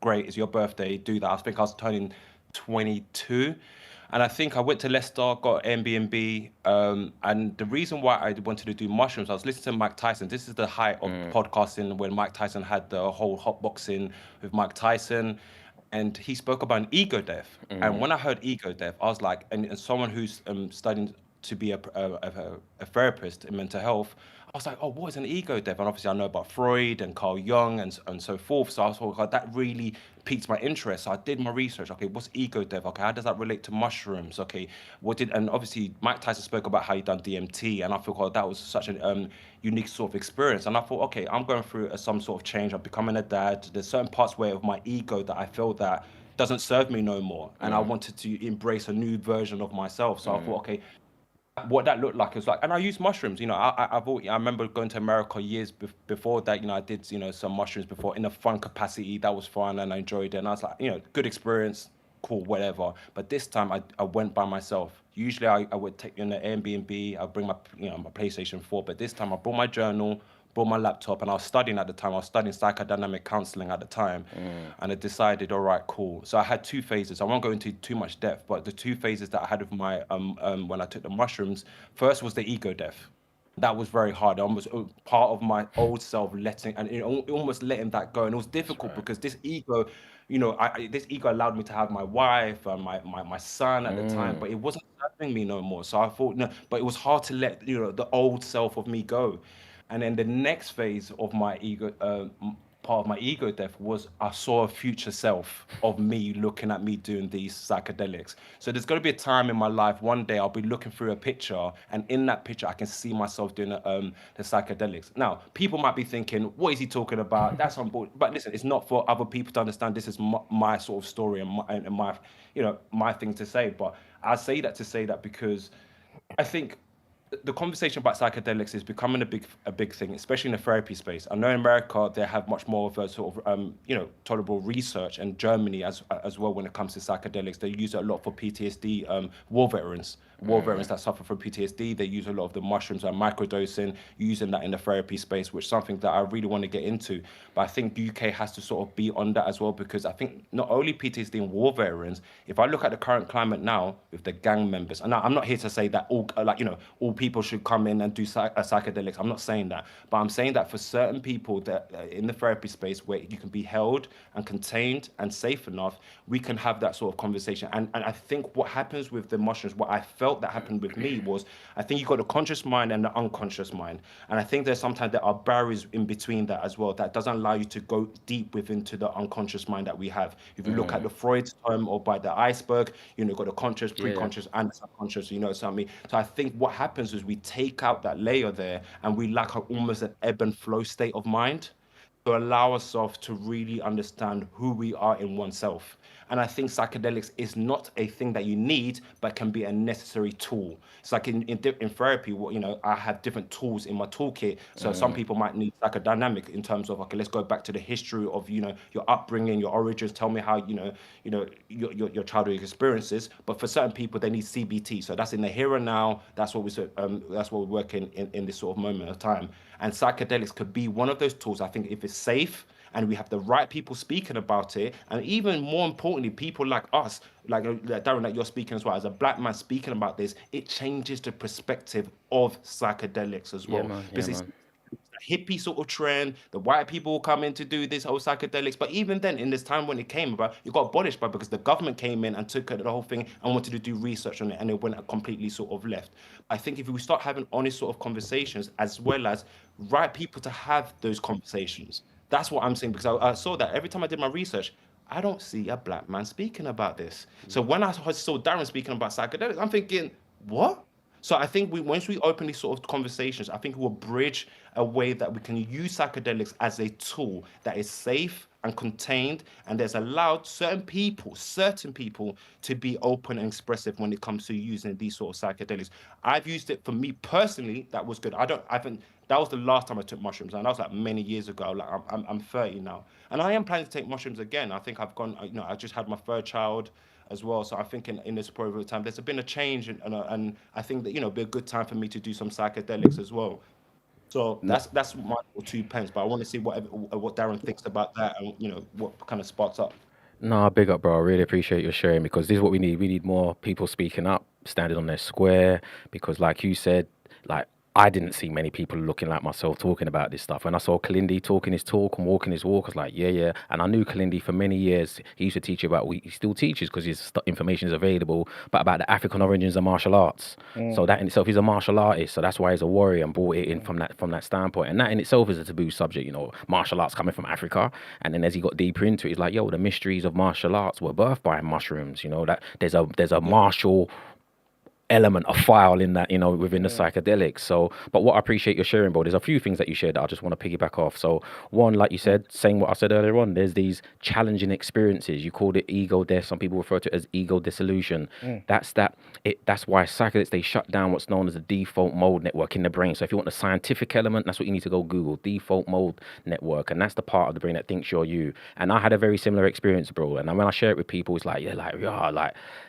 Speaker 5: great, it's your birthday, do that. I think I was turning 22. And I think I went to Leicester, got an Airbnb, and the reason why I wanted to do mushrooms, I was listening to Mike Tyson. This is the height of podcasting when Mike Tyson had the whole hotboxing with Mike Tyson, and he spoke about an ego death. And when I heard ego death, I was like, and someone who's studying to be a therapist in mental health, I was like, oh, what is an ego death? And obviously I know about Freud and Carl Jung and so forth. So I was like, that really piqued my interest. So I did my research. Okay, what's ego death? Okay, how does that relate to mushrooms? Okay, and obviously Mike Tyson spoke about how he done DMT, and I thought that was such a unique sort of experience. And I thought, okay, I'm going through some sort of change. I'm becoming a dad. There's certain parts of my ego that I feel that doesn't serve me no more. And I wanted to embrace a new version of myself. So I thought, okay, what that looked like is like, and I used mushrooms. I remember going to America years before that. I did some mushrooms before in a fun capacity. That was fun and I enjoyed it. And I was like, good experience, cool, whatever. But this time I went by myself. Usually I would take an Airbnb. I bring my my PlayStation 4. But this time I brought my journal, brought my laptop, and I was studying at the time. I was studying psychodynamic counseling at the time, and I decided, all right, cool. So I had two phases. I won't go into too much depth, but the two phases that I had with my when I took the mushrooms, first was the ego death. That was very hard. I was part of my old self almost letting that go, and it was difficult because this ego, this ego allowed me to have my wife and my son at the time, but it wasn't serving me no more. So I thought, no, but it was hard to let the old self of me go. And then the next phase of my ego, part of my ego death, was I saw a future self of me looking at me doing these psychedelics. So there's going to be a time in my life, one day I'll be looking through a picture, and in that picture I can see myself doing the psychedelics. Now, people might be thinking, what is he talking about? That's on board. But listen, it's not for other people to understand. This is my sort of story and my, my thing to say. But I say that to say that because I think the conversation about psychedelics is becoming a big thing, especially in the therapy space. I know in America they have much more of a sort of tolerable research, and Germany as well when it comes to psychedelics. They use it a lot for PTSD, war veterans that suffer from PTSD. They use a lot of the mushrooms and microdosing, using that in the therapy space, which is something that I really want to get into. But I think UK has to sort of be on that as well, because I think not only PTSD and war veterans, if I look at the current climate now with the gang members, and I'm not here to say that all people should come in and do psychedelics. I'm not saying that, but I'm saying that for certain people that in the therapy space where you can be held and contained and safe enough, we can have that sort of conversation. And I think what happens with the mushrooms, what I felt that happened with me was, I think you got the conscious mind and the unconscious mind, and I think there's sometimes there are barriers in between that as well that doesn't allow you to go deep within to the unconscious mind that we have. If you look at the Freud's term, or by the iceberg, you've got the conscious, pre-conscious, and the subconscious. Something. So I think what happens is we take out that layer there, and we lack almost an ebb and flow state of mind to allow ourselves to really understand who we are in oneself. And I think psychedelics is not a thing that you need, but can be a necessary tool. It's like in therapy, I have different tools in my toolkit. So some people might need psychodynamic in terms of, okay, let's go back to the history of, your upbringing, your origins. Tell me how, your childhood experiences. But for certain people, they need CBT. So that's in the here and now. That's what we're working in this sort of moment of time. And psychedelics could be one of those tools. I think if it's safe, and we have the right people speaking about it, and even more importantly, people like us, like Darren, that you're speaking as well, as a black man speaking about this, it changes the perspective of psychedelics as well. Because it's a hippie sort of trend, the white people will come in to do this whole psychedelics, but even then, in this time when it came about, it got abolished because the government came in and took the whole thing and wanted to do research on it, and it went completely sort of left. I think if we start having honest sort of conversations, as well as right people to have those conversations, that's what I'm saying, because I saw that every time I did my research, I don't see a black man speaking about this. So when I saw Darren speaking about psychedelics, I'm thinking, what? So I think once we open these sort of conversations, I think we'll bridge a way that we can use psychedelics as a tool that is safe and contained, and there's allowed certain people to be open and expressive when it comes to using these sort of psychedelics. I've used it for me personally. That was good. That was the last time I took mushrooms, and that was like many years ago. Like I'm 30 now, and I am planning to take mushrooms again. I think I've gone. I just had my third child as well, so I think in this period of time, there's been a change, and I think that it'll be a good time for me to do some psychedelics as well. So that's my 2 pence. But I want to see what Darren thinks about that, and what kind of sparks up.
Speaker 4: No, big up, bro. I really appreciate your sharing, because this is what we need. We need more people speaking up, standing on their square. Because, like you said, like I didn't see many people looking like myself talking about this stuff. When I saw Kalindi talking his talk and walking his walk, I was like, yeah. And I knew Kalindi for many years. He used to teach about, he still teaches because his information is available, but about the African origins of martial arts. So that in itself, he's a martial artist. So that's why he's a warrior, and brought it in from that standpoint. And that in itself is a taboo subject, martial arts coming from Africa. And then as he got deeper into it, he's like, the mysteries of martial arts were birthed by mushrooms. That there's a martial element of file in that, within the psychedelics. So, but what I appreciate your sharing, bro, there's a few things that you shared that I just want to piggyback off. So one, like you said, saying what I said earlier on, there's these challenging experiences. You called it ego death. Some people refer to it as ego dissolution. That's why psychedelics, they shut down what's known as the default mode network in the brain. So if you want the scientific element, that's what you need to go Google, default mode network. And that's the part of the brain that thinks you're you. And I had a very similar experience, bro. And when I share it with people, it's like,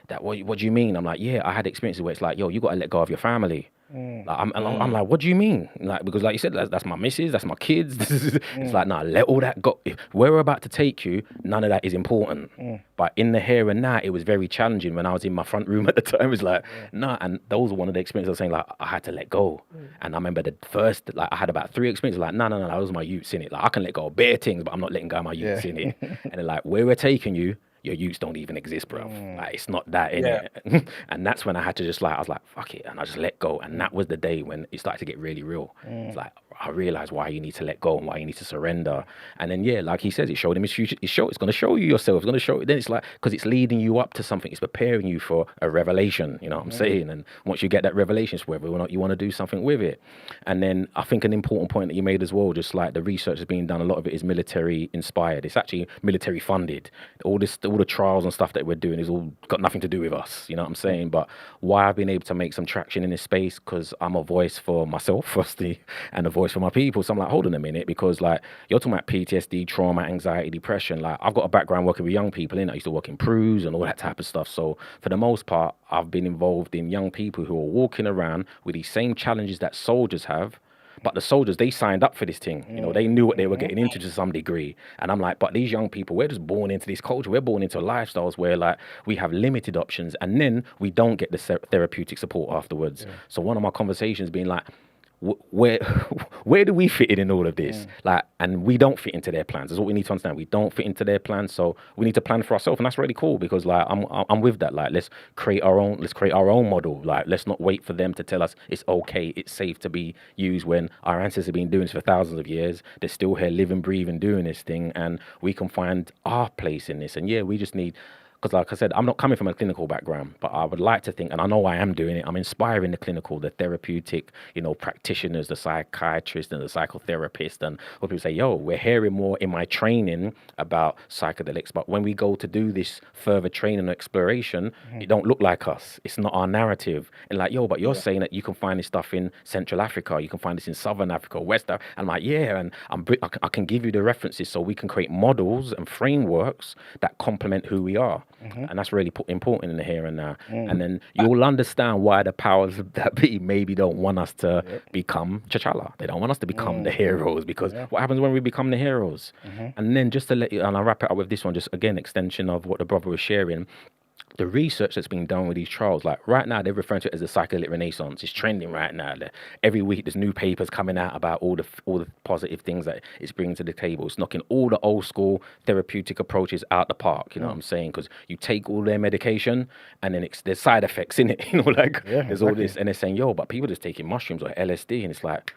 Speaker 4: that, what do you mean? I'm like, I had experiences where it's like, you got to let go of your family. Like, I'm like, what do you mean? Like, because like you said, that's my missus, that's my kids. It's like, let all that go. Where we're about to take you, none of that is important. But in the here and now, it was very challenging when I was in my front room at the time. It was like, and those were one of the experiences I was saying, like, I had to let go. And I remember the first, like, I had about 3 experiences, like, no, that was my youths in it. Like, I can let go of bare things, but I'm not letting go of my youths in it. And they're like, where we're taking you, your youths don't even exist, bro. Like, it's not that in it. And that's when I had to just, like, I was like, fuck it. And I just let go. And that was the day when it started to get really real. It's like, I realized why you need to let go and why you need to surrender. And then, yeah, like he says, it showed him his future. It's going to show you yourself. It's going to show. Then it's like, because it's leading you up to something. It's preparing you for a revelation. You know what I'm saying? And once you get that revelation, it's whether or not you want to do something with it. And then I think an important point that you made as well, just like the research that's being done, a lot of it is military inspired. It's actually military funded. All the trials and stuff that we're doing is all got nothing to do with us. You know what I'm saying? But why I've been able to make some traction in this space, because I'm a voice for myself, firstly, and a voice for my people. So I'm like, hold on a minute, because like you're talking about PTSD, trauma, anxiety, depression. Like I've got a background working with young people, I used to work in PRUs and all that type of stuff. So for the most part, I've been involved in young people who are walking around with these same challenges that soldiers have. But the soldiers, they signed up for this thing. You know, they knew what they were getting into to some degree. And I'm like, but these young people, we're just born into this culture. We're born into lifestyles where like we have limited options, and then we don't get the therapeutic support afterwards. So one of my conversations being like, where do we fit in all of this? Like, and we don't fit into their plans. That's what we need to understand. We don't fit into their plans, so we need to plan for ourselves, and that's really cool, because like I'm with that. Like, let's create our own model. Like, let's not wait for them to tell us it's okay, it's safe to be used, when our ancestors have been doing this for thousands of years. They're still here, living, breathing, doing this thing, and we can find our place in this. And yeah, we just need. Because like I said, I'm not coming from a clinical background, but I would like to think, and I know I am doing it, I'm inspiring the clinical, the therapeutic, practitioners, the psychiatrists and the psychotherapists. And what people say, yo, we're hearing more in my training about psychedelics, but when we go to do this further training and exploration, it don't look like us. It's not our narrative. And like, yo, but you're saying that you can find this stuff in Central Africa, you can find this in Southern Africa, West Africa. I'm like, yeah, and I can give you the references so we can create models and frameworks that complement who we are. And that's really important in the here and now. And then you'll understand why the powers that be maybe don't want us to become T'Challa. They don't want us to become the heroes, because what happens when we become the heroes? And then just to let you, and I'll wrap it up with this one, just again, extension of what the brother was sharing. The research that's being done with these trials, like right now, they're referring to it as the psychedelic renaissance. It's trending right now. Every week, there's new papers coming out about all the positive things that it's bringing to the table. It's knocking all the old school therapeutic approaches out the park. You know what I'm saying? Because you take all their medication, and then there's side effects in it. There's all this, and they're saying, yo, but people just taking mushrooms or LSD, and it's like,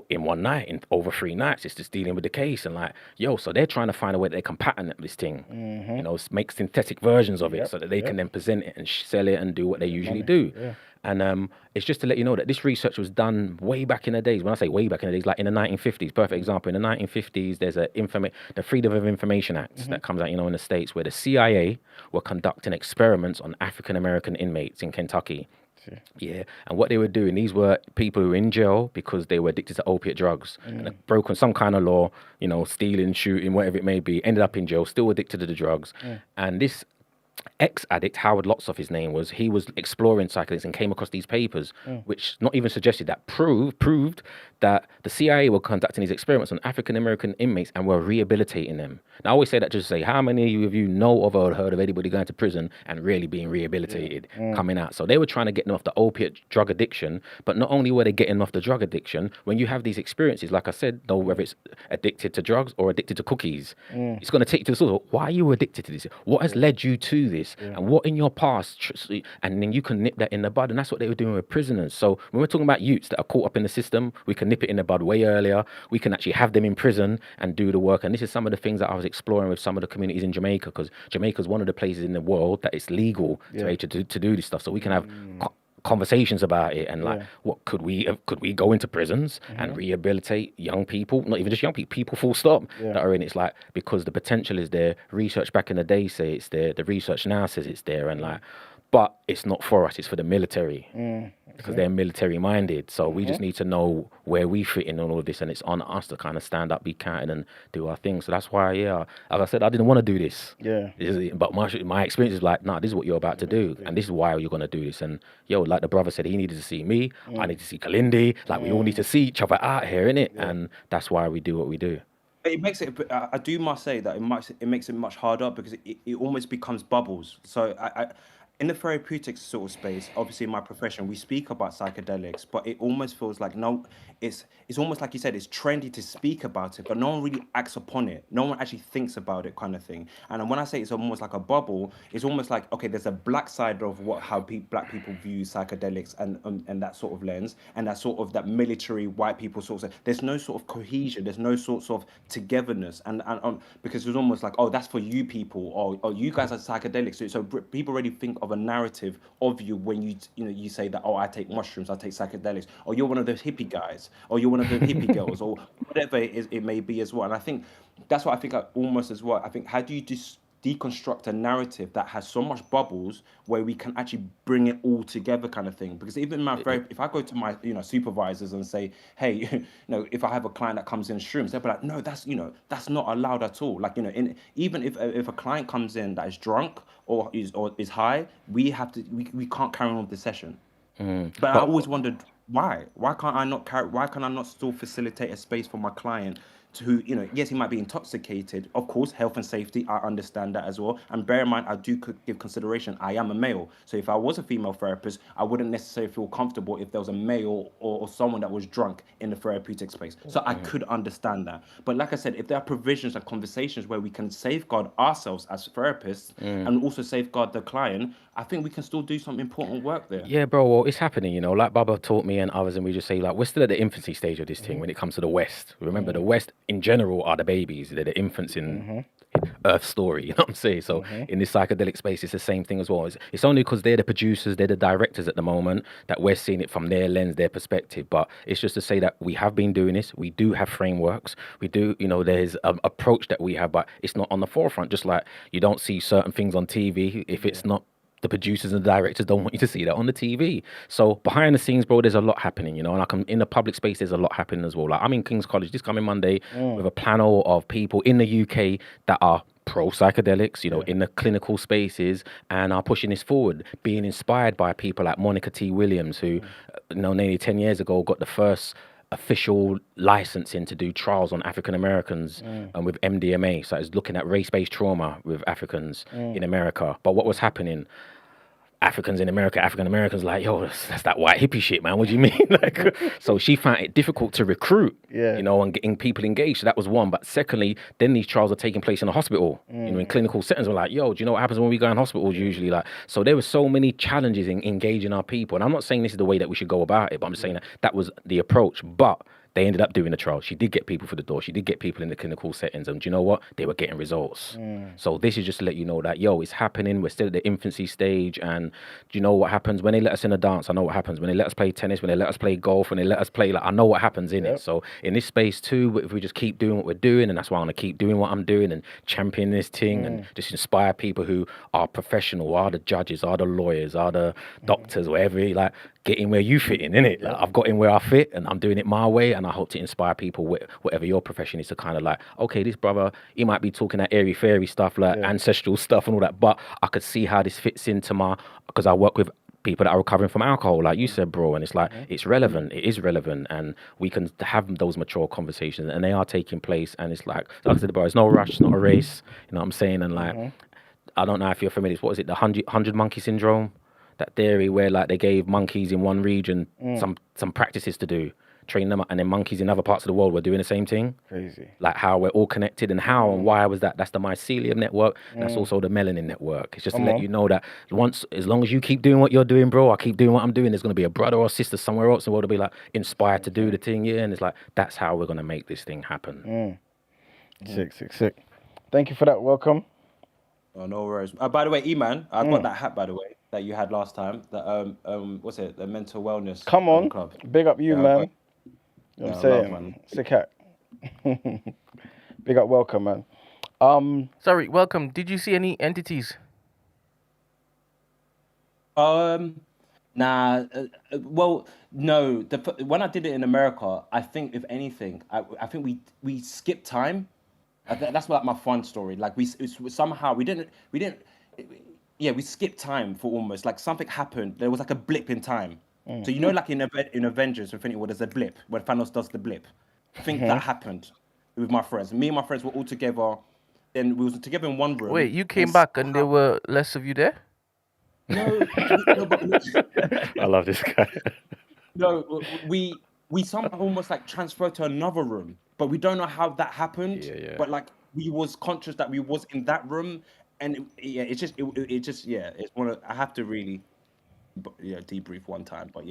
Speaker 4: in one night, in over 3 nights, it's just dealing with the case. And like, yo, so they're trying to find a way that they can patent this thing, make synthetic versions of it so that they can then present it and sell it and do what they usually do. And it's just to let you know that this research was done way back in the days. When I say way back in the days, like in the 1950s, perfect example. In the 1950s, there's the Freedom of Information Act that comes out, in the States, where the CIA were conducting experiments on African-American inmates in Kentucky. Yeah, and what they were doing, these were people who were in jail because they were addicted to opiate drugs and had broken some kind of law, stealing, shooting, whatever it may be, ended up in jail, still addicted to the drugs. And this ex-addict, Howard Lotsoff, his name was, he was exploring psychedelics and came across these papers, which not even suggested that, proved that the CIA were conducting these experiments on African-American inmates and were rehabilitating them. Now, I always say that just to say, how many of you know of or heard of anybody going to prison and really being rehabilitated, coming out? So they were trying to get them off the opiate drug addiction, but not only were they getting off the drug addiction, when you have these experiences, like I said, though, whether it's addicted to drugs or addicted to cookies, it's going to take you to the source. Why are you addicted to this? What has led you to this? And what in your past? And then you can nip that in the bud. And that's what they were doing with prisoners. So when we're talking about youths that are caught up in the system, we can nip it in the bud way earlier. We can actually have them in prison and do the work. And this is some of the things that I was exploring with some of the communities in Jamaica, because Jamaica is one of the places in the world that it's legal to do this stuff. So we can have conversations about it, and like, what could we go into prisons and rehabilitate young people, not even just young people full stop, that are in it. It's like, because the potential is there. Research back in the day say it's there, the research now says it's there, and like, but it's not for us, it's for the military, because they're military minded. So we just need to know where we fit in on all of this, and it's on us to kind of stand up, be counted, and do our thing. So that's why, like I said, I didn't want to do this. But my experience is like, nah, this is what you're about to do, and this is why you're going to do this. And yo, like the brother said, he needed to see me, I need to see Kalindi, like we all need to see each other out here, innit? And that's why we do what we do.
Speaker 5: It makes it. I must say that it makes it much harder, because it almost becomes bubbles. So in the therapeutic sort of space, obviously in my profession, we speak about psychedelics, but it almost feels like it's almost like you said, it's trendy to speak about it, but no one really acts upon it. No one actually thinks about it, kind of thing. And when I say it's almost like a bubble, it's almost like, okay, there's a black side of how black people view psychedelics and that sort of lens, and that sort of that military white people sort of. There's no sort of cohesion. There's no sorts of togetherness, and because it's almost like, oh, that's for you people, or you guys are psychedelics. So people already think of a narrative of you when you say that, oh, I take mushrooms, I take psychedelics, or you're one of those hippie guys, or you're one of the hippie girls, or whatever it may be as well. And I think that's what I think almost as well. I think, how do you deconstruct a narrative that has so much bubbles where we can actually bring it all together, kind of thing? Because even if I go to my supervisors and say, hey, if I have a client that comes in shrooms, they'll be like, no, that's not allowed at all. Like, even if a client comes in that is drunk or is high, we can't carry on with the session. But I always wondered, why can't I not still facilitate a space for my client who, yes, he might be intoxicated. Of course, health and safety, I understand that as well. And bear in mind, I do give consideration. I am a male. So if I was a female therapist, I wouldn't necessarily feel comfortable if there was a male or someone that was drunk in the therapeutic space. So I could understand that. But like I said, if there are provisions and conversations where we can safeguard ourselves as therapists and also safeguard the client, I think we can still do some important work there.
Speaker 4: Yeah, bro. Well, it's happening, like Baba taught me and others, and we just say, like, we're still at the infancy stage of this thing when it comes to the West. Remember, the West in general are the babies. They're the infants in Earth story. You know what I'm saying? So in this psychedelic space, it's the same thing as well. It's only because they're the producers, they're the directors at the moment, that we're seeing it from their lens, their perspective. But it's just to say that we have been doing this. We do have frameworks. We do, there's an approach that we have, but it's not on the forefront. Just like you don't see certain things on TV if it's not. The producers and the directors don't want you to see that on the TV. So behind the scenes, bro, there's a lot happening, and in the public space, there's a lot happening as well. Like, I'm in King's College this coming Monday with a panel of people in the UK that are pro psychedelics, in the clinical spaces, and are pushing this forward, being inspired by people like Monica T. Williams, who, nearly 10 years ago got the first official licensing to do trials on African Americans and with MDMA. So it's looking at race-based trauma with Africans in America. But what was happening? African Americans like, yo, that's that white hippie shit, man. What do you mean? So she found it difficult to recruit, and getting people engaged. So that was one. But secondly, then these trials are taking place in a hospital, in clinical settings. We're like, yo, do you know what happens when we go in hospitals usually? So there were so many challenges in engaging our people. And I'm not saying this is the way that we should go about it, but I'm just saying that was the approach. But they ended up doing the trial. She did get people for the door. She did get people in the clinical settings. And do you know what? They were getting results. So this is just to let you know that, yo, it's happening. We're still at the infancy stage. And do you know what happens? When they let us in a dance, I know what happens. When they let us play tennis, when they let us play golf, when they let us play, I know what happens in it. So in this space too, if we just keep doing what we're doing, and that's why I'm going to keep doing what I'm doing and champion this thing and just inspire people who are professional, are the judges, are the lawyers, are the doctors, whatever, get in where you fit in, innit? I've got in where I fit and I'm doing it my way, and I hope to inspire people, whatever your profession is, to kind of okay, this brother, he might be talking that airy fairy stuff, ancestral stuff and all that, but I could see how this fits into because I work with people that are recovering from alcohol, like you said, bro, and it's it's relevant, it is relevant, and we can have those mature conversations, and they are taking place, and it's like I said, bro, it's no rush, it's not a race, you know what I'm saying? And I don't know if you're familiar, what is it, the 100 monkey syndrome? That theory where they gave monkeys in one region some practices to do, train them up, and then monkeys in other parts of the world were doing the same thing.
Speaker 1: Crazy. Like
Speaker 4: how we're all connected, and how and why was that? That's the mycelium network. That's also the melanin network. It's just to let you know that as long as you keep doing what you're doing, bro, I keep doing what I'm doing, there's going to be a brother or sister somewhere else in the world to be inspired to do the thing, and it's that's how we're going to make this thing happen.
Speaker 1: Sick. Thank you for that. Welcome.
Speaker 5: Oh, no worries. By the way, E-Man, I got that hat, by the way, that you had last time. The what's it? The mental wellness.
Speaker 1: Come on,
Speaker 5: club.
Speaker 1: Big up you, man. You know what I'm saying?
Speaker 5: Man.
Speaker 1: Sick hat. Big up, welcome, man.
Speaker 2: Sorry, welcome. Did you see any entities?
Speaker 5: Nah. Well, no. When I did it in America, I think if anything, I think we skipped time. That's my fun story. We skipped time for almost something happened. There was a blip in time. So in Avengers, Infinity War, there's a blip when Thanos does the blip. I think that happened with my friends. Me and my friends were all together. Then we was together in one room.
Speaker 2: Wait, you came back and there were less of you there?
Speaker 5: No, no, but
Speaker 4: I love this guy.
Speaker 5: no, we somehow almost like transferred to another room, but we don't know how that happened.
Speaker 4: Yeah.
Speaker 5: But like we was conscious that we was in that room, and it's just it's one of, I have to really debrief one time, but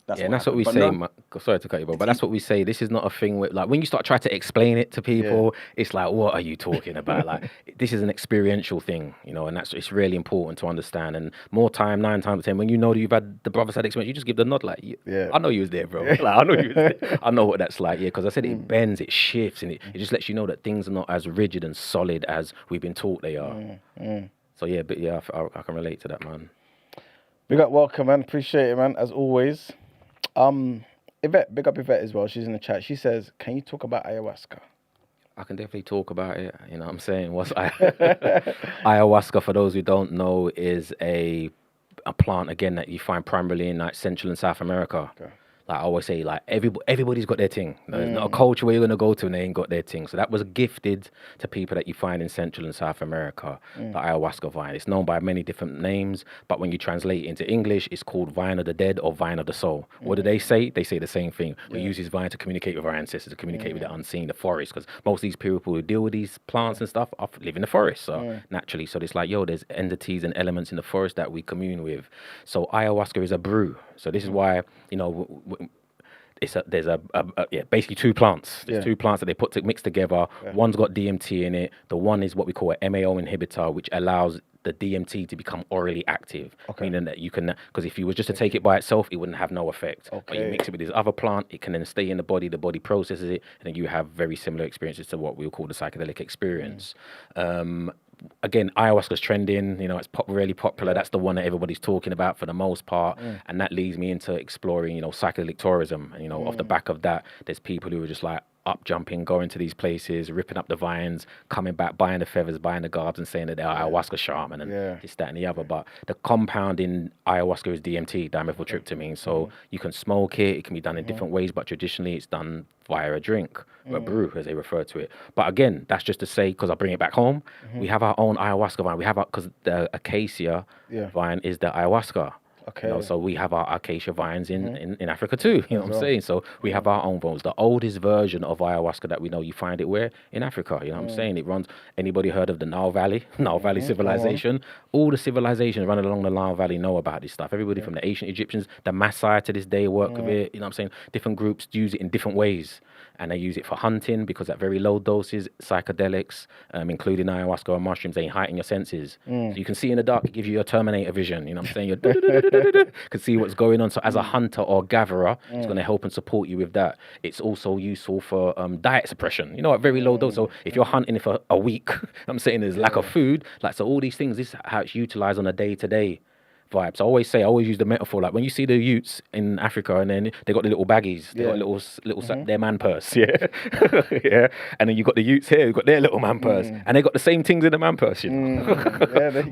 Speaker 5: that's
Speaker 4: Yeah, and
Speaker 5: what
Speaker 4: that's what
Speaker 5: happened.
Speaker 4: we
Speaker 5: But
Speaker 4: say.
Speaker 5: no,
Speaker 4: Sorry to cut you, but that's what we say. This is not a thing with like when you start trying to explain it to people, it's like, what are you talking about? Like, this is an experiential thing, you know, and it's really important to understand. And more time, 9 times out of 10, when you know that you've had the brothers had experience, you just give the nod, like, I know you was there, bro. Like, I know you was there. I know what that's like, because I said it bends, it shifts, and it just lets you know that things are not as rigid and solid as we've been taught they are. So yeah, but yeah, I can relate to that, man.
Speaker 1: Big up, welcome, man. Appreciate it, man. As always. Yvette, big up Yvette as well. She's in the chat. She says, "Can you talk about ayahuasca?"
Speaker 4: I can definitely talk about it. You know what I'm saying? Ayahuasca, for those who don't know, is a plant, again, that you find primarily in like Central and South America.
Speaker 1: Okay.
Speaker 4: Like I always say, like everybody's got their thing. There's not a culture where you're gonna go to and they ain't got their thing. So that was gifted to people that you find in Central and South America. The ayahuasca vine. It's known by many different names, but when you translate it into English, it's called vine of the dead or vine of the soul. What do they say? They say the same thing. We use this vine to communicate with our ancestors, to communicate with the unseen, the forest, because most of these people who deal with these plants and stuff live in the forest. So naturally, so it's like, there's entities and elements in the forest that we commune with. So ayahuasca is a brew. So this is why, you know, there's basically 2 plants. There's 2 plants that they mix together. One's got DMT in it. The one is what we call a MAO inhibitor, which allows the DMT to become orally active, meaning that you can, because if you was just to take it by itself, it wouldn't have no effect. But you mix it with this other plant, it can then stay in the body processes it, and then you have very similar experiences to what we'll call the psychedelic experience. Again, ayahuasca's trending, you know, it's really popular. That's the one that everybody's talking about for the most part. And that leads me into exploring, you know, psychedelic tourism. And, you know, off the back of that, there's people who are just like up jumping, going to these places, ripping up the vines, coming back, buying the feathers, buying the garbs, and saying that they're ayahuasca shaman and this, that, and the other. But the compound in ayahuasca is DMT, dimethyltryptamine. So you can smoke it. It can be done in different ways, but traditionally it's done via a drink, or a brew, as they refer to it. But again, that's just to say, because I bring it back home, we have our own ayahuasca vine. We have because the acacia vine is the ayahuasca.
Speaker 1: Okay.
Speaker 4: You know, so we have our acacia vines in Africa too. You know what I'm saying? So we have our own vines. The oldest version of ayahuasca that we know, you find it where? In Africa. You know what I'm saying? It runs. Anybody heard of the Nile Valley? Nile Valley civilization. All the civilizations running along the Nile Valley know about this stuff. Everybody from the ancient Egyptians, the Maasai to this day work with it. You know what I'm saying? Different groups use it in different ways. And they use it for hunting because at very low doses, psychedelics, including ayahuasca or mushrooms, they heighten your senses. So you can see in the dark, it gives you your Terminator vision. You know what I'm saying? You can see what's going on. So as a hunter or gatherer, it's going to help and support you with that. It's also useful for diet suppression, you know, at very low dose. So if you're hunting for a week, I'm saying there's lack of food, like, so all these things, this is how it's utilized on a day-to-day vibes. I always use the metaphor, like when you see the Utes in Africa and then they got the little baggies, they got little their man purse, yeah, and then you got the Utes here who got their little man purse, and they got the same things in the man purse, you know.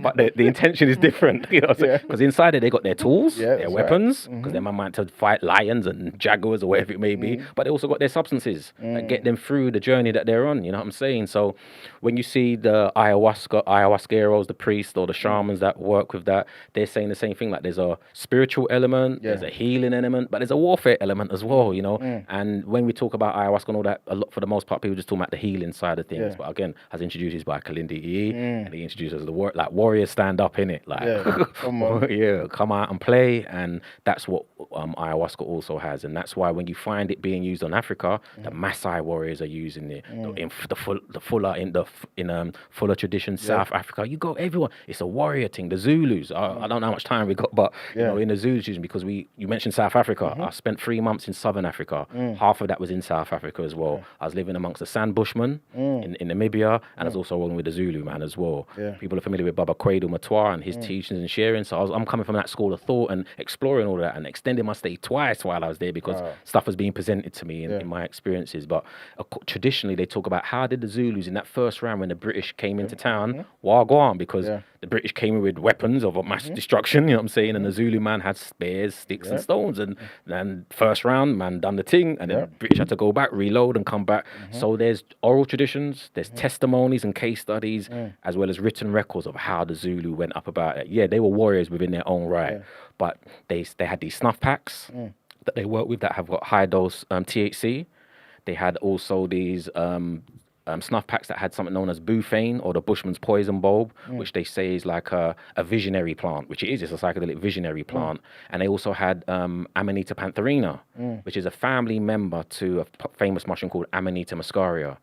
Speaker 4: But the intention is different, you know, because inside it they got their tools, their weapons, because their man might to fight lions and jaguars or whatever it may be, but they also got their substances that get them through the journey that they're on. You know what I'm saying? So when you see the ayahuasqueros, the priests or the shamans that work with that, they're saying the same thing, like there's a spiritual element, there's a healing element, but there's a warfare element as well, you know. And when we talk about ayahuasca and all that, a lot, for the most part, people just talk about the healing side of things. But again, as introduced by Kalindi E, and he introduced as the warriors stand up in it, like come out and play, and that's what ayahuasca also has, and that's why when you find it being used on Africa, the Maasai warriors are using it, in Fuller tradition, South Africa, you go everyone, it's a warrior thing. The Zulus, I don't know how much time we got, but you know, in the Zulu tradition, because you mentioned South Africa, I spent 3 months in Southern Africa. Half of that was in South Africa as well. I was living amongst the Sand Bushmen in Namibia, and I was also working with the Zulu man as well. People are familiar with Baba Kwedu Matwa and his teachings and sharing. So I'm coming from that school of thought and exploring all that and extending my stay twice while I was there, because stuff was being presented to me in my experiences. But traditionally, they talk about how did the Zulus in that first round when the British came into town, Wagwan, because the British came in with weapons of mass destruction, you know what I'm saying? And the Zulu man had spears, sticks, and stones. And then first round, man done the thing. And then the British had to go back, reload, and come back. So there's oral traditions, there's testimonies and case studies, as well as written records of how the Zulu went up about it. Yeah, they were warriors within their own right. But they had these snuff packs that they work with that have got high dose THC. They had also these snuff packs that had something known as bufane, or the Bushman's poison bulb, which they say is like a visionary plant, which it is. It's a psychedelic visionary plant. And they also had Amanita pantherina, which is a family member to a famous mushroom called Amanita muscaria.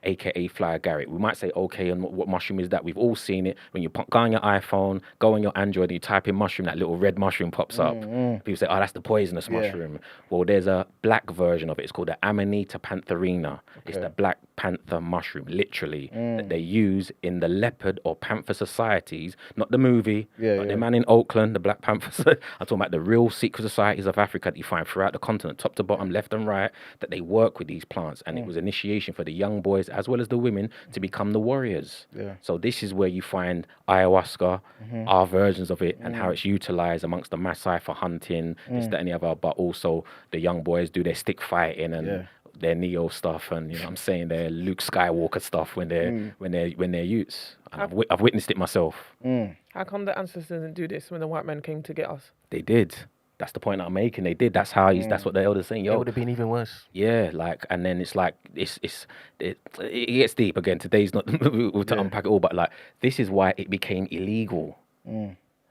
Speaker 4: AKA fly agaric. We might say, okay, and what mushroom is that? We've all seen it. When you go on your iPhone, go on your Android, and you type in mushroom, that little red mushroom pops up. People say, oh, that's the poisonous mushroom. Well, there's a black version of it. It's called the Amanita pantherina. It's the black panther mushroom, literally, that they use in the leopard or panther societies, not the movie, not the man in Oakland, the Black Panthers. I'm talking about the real secret societies of Africa that you find throughout the continent, top to bottom, left and right, that they work with these plants. And it was initiation for the young boys as well as the women to become the warriors. So this is where you find ayahuasca, our versions of it, and how it's utilized amongst the Maasai for hunting, this, that, and the other. But also the young boys do their stick fighting and their Neo stuff, and you know what I'm saying, their Luke Skywalker stuff when they're youths. And I've witnessed it myself.
Speaker 3: How come the ancestors didn't do this when the white man came to get us?
Speaker 4: They did. That's the point that I'm making. They did. That's how that's what the elders saying. Yo,
Speaker 2: It would have been even worse.
Speaker 4: yeah, like, and then it's like it gets deep again. Today's not to unpack it all, but like this is why it became illegal.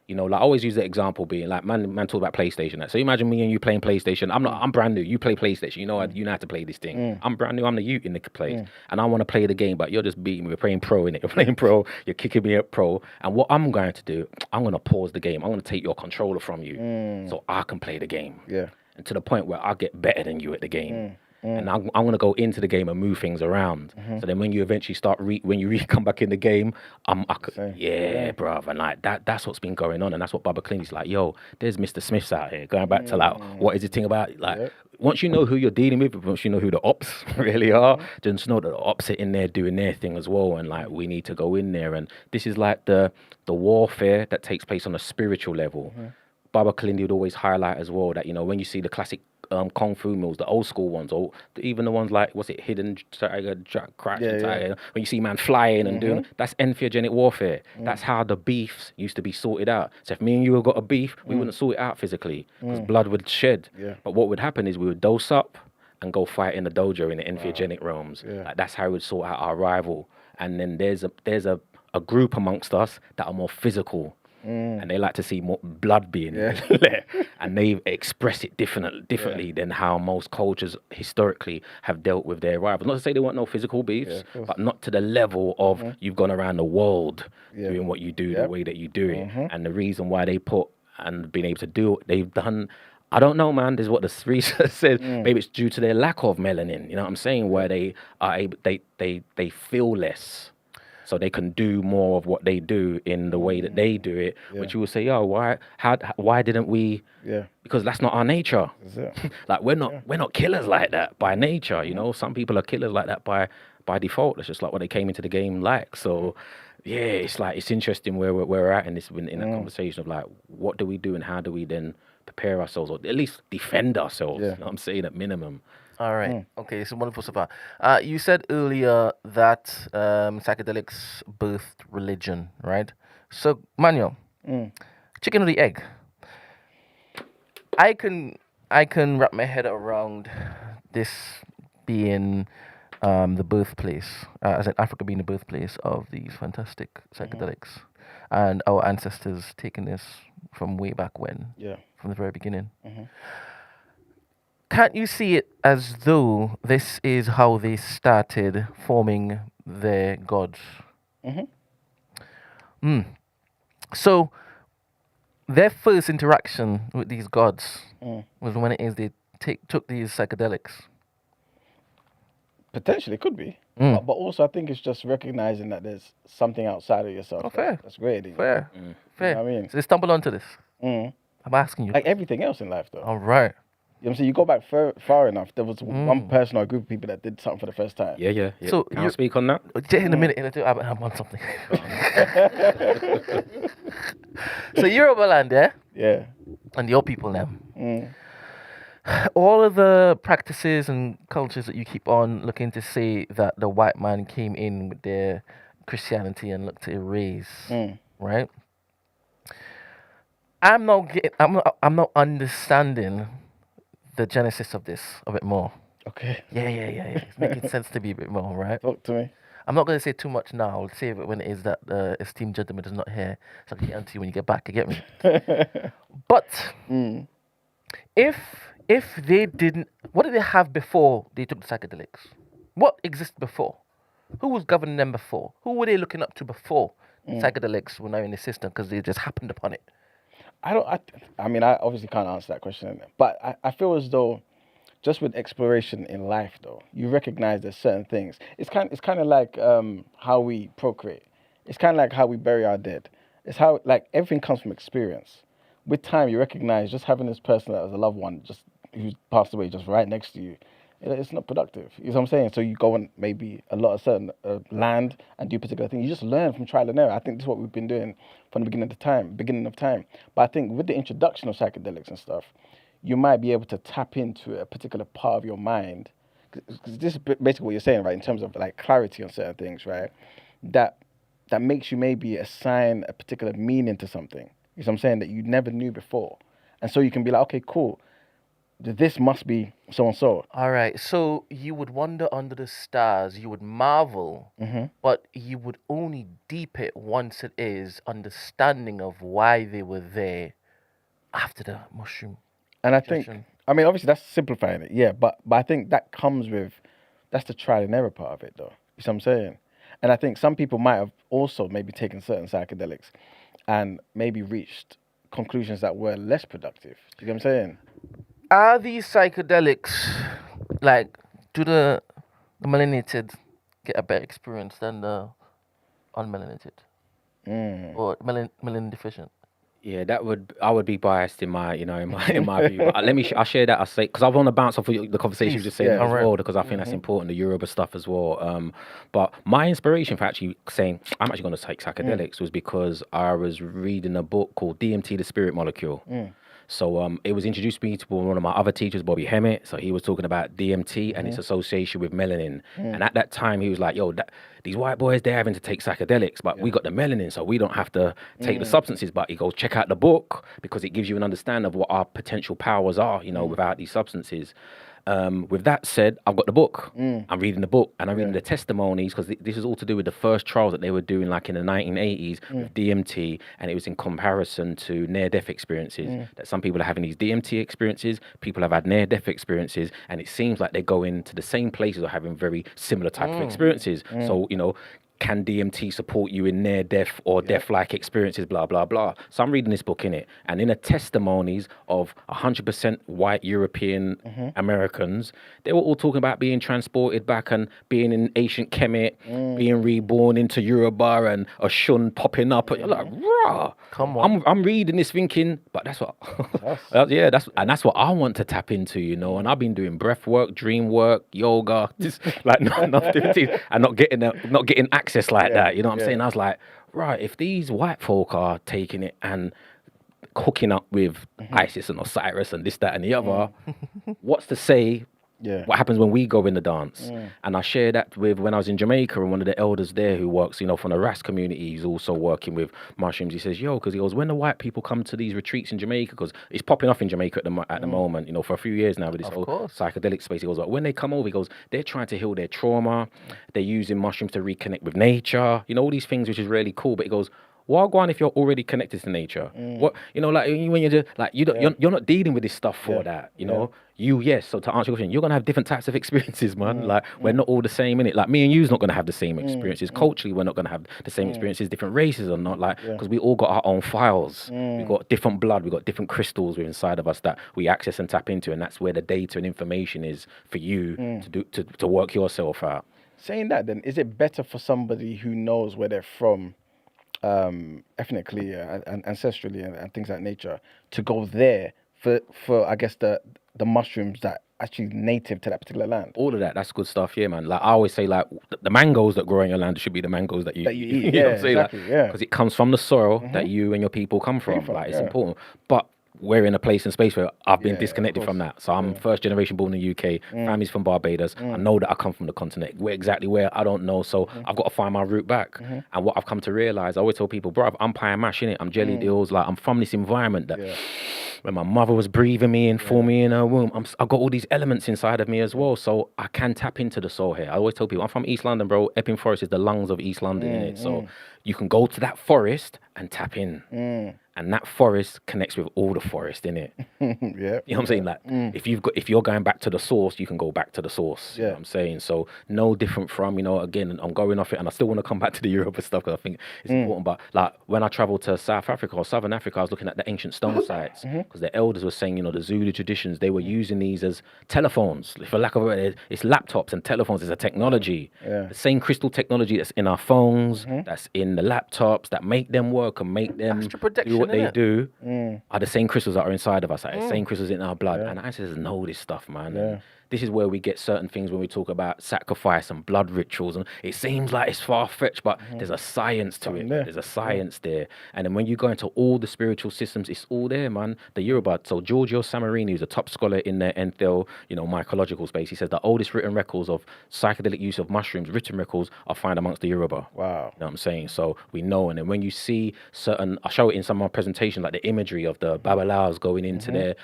Speaker 4: You know, like I always use the example being like man talk about PlayStation. So imagine me and you playing PlayStation. I'm brand new. You play PlayStation. You know you know how to play this thing. I'm brand new. I'm the youth in the place, and I want to play the game, but you're just beating me. We're playing pro in it. You're playing pro. You're kicking me at pro. And what I'm going to do, I'm going to pause the game. I'm going to take your controller from you, so I can play the game. And to the point where I get better than you at the game. And I'm going to go into the game and move things around. So then when you eventually come back in the game, bruv. And like that's what's been going on. And that's what Baba Cleany's like, yo, there's Mr. Smiths out here. Going back to like, what is the thing about it? Like, once you know who you're dealing with, once you know who the ops really are, just know that the ops are in there doing their thing as well. And like, we need to go in there. And this is like the warfare that takes place on a spiritual level. Baba Kalindi would always highlight as well that, you know, when you see the classic kung fu moves, the old school ones, or even the ones like, what's it, hidden tiger, crouching tiger, when you see man flying and doing, that's entheogenic warfare. That's how the beefs used to be sorted out. So if me and you have got a beef, we wouldn't sort it out physically because blood would shed. But what would happen is we would dose up and go fight in the dojo in the entheogenic realms. Like, that's how we would sort out our rival. And then there's a group amongst us that are more physical. And they like to see more blood being let, and they express it differently than how most cultures historically have dealt with their rivals. Not to say they want no physical beefs, but not to the level of you've gone around the world doing what you do the way that you do it. And the reason why they put and been able to do what they've done, I don't know, man. This is what the research says. Maybe it's due to their lack of melanin. You know what I'm saying? Where they are able, they feel less. So they can do more of what they do in the way that they do it, which you will say, oh, why didn't we? Because that's not our nature. Like we're not killers like that by nature. You know, some people are killers like that by default. It's just like what they came into the game like. So it's like it's interesting where we're at in that conversation of like, what do we do and how do we then prepare ourselves or at least defend ourselves? You know what I'm saying, at minimum.
Speaker 2: All right. Okay, so wonderful so far. You said earlier that psychedelics birthed religion, right? So, Manuel, chicken or the egg? I can wrap my head around this being the birthplace, as in Africa being the birthplace of these fantastic psychedelics, and our ancestors taking this from way back when, from the very beginning. Can't you see it as though this is how they started forming their gods? So their first interaction with these gods was when it is they took these psychedelics.
Speaker 1: Potentially, it could be. But also, I think it's just recognizing that there's something outside of yourself.
Speaker 2: Oh, fair.
Speaker 1: That's great.
Speaker 2: Fair.
Speaker 1: You know what I mean?
Speaker 2: So they stumble onto this. I'm asking you.
Speaker 1: Like everything else in life, though.
Speaker 2: All right.
Speaker 1: You know what I'm saying? You go back far enough, there was one person or a group of people that did something for the first time.
Speaker 4: Yeah.
Speaker 2: So
Speaker 4: Can I speak on that?
Speaker 2: Just in a minute, I want something. So Yoruba land, yeah?
Speaker 1: Yeah.
Speaker 2: And your people now. All of the practices and cultures that you keep on looking to say that the white man came in with their Christianity and looked to erase, right? I'm not understanding the genesis of this a bit more.
Speaker 1: Okay.
Speaker 2: Yeah. It's making sense to me a bit more, right?
Speaker 1: Talk to me.
Speaker 2: I'm not going to say too much now. I'll save it when it is that the esteemed gentleman is not here, so I can get onto you when you get back. You get me? But if they didn't, what did they have before they took the psychedelics? What existed before? Who was governing them before? Who were they looking up to before psychedelics were now in the system because they just happened upon it?
Speaker 1: I mean, I obviously can't answer that question, but I feel as though just with exploration in life, though, you recognize there's certain things. It's kind of like how we procreate. It's kind of like how we bury our dead. It's how, like, everything comes from experience. With time, you recognize just having this person that was a loved one, just who's passed away, just right next to you. It's not productive. You know what I'm saying? So you go on maybe a lot of certain land and do particular things. You just learn from trial and error. I think this is what we've been doing from the beginning of time. But I think with the introduction of psychedelics and stuff, you might be able to tap into a particular part of your mind. Because this is basically what you're saying, right? In terms of like clarity on certain things, right? That makes you maybe assign a particular meaning to something. You know what I'm saying? That you never knew before. And so you can be like, okay, cool. This must be so-and-so.
Speaker 2: All right, so you would wander under the stars, you would marvel, but you would only deep it once it is understanding of why they were there after the mushroom.
Speaker 1: And I think, I mean, obviously that's simplifying it, yeah, but I think that comes with, that's the trial and error part of it, though. You see what I'm saying? And I think some people might have also maybe taken certain psychedelics and maybe reached conclusions that were less productive. Do you get what I'm saying?
Speaker 2: Are these psychedelics, like, do the melanated get a better experience than the unmelanated? Or melanin deficient?
Speaker 4: Yeah, I would be biased in my view. But I'll share that. I'll say, because I want to bounce off of the conversation you just said as well, because I think that's important, the Yoruba stuff as well. But my inspiration for actually saying I'm actually going to take psychedelics was because I was reading a book called DMT, the Spirit Molecule. So it was introduced to me to one of my other teachers, Bobby Hemmett. So he was talking about DMT and its association with melanin. And at that time, he was like, yo, these white boys, they're having to take psychedelics, but we got the melanin, so we don't have to take the substances. But he goes, check out the book, because it gives you an understanding of what our potential powers are, without these substances. With that said, I've got the book. I'm reading the book and I'm reading the testimonies, because this is all to do with the first trials that they were doing like in the 1980s with DMT, and it was in comparison to near-death experiences. That some people are having these DMT experiences, people have had near-death experiences, and it seems like they go into the same places or having very similar type of experiences. So, can DMT support you in near-death or death-like experiences, blah, blah, blah. So I'm reading this book in it. And in the testimonies of 100% white European Americans, they were all talking about being transported back and being in ancient Kemet, being reborn into Yoruba and a shun popping up. You're like, rah.
Speaker 2: Come on.
Speaker 4: I'm reading this thinking, but that's what, that's what I want to tap into, And I've been doing breath work, dream work, yoga, just like nothing, and not getting access like that. You know what I'm saying? I was like, right, if these white folk are taking it and hooking up with Isis and Osiris and this, that, and the other, what's to say? What happens when we go in the dance? And I shared that with when I was in Jamaica, and one of the elders there who works, from the Ras community, he's also working with mushrooms. He says, because he goes, when the white people come to these retreats in Jamaica, because it's popping off in Jamaica at the moment, for a few years now with this whole psychedelic space. He goes, when they come over, he goes, they're trying to heal their trauma. They're using mushrooms to reconnect with nature. All these things, which is really cool. But he goes, wagwan if you're already connected to nature. What like when you're just like you're not dealing with this stuff for that. So to answer your question, you're gonna have different types of experiences, man. Like we're not all the same in it. Like me and you's not gonna have the same experiences. Culturally, we're not gonna have the same experiences. Different races are not because we all got our own files. We got different blood. We got different crystals inside of us that we access and tap into, and that's where the data and information is for you to work yourself out.
Speaker 1: Saying that, then, is it better for somebody who knows where they're from, ethnically and ancestrally and things like nature, to go there for I guess the the mushrooms that actually native to that particular land?
Speaker 4: All of that, that's good stuff, yeah, man. Like I always say, like the mangoes that grow in your land should be the mangoes that you
Speaker 1: eat.
Speaker 4: You know
Speaker 1: Yeah,
Speaker 4: what I'm saying?
Speaker 1: exactly. Yeah.
Speaker 4: Because it comes from the soil that you and your people come from. Like it's important. But we're in a place and space where I've been disconnected from that. So I'm first generation born in the UK, family's from Barbados. I know that I come from the continent. Where exactly where, I don't know. So I've got to find my route back. And what I've come to realize, I always tell people, bro, I'm pie and mash, innit? I'm jelly deals. Like I'm from this environment that when my mother was breathing me and for me in her womb, I've got all these elements inside of me as well. So I can tap into the soul here. I always tell people, I'm from East London, bro. Epping Forest is the lungs of East London, innit? So you can go to that forest and tap in. And that forest connects with all the forest in it.
Speaker 1: Yeah.
Speaker 4: You know what I'm saying? Like if you're going back to the source, you can go back to the source. You know what I'm saying? So no different from, again, I'm going off it and I still want to come back to the Europe and stuff because I think it's important. But like when I traveled to South Africa or Southern Africa, I was looking at the ancient stone sites because the elders were saying, the Zulu traditions, they were using these as telephones. For lack of a word, it's laptops and telephones. It's a technology. The same crystal technology that's in our phones, that's in the laptops that make them work and make them do what they do are the same crystals that are inside of us, like the same crystals in our blood. And ancestors know this stuff, man. And this is where we get certain things when we talk about sacrifice and blood rituals. And it seems like it's far-fetched, but there's a science to it. There's a science there. And then when you go into all the spiritual systems, it's all there, man. The Yoruba, so Giorgio Samarini, who's a top scholar in the Enthel, mycological space, he says the oldest written records of psychedelic use of mushrooms, written records, are found amongst the Yoruba.
Speaker 1: Wow.
Speaker 4: You know what I'm saying? So we know. And then when you see certain, I show it in some of my presentations, like the imagery of the Babalaos going into their,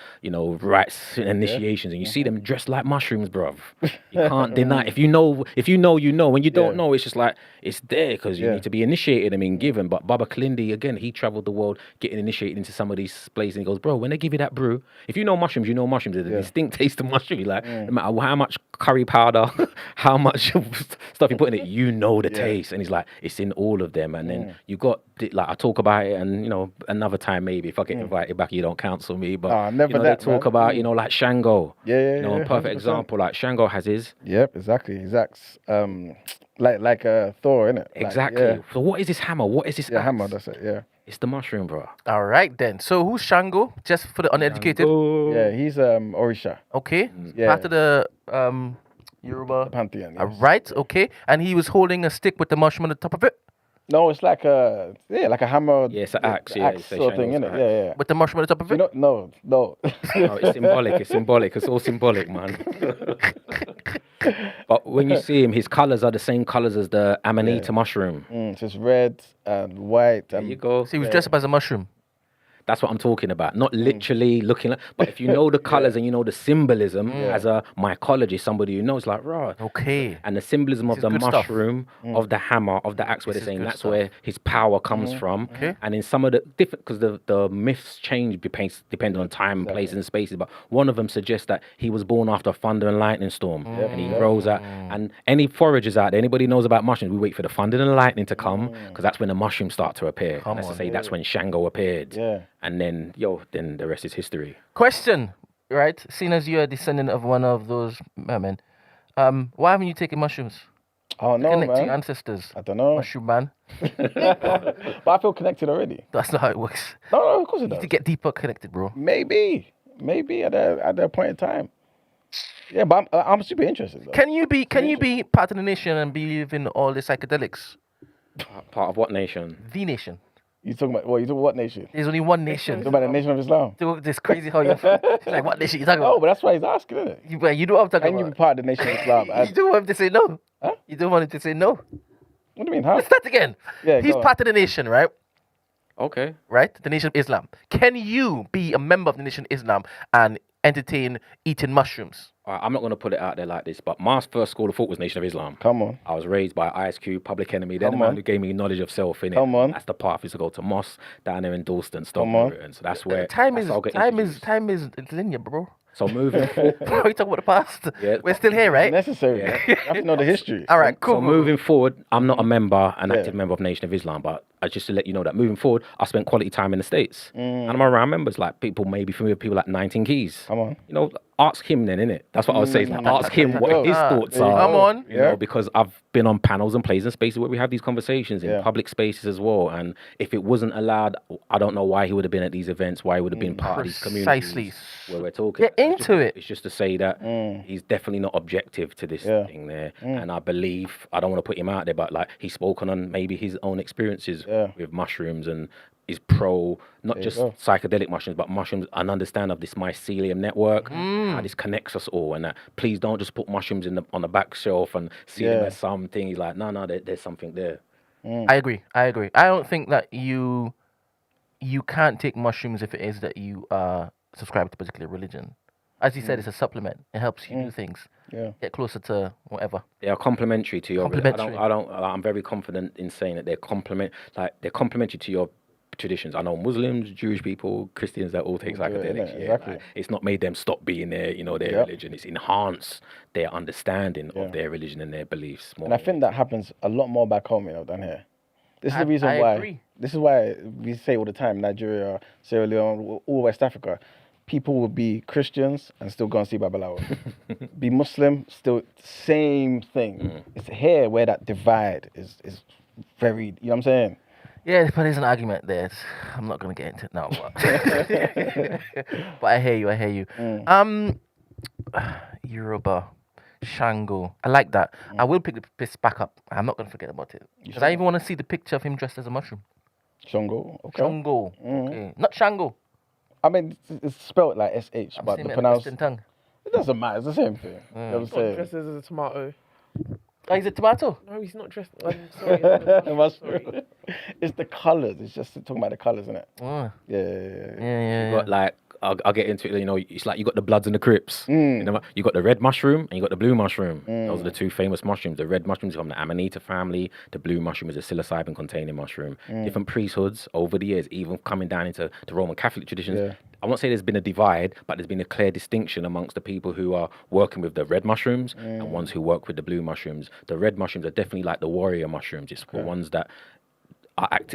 Speaker 4: rites and initiations, and you see them dressed like mushrooms, bruv. You can't deny. If you know, you know. When you don't know, it's just like, it's there because you need to be initiated and being given. But Baba Kalindi, again, he traveled the world getting initiated into some of these places, and he goes, bro, when they give you that brew, if you know mushrooms, you know mushrooms. There's a distinct taste of mushroom. Like, no matter how much curry powder, how much stuff you put in it, you know the taste. And he's like, it's in all of them. And then you got, like, I talk about it, and, another time maybe, if I get invited back, you don't counsel me. But, they talk about, like Shango. Perfect example. Like Shango has his.
Speaker 1: Yep, exactly. Like Thor, innit?
Speaker 4: Exactly. So what is this hammer? What is this axe?
Speaker 1: Hammer, that's it,
Speaker 4: It's the mushroom, bro.
Speaker 2: All right, then. So who's Shango? Just for the uneducated.
Speaker 1: Yeah, he's Orisha.
Speaker 2: Okay. Part of the Yoruba.
Speaker 1: The pantheon. Yes.
Speaker 2: All right, okay. And he was holding a stick with the mushroom on the top of it?
Speaker 1: No, it's like a hammer.
Speaker 4: Yeah, it's an axe.
Speaker 1: Axe sort of thing, innit? Yeah.
Speaker 2: With the mushroom on the top of it?
Speaker 1: No.
Speaker 4: No, it's symbolic. It's symbolic. It's all symbolic, man. But when you see him, his colors are the same colors as the Amanita mushroom.
Speaker 1: It's just red and white.
Speaker 4: There you go.
Speaker 2: So he was dressed up as a mushroom.
Speaker 4: That's what I'm talking about. Not literally looking like, but if you know the colors and you know the symbolism as a mycologist, somebody who knows, like, right.
Speaker 2: Okay.
Speaker 4: And the symbolism of the mushroom, of the hammer, of the axe, where they're saying that's where his power comes from.
Speaker 2: Okay.
Speaker 4: And in some of the different, because the myths change depending on time, places, and spaces. But one of them suggests that he was born after a thunder and lightning storm, and he rose out. And any foragers out there, anybody knows about mushrooms, we wait for the thunder and the lightning to come, because that's when the mushrooms start to appear. And that's to say that's when Shango appeared.
Speaker 1: Yeah.
Speaker 4: And then, then the rest is history.
Speaker 2: Question, right? Seeing as you're a descendant of one of those mermen, why haven't you taken mushrooms?
Speaker 1: Oh, no,
Speaker 2: Connect to your
Speaker 1: man.
Speaker 2: ancestors.
Speaker 1: I don't know.
Speaker 2: Mushroom man.
Speaker 1: But I feel connected already.
Speaker 2: That's not how it works.
Speaker 1: No, of course it
Speaker 2: You
Speaker 1: does.
Speaker 2: need to get deeper connected, bro.
Speaker 1: Maybe at that point in time. Yeah, but I'm super interested, though.
Speaker 2: Can you be part of the nation and believe in all the psychedelics?
Speaker 4: Part of what nation?
Speaker 2: The nation.
Speaker 1: You talking about what nation?
Speaker 2: There's only one nation.
Speaker 1: You talking about the nation of Islam?
Speaker 2: It's crazy how you're like, what nation you talking about?
Speaker 1: Oh, but that's why he's asking, isn't it?
Speaker 2: You know what I'm talking
Speaker 1: Can you be
Speaker 2: about.
Speaker 1: part of the nation of Islam?
Speaker 2: You don't want him to say no.
Speaker 1: Huh?
Speaker 2: You don't want him to say no.
Speaker 1: What do you mean? How?
Speaker 2: Let's start again.
Speaker 1: Yeah,
Speaker 2: He's
Speaker 1: go on.
Speaker 2: part of the nation, right?
Speaker 4: Okay.
Speaker 2: Right? The nation of Islam. Can you be a member of the nation of Islam and entertain eating mushrooms?
Speaker 4: I'm not going to put it out there like this, but my first school of thought was Nation of Islam.
Speaker 1: Come on.
Speaker 4: I was raised by Ice Cube, Public Enemy. They're the man who gave me knowledge of self, innit?
Speaker 1: Come on.
Speaker 4: That's the path is to go to Moss, down there in Dalston,
Speaker 1: Come on.
Speaker 4: Stockton. So that's where
Speaker 2: Time
Speaker 4: that's
Speaker 2: is
Speaker 4: how I got introduced.
Speaker 2: it's linear, bro.
Speaker 4: So moving forward,
Speaker 2: Why are you talking about the past?
Speaker 4: Yeah.
Speaker 2: We're still here, right?
Speaker 1: Necessary.
Speaker 4: Yeah.
Speaker 1: You have to know the history.
Speaker 2: All right, cool.
Speaker 4: So moving forward, I'm not a member, an active member of Nation of Islam, but just to let you know that moving forward, I spent quality time in the States. And I'm around members, like people maybe familiar with people like 19 Keys.
Speaker 1: Come on.
Speaker 4: You know, ask him then, innit? That's what I would say. Is like, ask him what his thoughts are.
Speaker 2: Come on.
Speaker 4: You know, because I've been on panels and plays and spaces where we have these conversations in public spaces as well. And if it wasn't allowed, I don't know why he would have been at these events, why he would have been part of these communities where we're talking.
Speaker 2: Get into it.
Speaker 4: It's just to say that he's definitely not objective to this thing there. And I believe, I don't want to put him out there, but like he's spoken on maybe his own experiences with mushrooms and is pro not just psychedelic mushrooms, but mushrooms and understand of this mycelium network, how this connects us all, and that please don't just put mushrooms on the back shelf and see them as something. He's like, no, there's something there.
Speaker 2: I agree. I don't think that you can't take mushrooms if it is that you subscribe to a particular religion. As you said, it's a supplement. It helps you do things. Yeah. Get closer to whatever.
Speaker 4: They are complementary to your. I'm very confident in saying that they're complementary to your traditions. I know Muslims, Jewish people, Christians that all take psychedelics.
Speaker 1: Exactly.
Speaker 4: Like, it's not made them stop being their religion. It's enhanced their understanding of their religion and their beliefs. More.
Speaker 1: And I think that happens a lot more back home, than here. This is the reason
Speaker 2: I
Speaker 1: why.
Speaker 2: agree.
Speaker 1: This is why we say all the time, Nigeria, Sierra Leone, all West Africa, people will be Christians and still go and see Babalawo. Be Muslim, still same thing. It's here where that divide is very, you know what I'm saying?
Speaker 2: Yeah, but there's an argument there. I'm not going to get into it now. But I hear you. Yoruba, Shango. I like that. I will pick this back up. I'm not going to forget about it. Because I even want to see the picture of him dressed as a mushroom.
Speaker 1: Shango. Okay.
Speaker 2: Shango. Okay. Not Shango.
Speaker 1: I mean, it's spelled like SH, but the pronunciation.
Speaker 2: tongue.
Speaker 1: It doesn't matter. It's the same thing. You know what I'm
Speaker 3: He's not
Speaker 1: saying?
Speaker 3: dressed as a tomato.
Speaker 2: Oh, he's a tomato?
Speaker 3: No, he's not dressed. I'm sorry. Sorry.
Speaker 1: It's the colours. It's just talking about the colours, isn't it?
Speaker 2: Oh.
Speaker 1: Yeah.
Speaker 4: But like, I'll get into it. You know, it's like you got the Bloods and the Crips. You know, you got the red mushroom and you got the blue mushroom. Those are the two famous mushrooms. The red mushroom is from the Amanita family. The blue mushroom is a psilocybin-containing mushroom. Different priesthoods over the years, even coming down into the Roman Catholic traditions. I won't say there's been a divide, but there's been a clear distinction amongst the people who are working with the red mushrooms and ones who work with the blue mushrooms. The red mushrooms are definitely like the warrior mushrooms. It's the ones that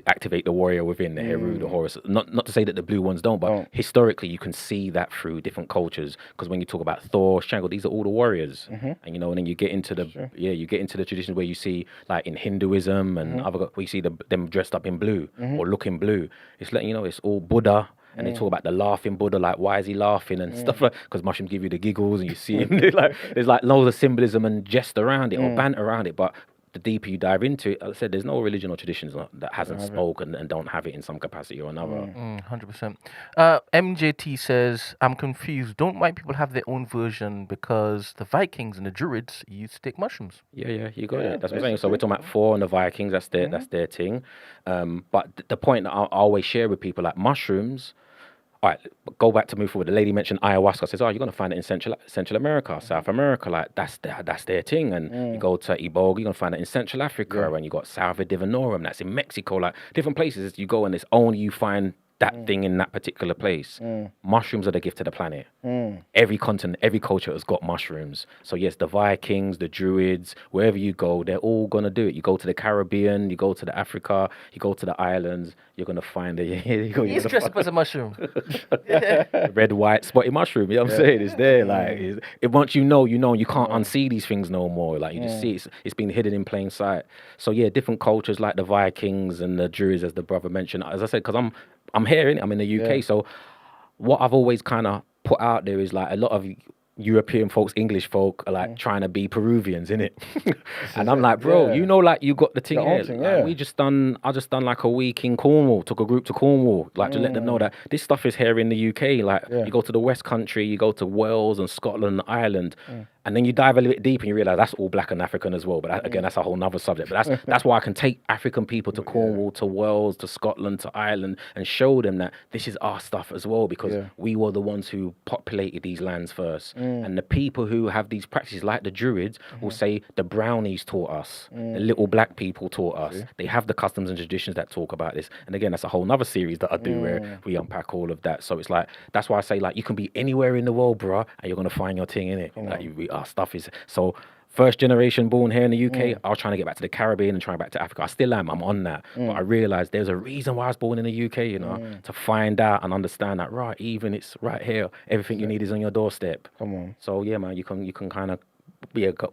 Speaker 4: activate the warrior within the Heru, the Horus. Not to say that the blue ones don't, but historically you can see that through different cultures. Because when you talk about Thor, Shango, these are all the warriors. And and then you get into the traditions where you see like in Hinduism and other, we see them dressed up in blue or looking blue. It's letting you know it's all Buddha. And they talk about the laughing Buddha, like why is he laughing and stuff like, because mushrooms give you the giggles and you see him. There's like loads of symbolism and jest around it or banter around it, but the deeper you dive into it, as I said, there's no religion or traditions that hasn't spoken and don't have it in some capacity or another.
Speaker 2: 100%. MJT says, I'm confused. Don't white people have their own version because the Vikings and the Druids used to take mushrooms?
Speaker 4: Yeah, you got it. That's what I'm saying. So we're talking about Thor and the Vikings. That's their thing. But the point that I always share with people, like mushrooms. All right, go back to move forward. The lady mentioned ayahuasca. Says, you're going to find it in Central America, South America. Like, that's their thing. And you go to Iboga, you're going to find it in Central Africa. And you got Salvia divinorum, that's in Mexico. Like, different places you go and it's only you find that thing in that particular place. Mushrooms are the gift to the planet. Every continent, every culture has got mushrooms. So yes, the Vikings, the Druids, wherever you go, they're all going to do it. You go to the Caribbean, you go to the Africa, you go to the islands, you're going to find it.
Speaker 2: He's dressed up as a mushroom.
Speaker 4: Red, white, spotted mushroom. You know what I'm saying? It's there. Like, once you know, you can't unsee these things no more. Like, you just see it's been hidden in plain sight. So yeah, different cultures like the Vikings and the Druids, as the brother mentioned. As I said, because I'm here, innit? I'm in the UK, so what I've always kind of put out there is like a lot of European folks, English folk are like trying to be Peruvians, innit? And I'm like, bro, you know, like you got the thing here. Like, I just done like a week in Cornwall, took a group to Cornwall, like to let them know that this stuff is here in the UK. Like you go to the West Country, you go to Wales and Scotland, Ireland, and then you dive a little bit deep and you realize that's all black and African as well. But again, that's a whole nother subject. But that's why I can take African people to Cornwall, to Wales, to Scotland, to Ireland, and show them that this is our stuff as well, because we were the ones who populated these lands first. And the people who have these practices, like the Druids, will say the brownies taught us, the little black people taught us. They have the customs and traditions that talk about this. And again, that's a whole nother series that I do where we unpack all of that. So it's like, that's why I say, like, you can be anywhere in the world, bruh, and you're going to find your thing in it. Like, our stuff is... So first generation born here in the UK. I was trying to get back to the Caribbean and trying back to Africa. I still am. I'm on that. But I realized there's a reason why I was born in the UK, you know, to find out and understand that, right, even it's right here. Everything you need is on your doorstep.
Speaker 1: Come on.
Speaker 4: So, yeah, man, you can kind of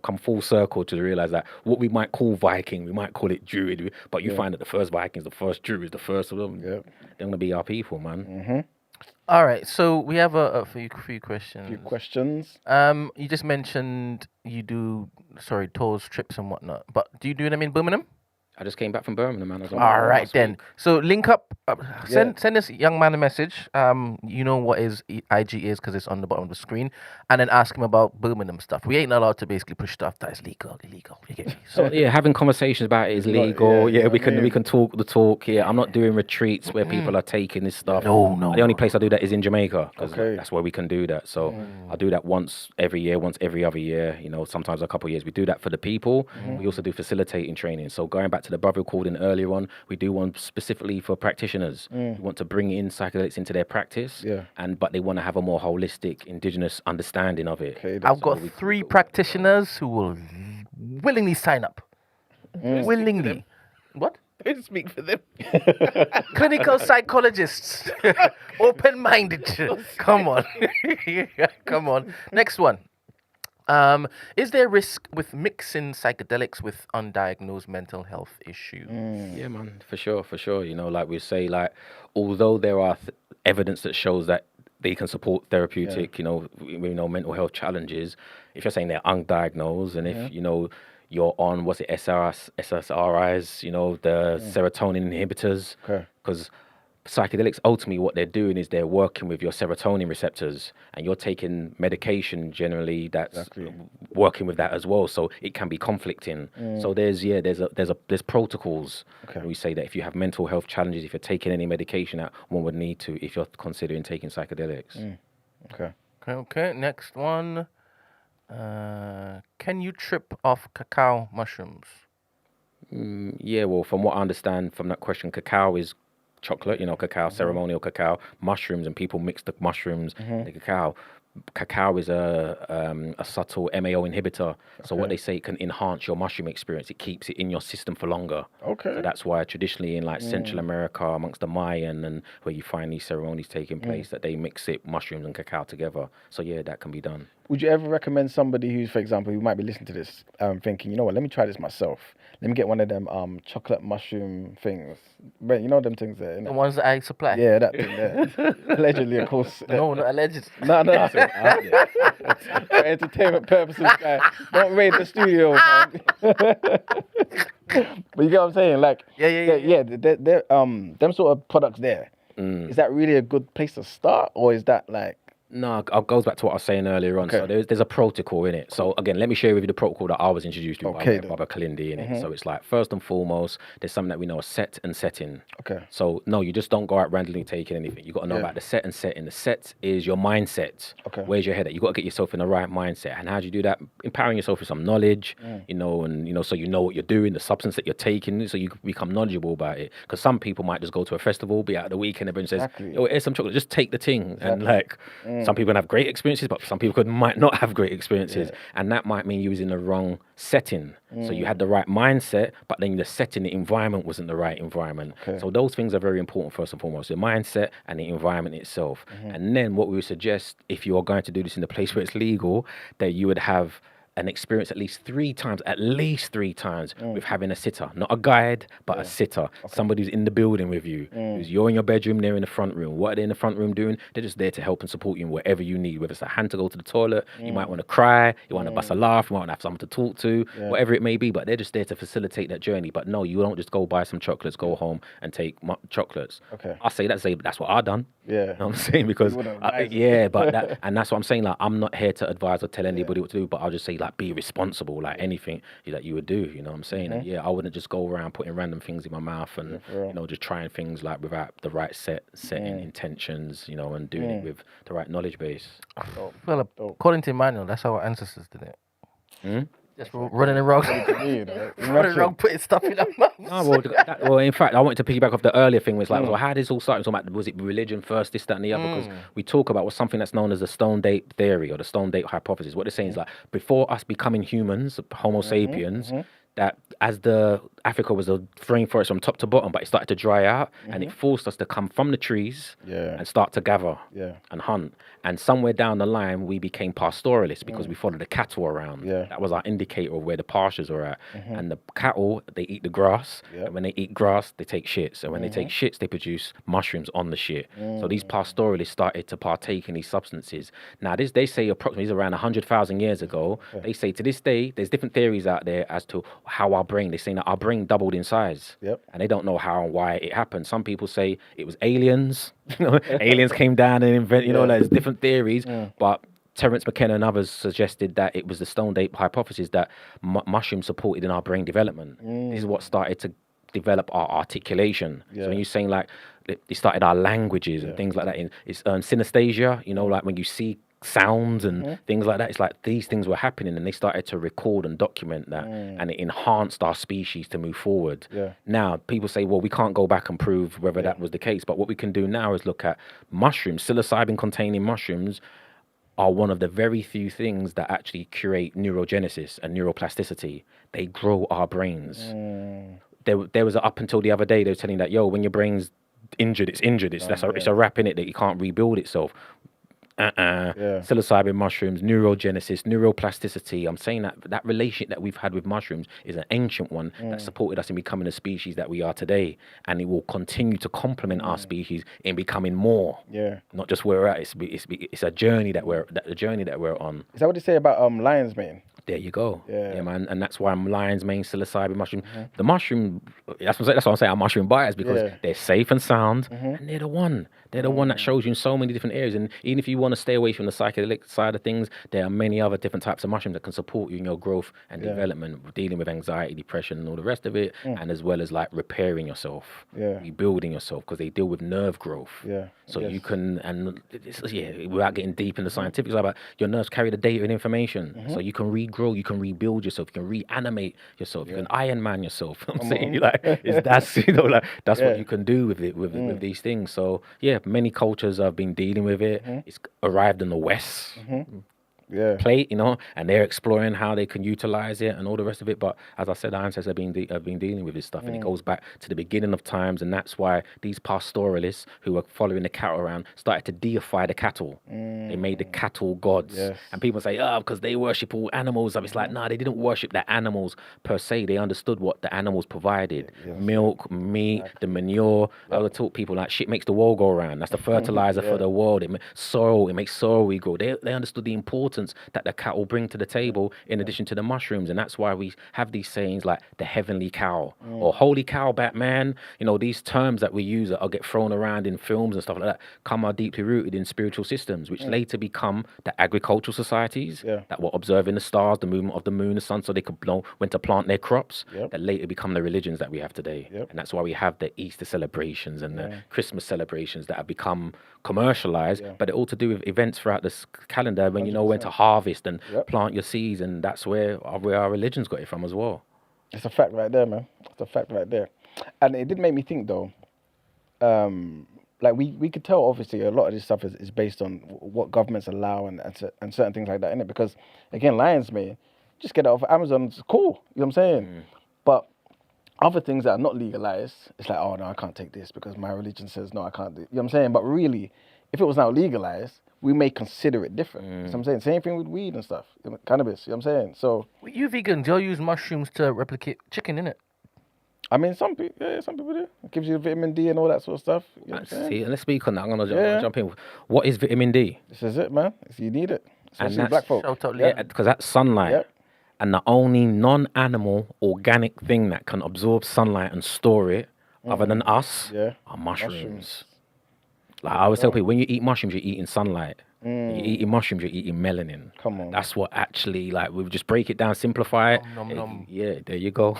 Speaker 4: come full circle to realize that what we might call Viking, we might call it Druid, but you find that the first Vikings, the first Druids, the first of them, they're going to be our people, man.
Speaker 2: All right, so we have a few questions.
Speaker 1: Few questions.
Speaker 2: You just mentioned you do tours, trips, and whatnot. But do you do them in Birmingham?
Speaker 4: I just came back from Birmingham, man. I was on
Speaker 2: All right
Speaker 4: last
Speaker 2: then.
Speaker 4: week.
Speaker 2: So link up. Send this young man a message. You know what his IG is because it's on the bottom of the screen, and then ask him about Birmingham stuff. We ain't allowed to basically push stuff that is illegal. You get me?
Speaker 4: So yeah, having conversations about it is legal. We can talk the talk. Yeah, I'm not doing retreats where people are taking this stuff.
Speaker 2: No.
Speaker 4: The only place I do that is in Jamaica because
Speaker 1: Okay.
Speaker 4: that's where we can do that. So I do that once every year, once every other year. You know, sometimes a couple of years. We do that for the people. We also do facilitating training. So going back to the brother who called in earlier on, we do one specifically for practitioners. We want to bring in psychedelics into their practice. But they want to have a more holistic, indigenous understanding of it.
Speaker 1: Okay,
Speaker 2: I've got 3 practitioners who will willingly sign up. Willingly. What?
Speaker 3: Don't speak for them.
Speaker 2: Clinical psychologists. Open-minded. Come on. Come on. Next one. Is there risk with mixing psychedelics with undiagnosed mental health issues?
Speaker 4: Yeah, man, for sure. You know, like we say, like, although there are evidence that shows that they can support therapeutic, you know, mental health challenges, if you're saying they're undiagnosed and if, you know, you're on, SSRIs, you know, the serotonin inhibitors, because psychedelics, ultimately what they're doing is they're working with your serotonin receptors and you're taking medication generally that's working with that as well, so it can be conflicting. So there's protocols. We say that if you have mental health challenges, if you're taking any medication that one would need to if you're considering taking psychedelics.
Speaker 2: Okay, next one. Can you trip off cacao mushrooms?
Speaker 4: Yeah, well, from what I understand from that question, cacao is chocolate, you know, cacao, ceremonial cacao, mushrooms, and people mix the mushrooms and the cacao. Cacao is a subtle MAO inhibitor. So what they say, it can enhance your mushroom experience. It keeps it in your system for longer. So that's why traditionally in like Central America, amongst the Mayan and where you find these ceremonies taking place, that they mix it, mushrooms and cacao together. So yeah, that can be done.
Speaker 1: Would you ever recommend somebody who's, for example, who might be listening to this, thinking, you know what, let me try this myself. Let me get one of them chocolate mushroom things. Brent, you know them things there, innit?
Speaker 2: The ones that I supply?
Speaker 1: Yeah, that thing there. Allegedly, of course.
Speaker 2: No, not alleged.
Speaker 1: No. For entertainment purposes, guy. Don't raid the studio, man. But you get what I'm saying? Like, they're them sort of products there. Is that really a good place to start, or is that like?
Speaker 4: No, it goes back to what I was saying earlier on. So there's a protocol in it. So again, let me share with you the protocol that I was introduced to by Baba Kalindi in it. So it's like, first and foremost, there's something that we know, a set and setting. So no, you just don't go out randomly taking anything. You got to know about the set and setting. The set is your mindset. Where's your head at? You got to get yourself in the right mindset. And how do you do that? Empowering yourself with some knowledge, you know, and you know, so you know what you're doing, the substance that you're taking, so you become knowledgeable about it. Because some people might just go to a festival, be out at the weekend, everyone says, "Oh, here's some chocolate, just take the thing," and like. Some people have great experiences, but some people might not have great experiences. And that might mean you was in the wrong setting. So you had the right mindset, but then the setting, the environment wasn't the right environment. So those things are very important first and foremost, the mindset and the environment itself. And then what we would suggest, if you are going to do this in the place where it's legal, that you would have an experience at least three times with having a sitter, not a guide, but a sitter, somebody who's in the building with you, who's you're in your bedroom, they're in the front room. What are they in the front room doing? They're just there to help and support you in whatever you need, whether it's a hand to go to the toilet, you might want to cry, you want to bust a laugh, you might want to have someone to talk to, whatever it may be, but they're just there to facilitate that journey. But no, you don't just go buy some chocolates, go home and take chocolates. I say that's what I done. You know what I'm saying? Because and that's what I'm saying, like, I'm not here to advise or tell anybody what to do, but I'll just say, like, be responsible, like anything that you would do, you know what I'm saying? And I wouldn't just go around putting random things in my mouth and you know, just trying things like without the right setting intentions, you know, and doing it with the right knowledge base.
Speaker 2: Well, according to Emmanuel, that's how our ancestors did it. Just running around. Running around putting stuff in our mouths.
Speaker 4: No, well, in fact, I wanted to piggyback off the earlier thing. Was like, so how did this all start? Was it religion first, this, that, and the other? Because we talk about something that's known as the Stone Date theory or the Stone Date hypothesis. What they're saying is like, before us becoming humans, Homo sapiens, that as the Africa was a rainforest from top to bottom, but it started to dry out, and it forced us to come from the trees and start to gather and hunt. And somewhere down the line, we became pastoralists because we followed the cattle around. That was our indicator of where the pastures are at. And the cattle, they eat the grass. And when they eat grass, they take shits. And when they take shits, they produce mushrooms on the shit. So these pastoralists started to partake in these substances. Now, they say approximately around 100,000 years ago. They say to this day, there's different theories out there as to how our brain, they're saying that our brain doubled in size. And they don't know how and why it happened. Some people say it was aliens. Aliens came down and invented, there's different theories. But Terence McKenna and others suggested that it was the Stone Date hypothesis that mushrooms supported in our brain development. This is what started to develop our articulation. So when you're saying like, it started our languages and things like that. It's synesthesia, like when you see sounds and things like that. It's like these things were happening and they started to record and document that and it enhanced our species to move forward. Now, people say, well, we can't go back and prove whether that was the case. But what we can do now is look at mushrooms. Psilocybin-containing mushrooms are one of the very few things that actually create neurogenesis and neuroplasticity. They grow our brains. There was up until the other day, they were telling that, when your brain's injured, it's injured. It's a wrap in it that you can't rebuild itself. Psilocybin mushrooms, neurogenesis, neuroplasticity. I'm saying that relationship that we've had with mushrooms is an ancient one that supported us in becoming the species that we are today, and it will continue to complement our species in becoming more. Not just where we're at. It's a journey that we're on.
Speaker 1: Is that what they say about lion's mane?
Speaker 4: There you go. Yeah, man. And that's why lion's mane, psilocybin mushroom. The mushroom, that's what I'm saying, I'm mushroom biased because they're safe and sound, and they're the one. They're the one that shows you in so many different areas. And even if you want to stay away from the psychedelic side of things, there are many other different types of mushrooms that can support you in your growth and development, dealing with anxiety, depression, and all the rest of it, and as well as like repairing yourself, rebuilding yourself, because they deal with nerve growth. So you can, and without getting deep in the scientific side, but your nerves carry the data and information. So you can regrow, you can rebuild yourself, you can reanimate yourself, you can Iron Man yourself. I'm saying, that's what you can do with it, with these things. So many cultures have been dealing with it. It's arrived in the West. Plate, and they're exploring how they can utilize it and all the rest of it. But as I said, our ancestors have been dealing with this stuff, and it goes back to the beginning of times, and that's why these pastoralists who were following the cattle around started to deify the cattle. They made the cattle gods, and people say, because they worship all animals. It's like, no, they didn't worship the animals per se. They understood what the animals provided: milk, meat, the manure. I would taught people like shit makes the world go around. That's the fertilizer for the world. It makes soil we grow. They understood the importance that the cattle bring to the table in addition to the mushrooms, and that's why we have these sayings like the heavenly cow or holy cow, Batman. These terms that we use that get thrown around in films and stuff like that are deeply rooted in spiritual systems, which later become the agricultural societies that were observing the stars, the movement of the moon, the sun, so they could know when to plant their crops. That later become the religions that we have today, and that's why we have the Easter celebrations and the Christmas celebrations that have become commercialized, but they're all to do with events throughout this calendar when 100%. You know when to harvest and plant your seeds, and that's where our religions got it from as well.
Speaker 1: It's a fact right there, man. It's a fact right there. And it did make me think though, like we could tell obviously a lot of this stuff is based on what governments allow and certain things like that, innit? Because again, lion's mane, just get it off Amazon, it's cool, you know what I'm saying? But other things that are not legalized, it's like, oh no, I can't take this because my religion says no, I can't do it. You know what I'm saying? But really, if it was now legalized, we may consider it different. You know what I'm saying? Same thing with weed and stuff, cannabis, you know what I'm saying? So
Speaker 2: You vegans, you'll use mushrooms to replicate chicken, innit?
Speaker 1: I mean, some people do. It gives you vitamin D and all that sort of stuff. You know what I'm saying?
Speaker 4: See, and let's speak on that. I'm gonna jump in. What is vitamin D?
Speaker 1: This is it, man. You need it, especially
Speaker 4: and
Speaker 1: black folk.
Speaker 2: So totally.
Speaker 4: Because that's sunlight. And the only non-animal organic thing that can absorb sunlight and store it, other than us, are mushrooms. Like I always tell people, when you eat mushrooms, you're eating sunlight. When you're eating mushrooms, you're eating melanin.
Speaker 1: Come on.
Speaker 4: That's what actually, like, we just break it down, simplify it.
Speaker 2: Nom, nom.
Speaker 4: Yeah, there you go.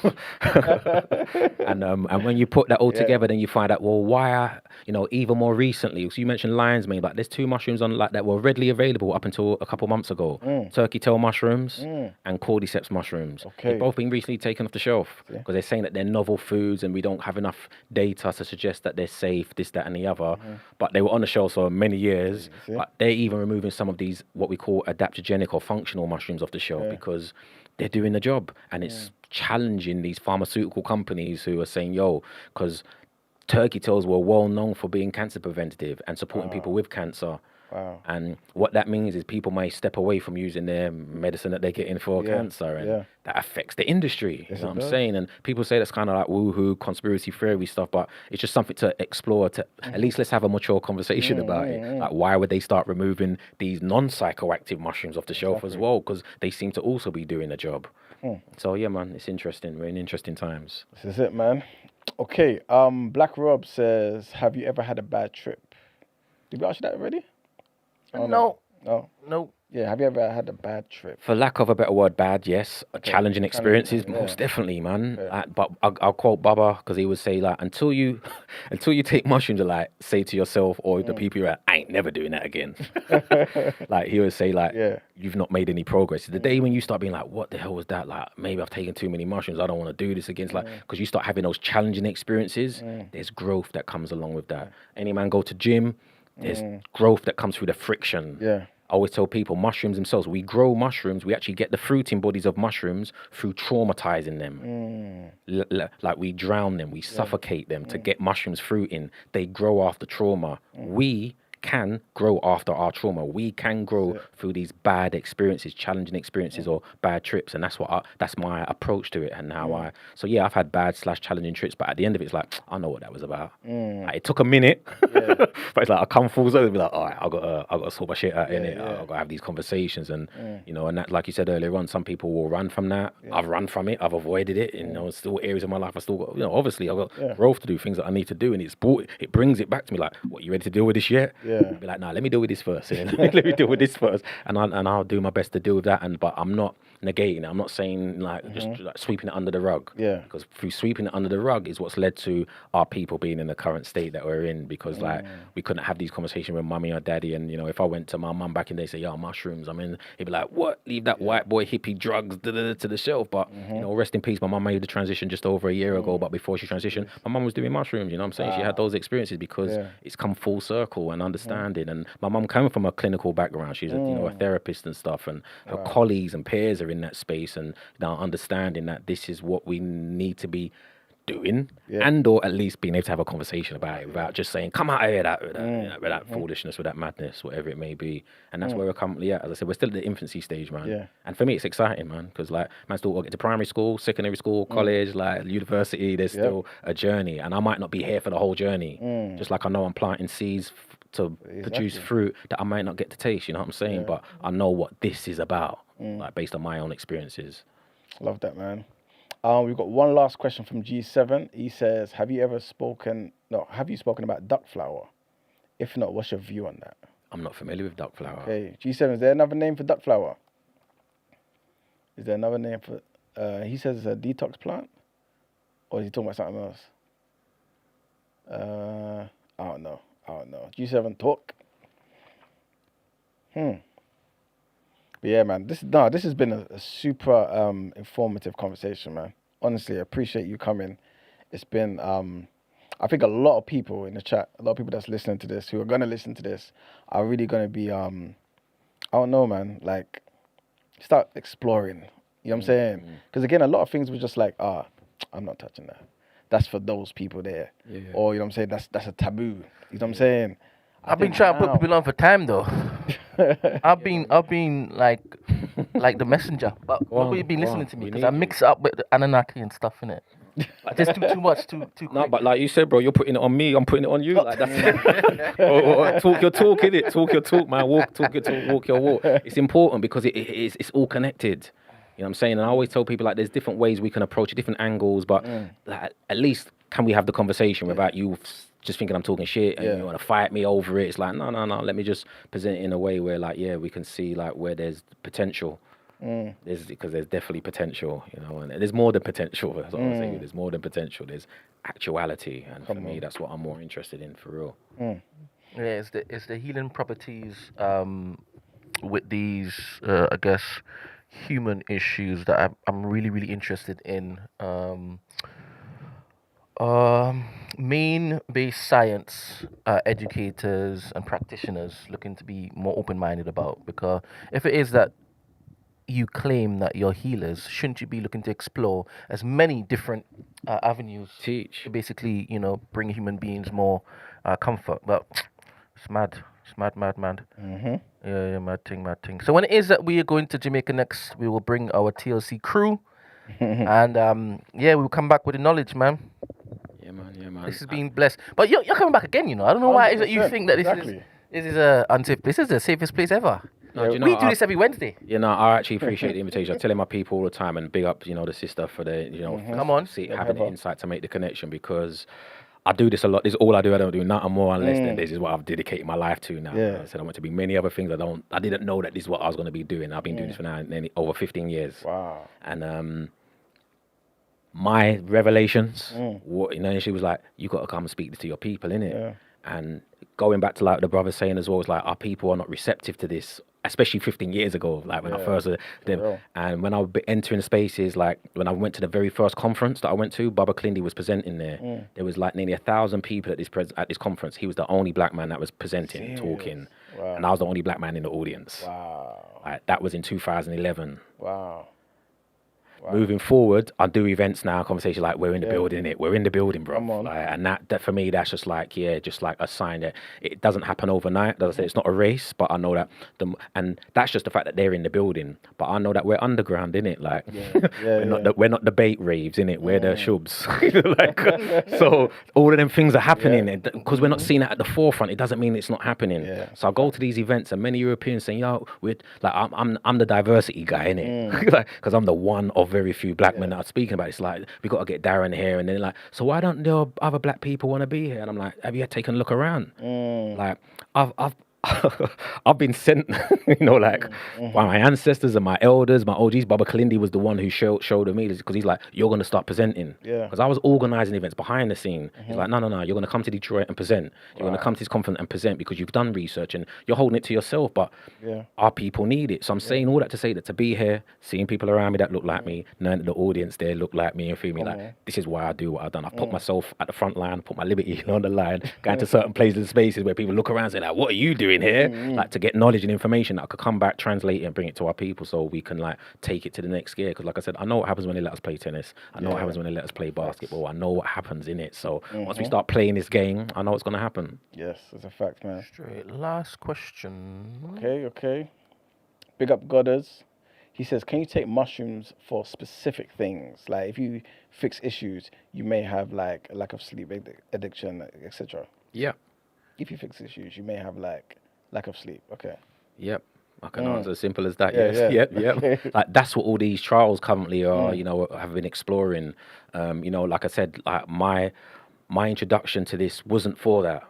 Speaker 4: And when you put that all together, then you find out, well, why, even more recently, so you mentioned lion's mane, but there's 2 mushrooms on like that were readily available up until a couple months ago. Turkey tail mushrooms and cordyceps mushrooms.
Speaker 1: Okay.
Speaker 4: They've both been recently taken off the shelf because they're saying that they're novel foods and we don't have enough data to suggest that they're safe, this, that, and the other. But they were on the shelf for many years. But they're even removing some of these, what we call adaptogenic or functional mushrooms off the shelf because they're doing the job. And it's challenging these pharmaceutical companies who are saying, because turkey tails were well known for being cancer preventative and supporting people with cancer.
Speaker 1: Wow.
Speaker 4: And what that means is people may step away from using their medicine that they're getting for cancer, and that affects the industry. You know what I'm saying? And people say that's kind of like woohoo, conspiracy theory stuff, but it's just something to explore. To at least let's have a mature conversation about it. Like, why would they start removing these non-psychoactive mushrooms off the shelf as well? Because they seem to also be doing the job. So yeah, man, it's interesting. We're in interesting times.
Speaker 1: This is it, man. Okay. Black Rob says, "Have you ever had a bad trip?" Did we ask you that already?
Speaker 2: No.
Speaker 1: No. Yeah, have you ever had a bad trip?
Speaker 4: For lack of a better word, bad, yes. Challenging experiences, most definitely, man. But I'll quote Baba because he would say, like, until you take mushrooms, like, say to yourself or the people you're at, I ain't never doing that again. Like, he would say, like, you've not made any progress. The day when you start being like, what the hell was that? Like, maybe I've taken too many mushrooms. I don't want to do this again. It's like, because you start having those challenging experiences, there's growth that comes along with that. Any man go to gym, there's growth that comes through the friction.
Speaker 1: Yeah.
Speaker 4: I always tell people, mushrooms themselves, we grow mushrooms, we actually get the fruiting bodies of mushrooms through traumatizing them. Like we drown them, we suffocate them to get mushrooms fruiting. They grow after trauma. We can grow after our trauma. We can grow through these bad experiences, challenging experiences or bad trips. And that's that's my approach to it. And how I've had bad/challenging trips, but at the end of it, it's like, I know what that was about. Like, it took a minute, but it's like I come full circle, be like, all right, I gotta sort my shit out in it. I gotta have these conversations. And, and that, like you said earlier on, some people will run from that. I've run from it. I've avoided it. Still areas of my life I still got, obviously I've got growth to do, things that I need to do. And it brings it back to me like, what, you ready to deal with this yet? Be like, nah, let me deal with this first. Let me deal with this first, and I'll do my best to deal with that. But I'm not negating it. I'm not saying just like sweeping it under the rug. Because through sweeping it under the rug is what's led to our people being in the current state that we're in. Because like we couldn't have these conversations with mummy or daddy. And if I went to my mum back in the day, say, "Yo, mushrooms," he'd be like, "What? Leave that white boy hippie drugs to the shelf." But rest in peace. My mum made the transition just over a year ago. But before she transitioned, my mum was doing mushrooms. You know what I'm saying? She had those experiences because it's come full circle and understanding. And my mum came from a clinical background. She's a therapist and stuff, and her colleagues and peers are in that space and now understanding that this is what we need to be doing, and or at least being able to have a conversation about it without just saying, come out of here with that foolishness, with that madness, whatever it may be. And that's where we're currently at. As I said, we're still at the infancy stage, man. And for me, it's exciting, man, because like, man, still get to primary school, secondary school, college, like university. There's still a journey, and I might not be here for the whole journey. Just like I know I'm planting seeds to produce fruit that I might not get to taste. You know what I'm saying? But I know what this is about, like based on my own experiences.
Speaker 1: Love that, man. We've got one last question from G7. He says, have you spoken about duck flower? If not, what's your view on that?
Speaker 4: I'm not familiar with duck flower.
Speaker 1: Okay, G7, is there another name for duck flower? Is there another name for... he says it's a detox plant? Or is he talking about something else? I don't know. G7, talk. But yeah, man, this has been a super informative conversation, man. Honestly, I appreciate you coming. It's been, I think a lot of people in the chat, a lot of people that's listening to this, who are going to listen to this, are really going to be, I don't know, man, like, start exploring. You know what I'm saying? Because again, a lot of things were just like, I'm not touching that. That's for those people there. Or, you know what I'm saying, that's a taboo. You know what I'm saying?
Speaker 2: I've been trying to put people on for time though. I've been like the messenger, but nobody's been listening to me because I mix it up with the Anunnaki and stuff in it. Like, there's too much, too quick.
Speaker 4: No, but like you said, bro, you're putting it on me. I'm putting it on you. Like that's talk your talk, innit? Talk your talk, man. Talk your talk, walk your walk. It's important because it's all connected. You know what I'm saying? And I always tell people, like, there's different ways we can approach it, different angles, but like, at least can we have the conversation without you just thinking I'm talking shit and
Speaker 1: Yeah.
Speaker 4: you want to fight me over it. It's like, no. Let me just present it in a way where, like, yeah, we can see like where there's potential. Because there's definitely potential, you know, and there's more than potential. That's what I'm saying. There's more than potential. There's actuality, and for me, that's what I'm more interested in, for real.
Speaker 2: Yeah, it's the healing properties with these, I guess, human issues that I'm really, really interested in. Main-based science educators and practitioners looking to be more open-minded about, because if it is that you claim that you're healers, shouldn't you be looking to explore as many different avenues
Speaker 4: Teach.
Speaker 2: to basically, bring human beings more comfort? But it's mad. It's mad. Yeah, mad thing. So when it is that we are going to Jamaica next, we will bring our TLC crew. And we'll come back with the knowledge, man.
Speaker 4: Yeah, man.
Speaker 2: This is being blessed. But you're coming back again, I don't know why it is that you think that this is the safest place ever.
Speaker 4: No,
Speaker 2: we do this every Wednesday.
Speaker 4: You know, I actually appreciate the invitation. I tell my people all the time, and big up, the sister for the,
Speaker 2: Come on,
Speaker 4: having the insight to make the connection, because I do this a lot. This is all I do. I don't do nothing more unless than this is what I've dedicated my life to now.
Speaker 1: Yeah.
Speaker 4: I said I want to be many other things. I didn't know that this is what I was going to be doing. I've been doing this for now nearly over 15 years.
Speaker 1: Wow.
Speaker 4: And my revelations, she was like, you got to come and speak to your people, innit?
Speaker 1: Yeah.
Speaker 4: And going back to like the brother saying as well, it's like our people are not receptive to this, especially 15 years ago, like when I first them. And when I would be entering spaces, like when I went to the very first conference that I went to, Baba Clindy was presenting there. There was like nearly 1,000 people at this conference. He was the only black man that was presenting, talking, and I was the only black man in the audience.
Speaker 1: Wow.
Speaker 4: Like, that was in 2011.
Speaker 1: Wow.
Speaker 4: Moving forward, I do events now, conversation like we're in the building, we're in the building, bro.
Speaker 1: Come on.
Speaker 4: Like, and that for me, that's just like a sign that it doesn't happen overnight. As I say, it's not a race, but I know that and that's just the fact that they're in the building. But I know that we're underground, innit? Like we're not the bait raves, innit? We're the shubs. Like, so all of them things are happening because we're not seeing it at the forefront. It doesn't mean it's not happening.
Speaker 1: Yeah.
Speaker 4: So I go to these events, and many Europeans saying, I'm the diversity guy, innit? Like, because I'm the one of very few black men that are speaking about it. It's like, we got to get Darren here, and then like, so why don't the other black people want to be here? And I'm like, have you taken a look around? Like, I've been sent, by my ancestors and my elders, my OGs. Baba Kalindi was the one who showed me this, because he's like, you're going to start presenting.
Speaker 1: Yeah.
Speaker 4: Because I was organizing events behind the scene. He's like, no, you're going to come to Detroit and present. You're going to come to this conference and present because you've done research and you're holding it to yourself, but our people need it. So I'm saying all that to say that to be here, seeing people around me that look like me, knowing that the audience there look like me and feel me, like, this is why I do what I've done. I've put myself at the front line, put my liberty on the line, going to certain places and spaces where people look around and say, like, what are you doing here? Like, to get knowledge and information that I could come back, translate it, and bring it to our people so we can, like, take it to the next gear. Because, like I said, I know what happens when they let us play tennis. I know what happens when they let us play basketball. I know what happens in it. So once we start playing this game, I know what's going to happen.
Speaker 1: Yes, it's a fact, man.
Speaker 2: Straight. Last question.
Speaker 1: Okay. Big up Godders. He says, can you take mushrooms for specific things? Like, if you fix issues, you may have, like, a lack of sleep addiction, etc.
Speaker 4: Yeah.
Speaker 1: If you fix issues, you may have, like, lack of sleep. Okay.
Speaker 4: Yep. I can answer as simple as that.
Speaker 1: Yeah,
Speaker 4: yes.
Speaker 1: yeah.
Speaker 4: Yep. Like, that's what all these trials currently are, have been exploring. Like I said, like my introduction to this wasn't for that.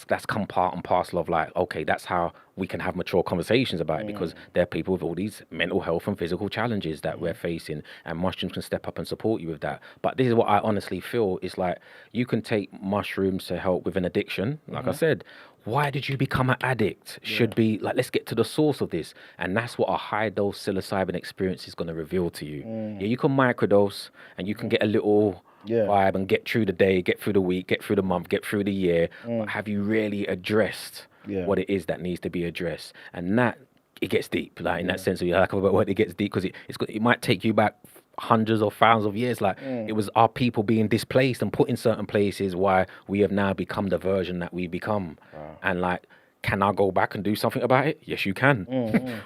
Speaker 4: That's come part and parcel of, like, okay, that's how we can have mature conversations about it, because there are people with all these mental health and physical challenges that we're facing, and mushrooms can step up and support you with that. But this is what I honestly feel is, like, you can take mushrooms to help with an addiction. Like I said, why did you become an addict? Should be like, let's get to the source of this. And that's what a high dose psilocybin experience is going to reveal to you. Yeah, you can microdose and you can get a little vibe and get through the day, get through the week, get through the month, get through the year. But have you really addressed what it is that needs to be addressed? And that, it gets deep, like, in that sense of, like, about what it gets deep, because it might take you back hundreds or thousands of years. Like, it was our people being displaced and put in certain places why we have now become the version that we become. And, like, can I go back and do something about it? Yes, you can.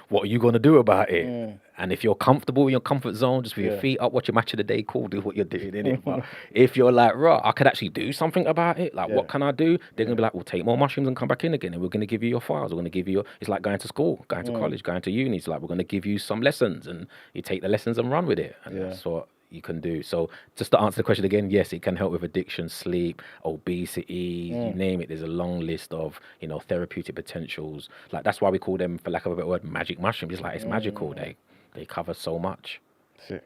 Speaker 4: What are you going to do about it? And if you're comfortable in your comfort zone, just with your feet up, watch your match of the day, cool, do what you're doing, innit? But if you're like, right, I could actually do something about it, like, what can I do? They're going to be like, well, take more mushrooms and come back in again, and we're going to give you your files. We're going to give you it's like going to school, going to college, going to uni. It's like, we're going to give you some lessons, and you take the lessons and run with it. And that's what, you can do. So just to answer the question again, yes, it can help with addiction, sleep, obesity, you name it. There's a long list of, therapeutic potentials. Like that's why we call them, for lack of a better word, magic mushrooms. It's like it's magical. They cover so much.
Speaker 1: Sick.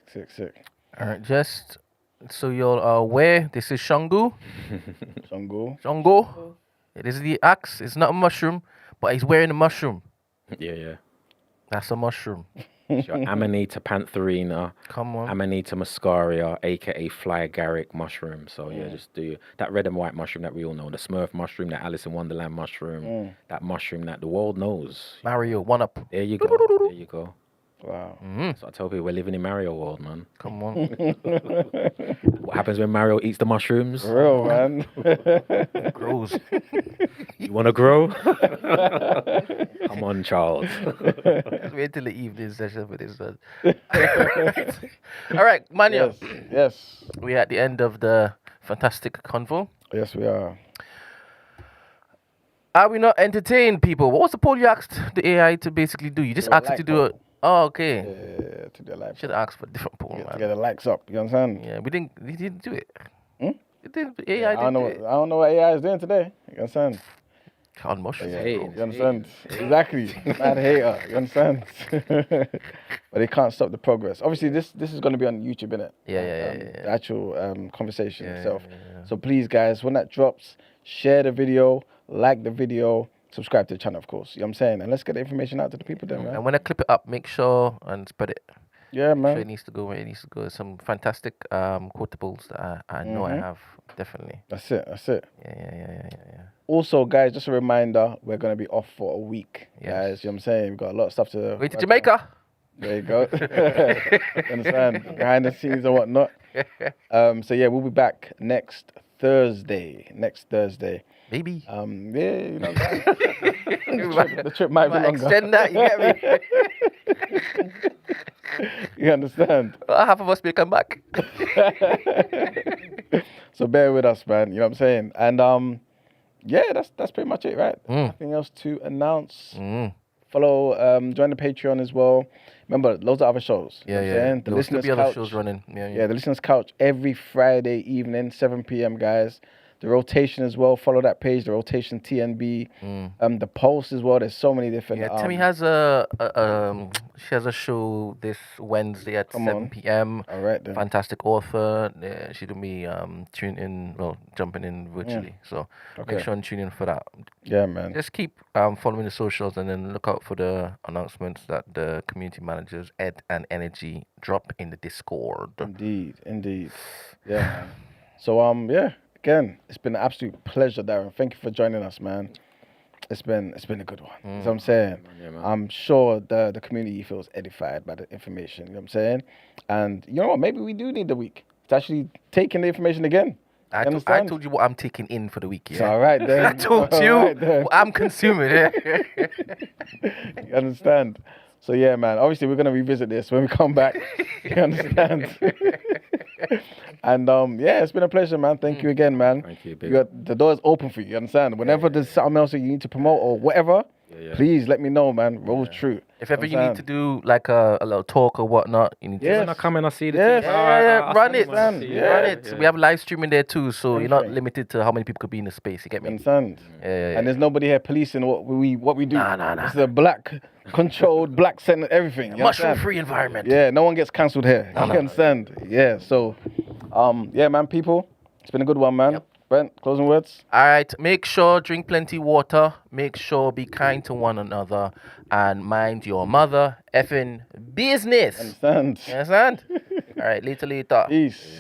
Speaker 2: All right, just so you're aware, this is Shangu. Shango. It is the axe. It's not a mushroom, but he's wearing a mushroom.
Speaker 4: Yeah.
Speaker 2: That's a mushroom.
Speaker 4: It's your Amanita pantherina,
Speaker 2: Come on.
Speaker 4: Amanita muscaria, aka fly agaric mushroom. So just do that red and white mushroom that we all know, the Smurf mushroom, that Alice in Wonderland mushroom, that mushroom that the world knows.
Speaker 2: Mario, one up.
Speaker 4: There you go.
Speaker 1: Wow.
Speaker 4: So I tell people we're living in Mario world, man.
Speaker 2: Come on.
Speaker 4: What happens when Mario eats the mushrooms?
Speaker 1: For real, man.
Speaker 2: Grows.
Speaker 4: You want to grow? Come on, child.
Speaker 2: Just wait till the evening session for this one. All right, Manu.
Speaker 1: Yes.
Speaker 2: We're at the end of the fantastic convo.
Speaker 1: Yes, we are.
Speaker 2: Are we not entertained, people? What was the poll you asked the AI to basically do? You just asked it to do it. Oh, okay.
Speaker 1: Yeah, to the live.
Speaker 2: Should have asked for a different poll,
Speaker 1: To
Speaker 2: man.
Speaker 1: get the likes up. You understand?
Speaker 2: Yeah, we didn't do it. It didn't.
Speaker 1: I
Speaker 2: AI
Speaker 1: don't know.
Speaker 2: didn't do
Speaker 1: I don't know what AI is doing today. You understand?
Speaker 2: it. On mushrooms.
Speaker 1: Yeah,
Speaker 4: Hating,
Speaker 1: you understand? Exactly. Mad hater. You understand? But they can't stop the progress. Obviously, this is going to be on YouTube, innit?
Speaker 2: Yeah.
Speaker 1: The actual conversation itself. So please, guys, when that drops, share the video, like the video, subscribe to the channel, of course. You know what I'm saying? And let's get the information out to the people then, man.
Speaker 2: And when I clip it up, make sure and spread it.
Speaker 1: Yeah,
Speaker 2: Sure,
Speaker 1: man.
Speaker 2: it needs to go where it needs to go. Some fantastic quotables that I know I have, definitely.
Speaker 1: That's it.
Speaker 2: Yeah.
Speaker 1: Also, guys, just a reminder, we're going to be off for a week,
Speaker 2: Yes.
Speaker 1: guys. You know what I'm saying? We've got a lot of stuff to...
Speaker 2: Going to Jamaica.
Speaker 1: There you go. You understand? Behind the scenes and whatnot. So, yeah, we'll be back next Thursday.
Speaker 2: Maybe.
Speaker 1: Yeah, you know, the trip might be longer.
Speaker 2: Extend that, you get me?
Speaker 1: You understand?
Speaker 2: Half of us may come back.
Speaker 1: So bear with us, man. You know what I'm saying? And yeah, that's pretty much it, right? Nothing else to announce. Follow, join the Patreon as well. Remember, loads of other shows. You know what I'm saying? The
Speaker 2: There'll still
Speaker 1: Listeners
Speaker 2: be other
Speaker 1: Couch.
Speaker 2: shows running.
Speaker 1: Yeah, the Listeners Couch every Friday evening, 7 p.m., guys. The Rotation as well. Follow that page, the Rotation TNB. The Pulse as well. There's so many different.
Speaker 2: Yeah, Timmy has she has a show this Wednesday at 7 p.m.
Speaker 1: All right then.
Speaker 2: Fantastic author. She's gonna be jumping in virtually. So make sure and tune in for that.
Speaker 1: Yeah, man.
Speaker 2: Just keep following the socials and then look out for the announcements that the community managers Ed and Energy drop in the Discord.
Speaker 1: Indeed. Yeah, man. So yeah. Again, it's been an absolute pleasure, Darren. Thank you for joining us, man. It's been a good one. You know what I'm saying?
Speaker 4: Yeah, man.
Speaker 1: I'm sure the community feels edified by the information. You know what I'm saying? And you know what? Maybe we do need the week to actually take in the information again.
Speaker 2: I told you what I'm taking in for the week. Yeah.
Speaker 1: So, all right then.
Speaker 2: I told you what I'm consuming. Yeah.
Speaker 1: You understand? So yeah, man. Obviously, we're gonna revisit this when we come back. You understand? And yeah, it's been a pleasure, man. Thank you again, man.
Speaker 4: Thank you,
Speaker 1: You
Speaker 4: big.
Speaker 1: got, the door is open for you. You understand? Whenever there's something else that you need to promote or whatever, please let me know, man. Roll true.
Speaker 2: If ever you need to do like a little talk or whatnot, you need to
Speaker 4: When I come and I see the
Speaker 1: Yes.
Speaker 4: thing,
Speaker 2: run it,
Speaker 1: man.
Speaker 2: run it. We have live streaming there too, so you're not
Speaker 1: Everything.
Speaker 2: limited to how many people could be in the space. You get
Speaker 1: You
Speaker 2: me?
Speaker 1: understand?
Speaker 2: Yeah.
Speaker 1: And there's nobody here policing what we do.
Speaker 2: Nah.
Speaker 1: It's a black controlled, black centered everything. You understand?
Speaker 2: Mushroom-free environment.
Speaker 1: Yeah, no one gets cancelled here. You understand? Yeah. So, yeah, man, people, it's been a good one, man.
Speaker 2: Yep.
Speaker 1: Brent, closing words.
Speaker 2: All right. Make sure drink plenty water. Make sure be kind to one another and mind your mother effing business.
Speaker 1: Understand?
Speaker 2: You understand? All right. Later.
Speaker 1: Peace.